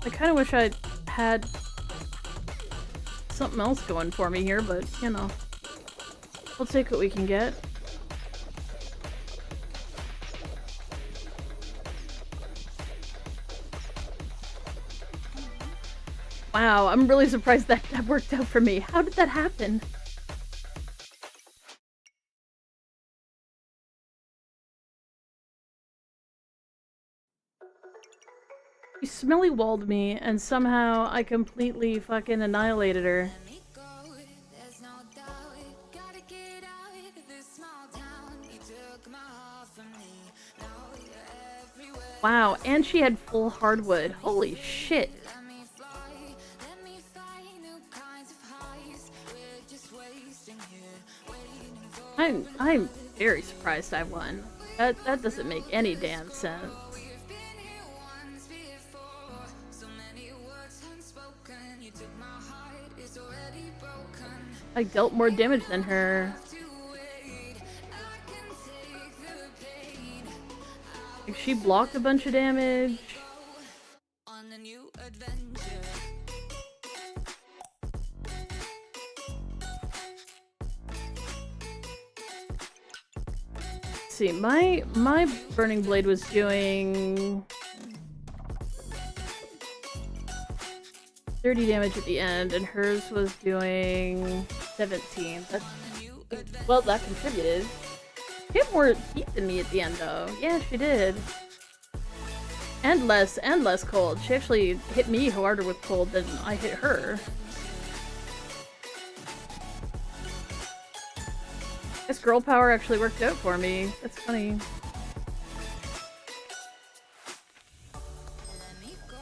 I kind of wish I had something else going for me here, but, you know. We'll take what we can get. Wow, I'm really surprised that worked out for me. How did that happen? She smelly walled me, and somehow I completely fucking annihilated her. Let me go, there's no doubt. Gotta get out of this small town. You took my heart from me. Now you're everywhere. Wow, and she had full hardwood. Holy shit. Let me fly, let me find new kinds of highs. We're just wasting here, waiting for I'm very surprised I won. That doesn't make any damn sense. We've been here once before. So many words unspoken. You took my heart, it's already broken. I dealt more damage than her. To wait, I can take the pain. Like, she blocked a bunch of damage. On a new adventure. Let's see, my Burning Blade was doing 30 damage at the end, and hers was doing 17. Well, that contributed. She had more heat than me at the end, though. Yeah, she did. And less cold. She actually hit me harder with cold than I hit her. This girl power actually worked out for me. That's funny. Let me go,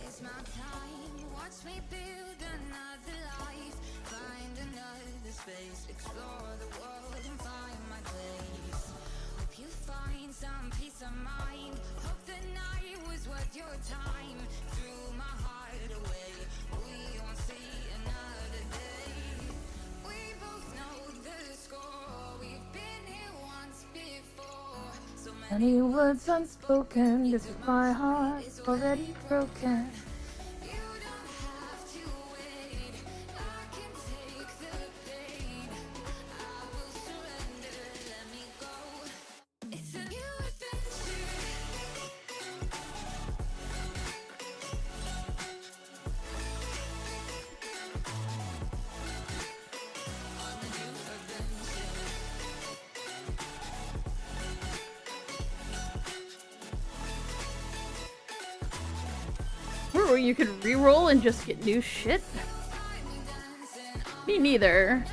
it's my time. Watch me build another life. Find another space. Explore the world and find my place. Hope you find some peace of mind. Hope the night was worth your time. Threw my heart away. We won't see another day. We both know the score. We've been here once before. So Many words unspoken, this is my heart already broken. you don't have to wait. I can take the pain. I will surrender. Let me go. It's a new adventure. On a new adventure. Ooh, you could reroll and just get new shit? Me neither.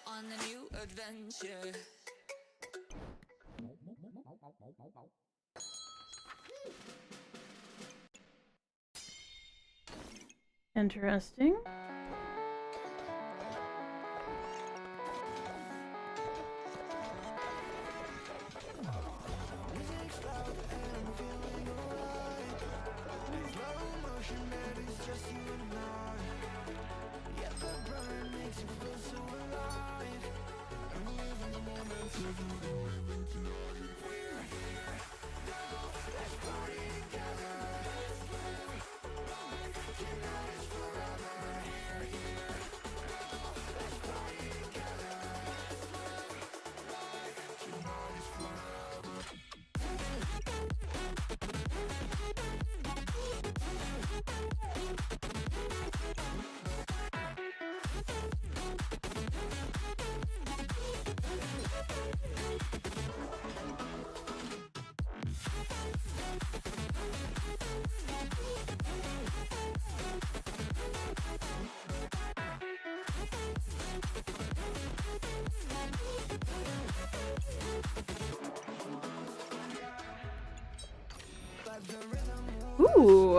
On a new adventure. Interesting. Ooh.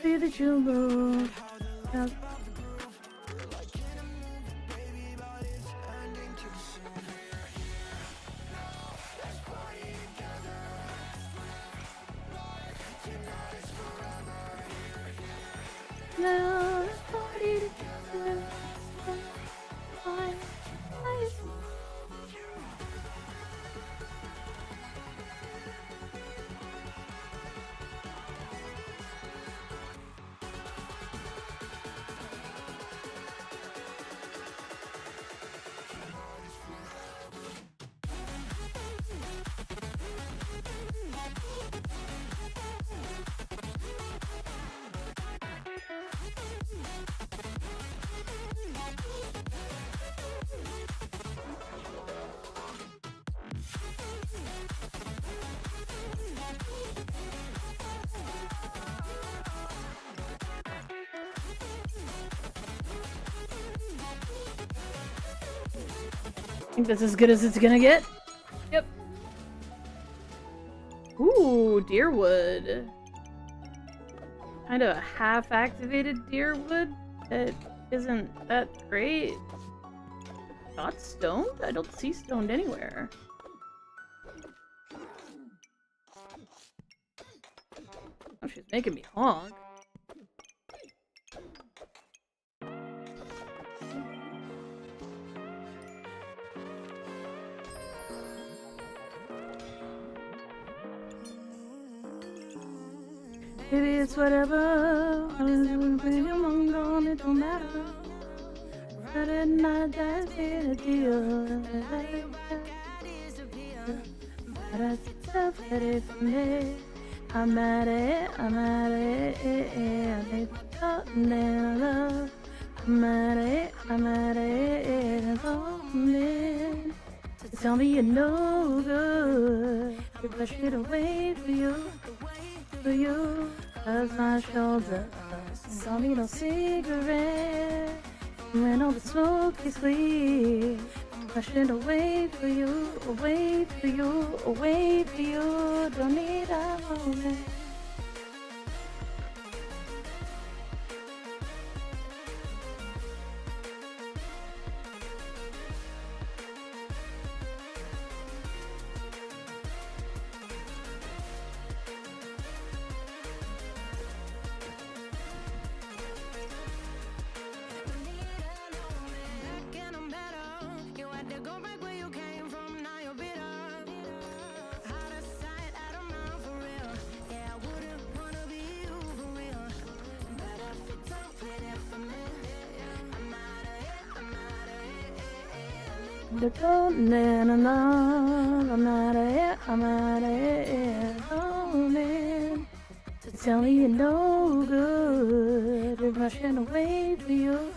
Way that you move. Yeah. Now let's party together. I think that's as good as it's gonna get. Yep. Ooh, Deerwood. Kind of a half-activated Deerwood that isn't that great. Not stoned? I don't see stoned anywhere. Oh, she's making me honk. Baby, it's whatever. I'm gone, it don't matter. But at night, that's a deal. But I still ready for me. I'm at it, I'm at it. I need something love. I'm at it, I'm at it. It's only. Tell me you're no good. You brush it away for you. For you, cause my shoulder saw me no cigarette. When all the smoke is sweet, pushing away for you, away for you, away for you. Don't need a moment. I'm at it, tell me you're no good. We're rushing away for you,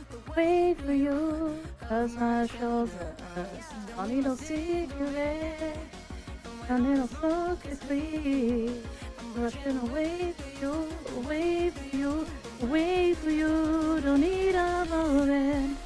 cause my shoulders don't need no cigarette, don't need no smoke is sweet. Rushing away for you, away for you, away for you, don't need a moment.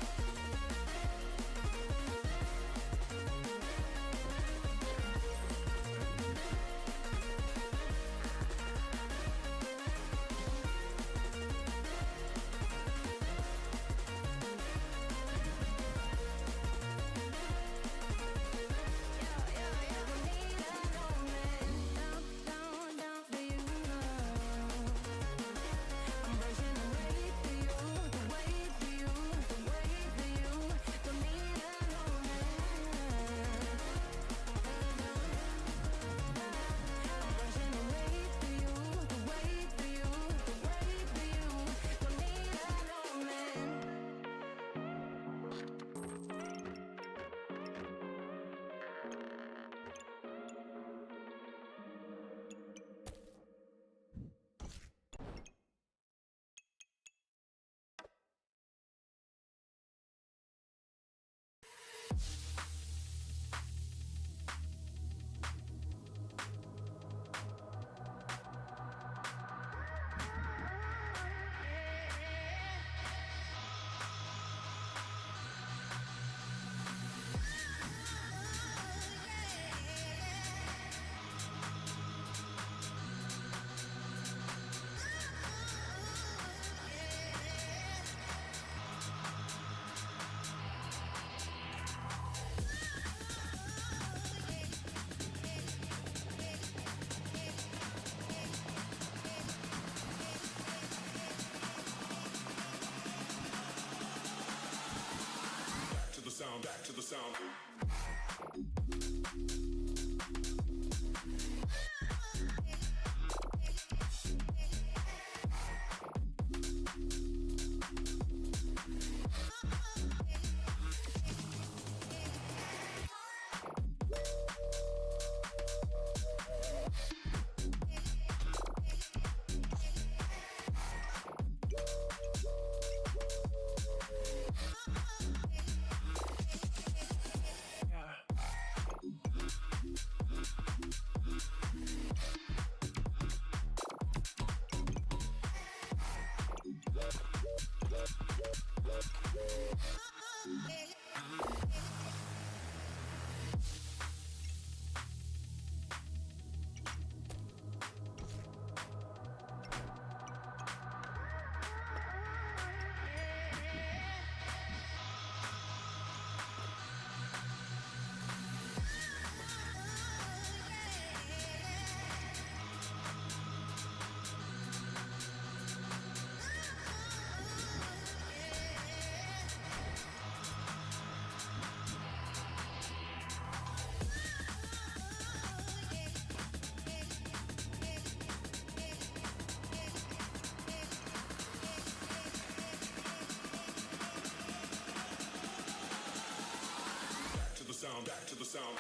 sound, back to the sound. Back to the sound.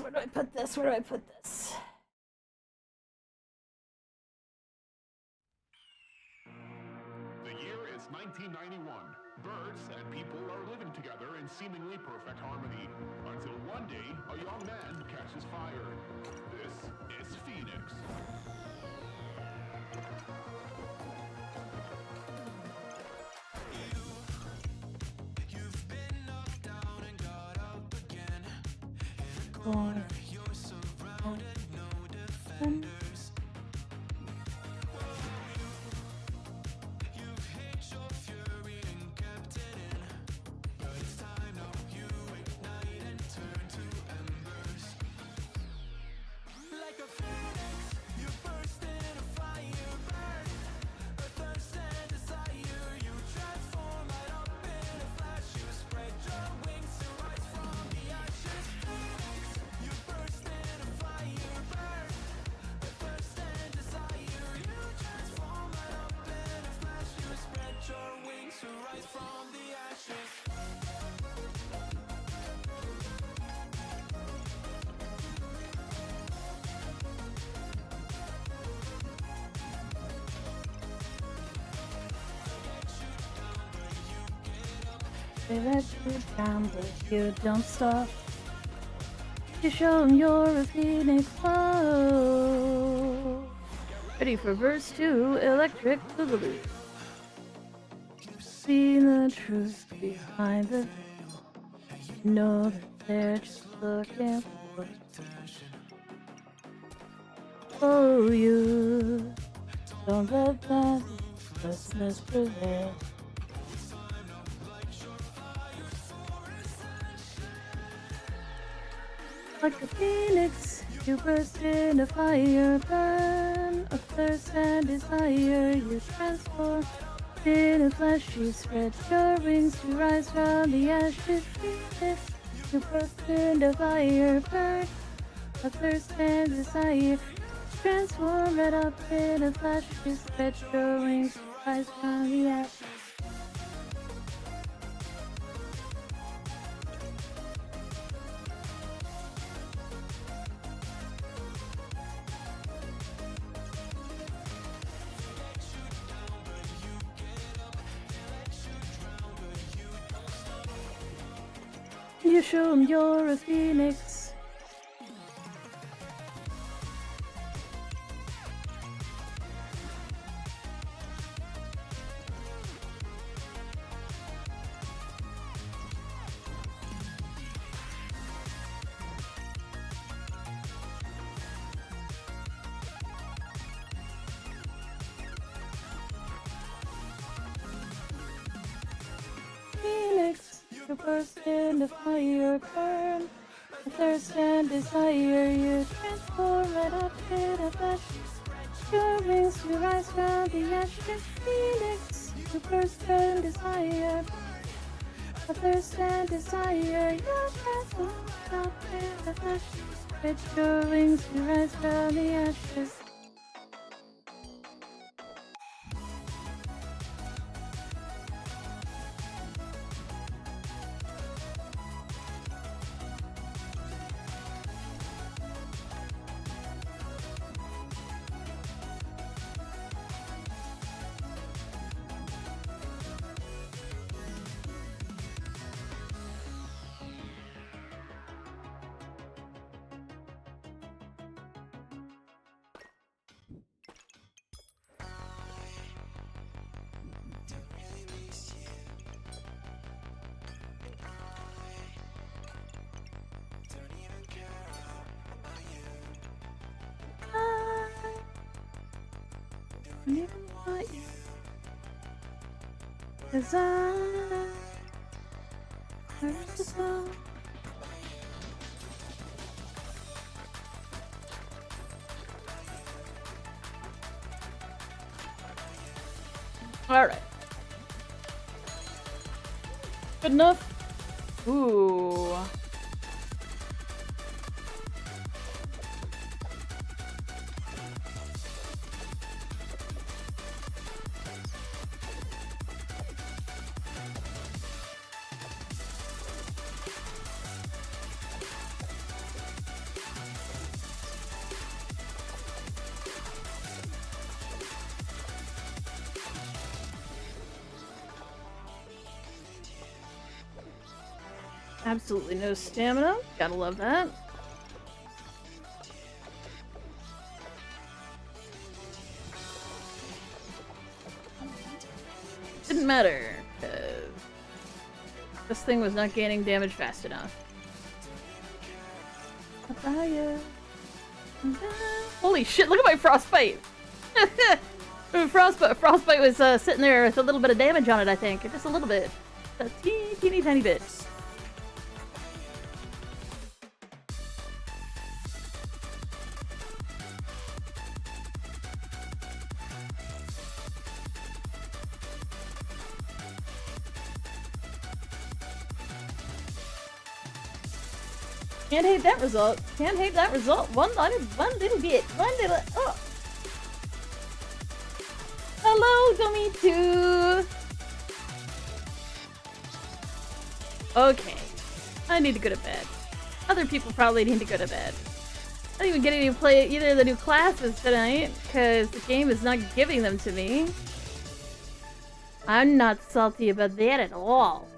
Where do I put this? Where do I put this? The year is 1991. Birds and people are living together in seemingly perfect harmony. Until one day, a young man catches fire. This is Phoenix. You've been knocked down and got up again. Corner. You're surrounded, no defenders. You've hid your fury and kept it in. But it's time now, you ignite and turn to embers. Like a phoenix, you burst in a fire, burn. A thirst and desire, you transform right up in a flash. You spread your wings to rise from the ashes. Phoenix, you burst in a fire, burn. A thirst and desire, you transform right up in a flash. You spread your wings to rise from the ashes. They let you down, but you don't stop. You show 'em you're a phoenix. Whoa. Ready for verse 2, Electric Boogaloo. See the truth behind the veil. Know that they're just looking for attention. Oh, you don't let that restlessness prevail. Like a phoenix, you burst in a fire, burn a thirst and desire. You transform in a flash, you spread your wings to rise from the ashes. Phoenix, you burst in a fire, burn a thirst and desire. Transform right up in a flash, you spread your wings to rise from the ashes. You show 'em you're a phoenix. Phoenix, you burst in the fire, burn. A thirst and desire, you transform right up in a flash. Your wings to rise from the ashes. Phoenix, you burst and desire. A thirst and desire, you transform right up in a flash. With your wings to rise from the ashes. Even want you, 'cause I hurt the soul. All right, good enough. Ooh. Absolutely no stamina. Gotta love that. Didn't matter, 'cause this thing was not gaining damage fast enough. Holy shit, look at my frostbite! Frostbite was sitting there with a little bit of damage on it, I think. Just a little bit. A teeny tiny bit. Can't hate that result. Can't hate that result. One little bit. Oh. Hello, Gummy 2. Okay. I need to go to bed. Other people probably need to go to bed. I don't even get to play either of the new classes tonight, because the game is not giving them to me. I'm not salty about that at all.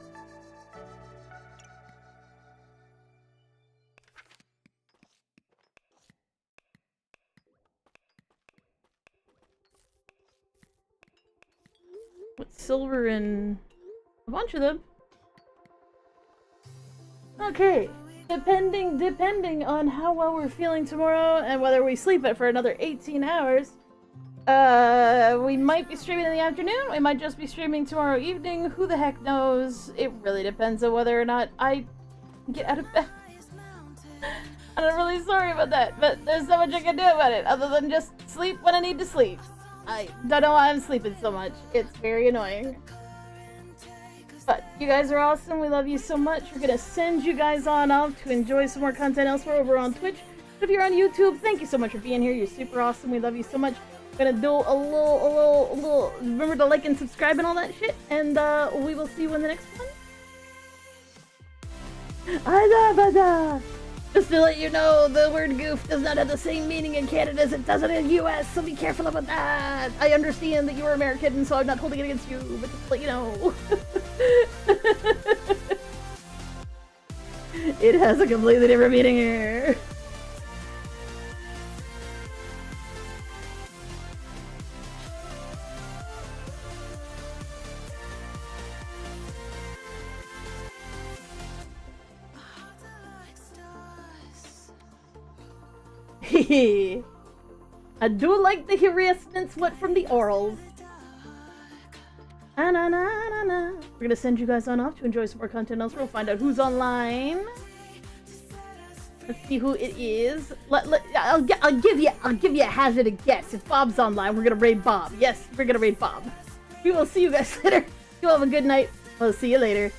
With silver and a bunch of them. Okay, depending on how well we're feeling tomorrow and whether we sleep it for another 18 hours, we might be streaming in the afternoon. We might just be streaming tomorrow evening. Who the heck knows? It really depends on whether or not I get out of bed. I'm really sorry about that, but there's so much I can do about it other than just sleep when I need to sleep. I don't know why I'm sleeping so much. It's very annoying. But you guys are awesome. We love you so much. We're gonna send you guys on off to enjoy some more content elsewhere over on Twitch. But if you're on YouTube, thank you so much for being here. You're super awesome. We love you so much. We're gonna do a little. Remember to like and subscribe and all that shit. And we will see you in the next one. Just to let you know, the word goof does not have the same meaning in Canada as it does in the US, so be careful about that. I understand that you are American, so I'm not holding it against you, but just to let you know. It has a completely different meaning here. I do like the harassments what from the orals. Na, na, na, na, na. We're gonna send you guys on off to enjoy some more content elsewhere. We'll find out who's online. Let's see who it is. I'll give you a hazarded guess. If Bob's online, we're gonna raid Bob. Yes, we're gonna raid Bob. We will see you guys later. You all have a good night. We'll see you later.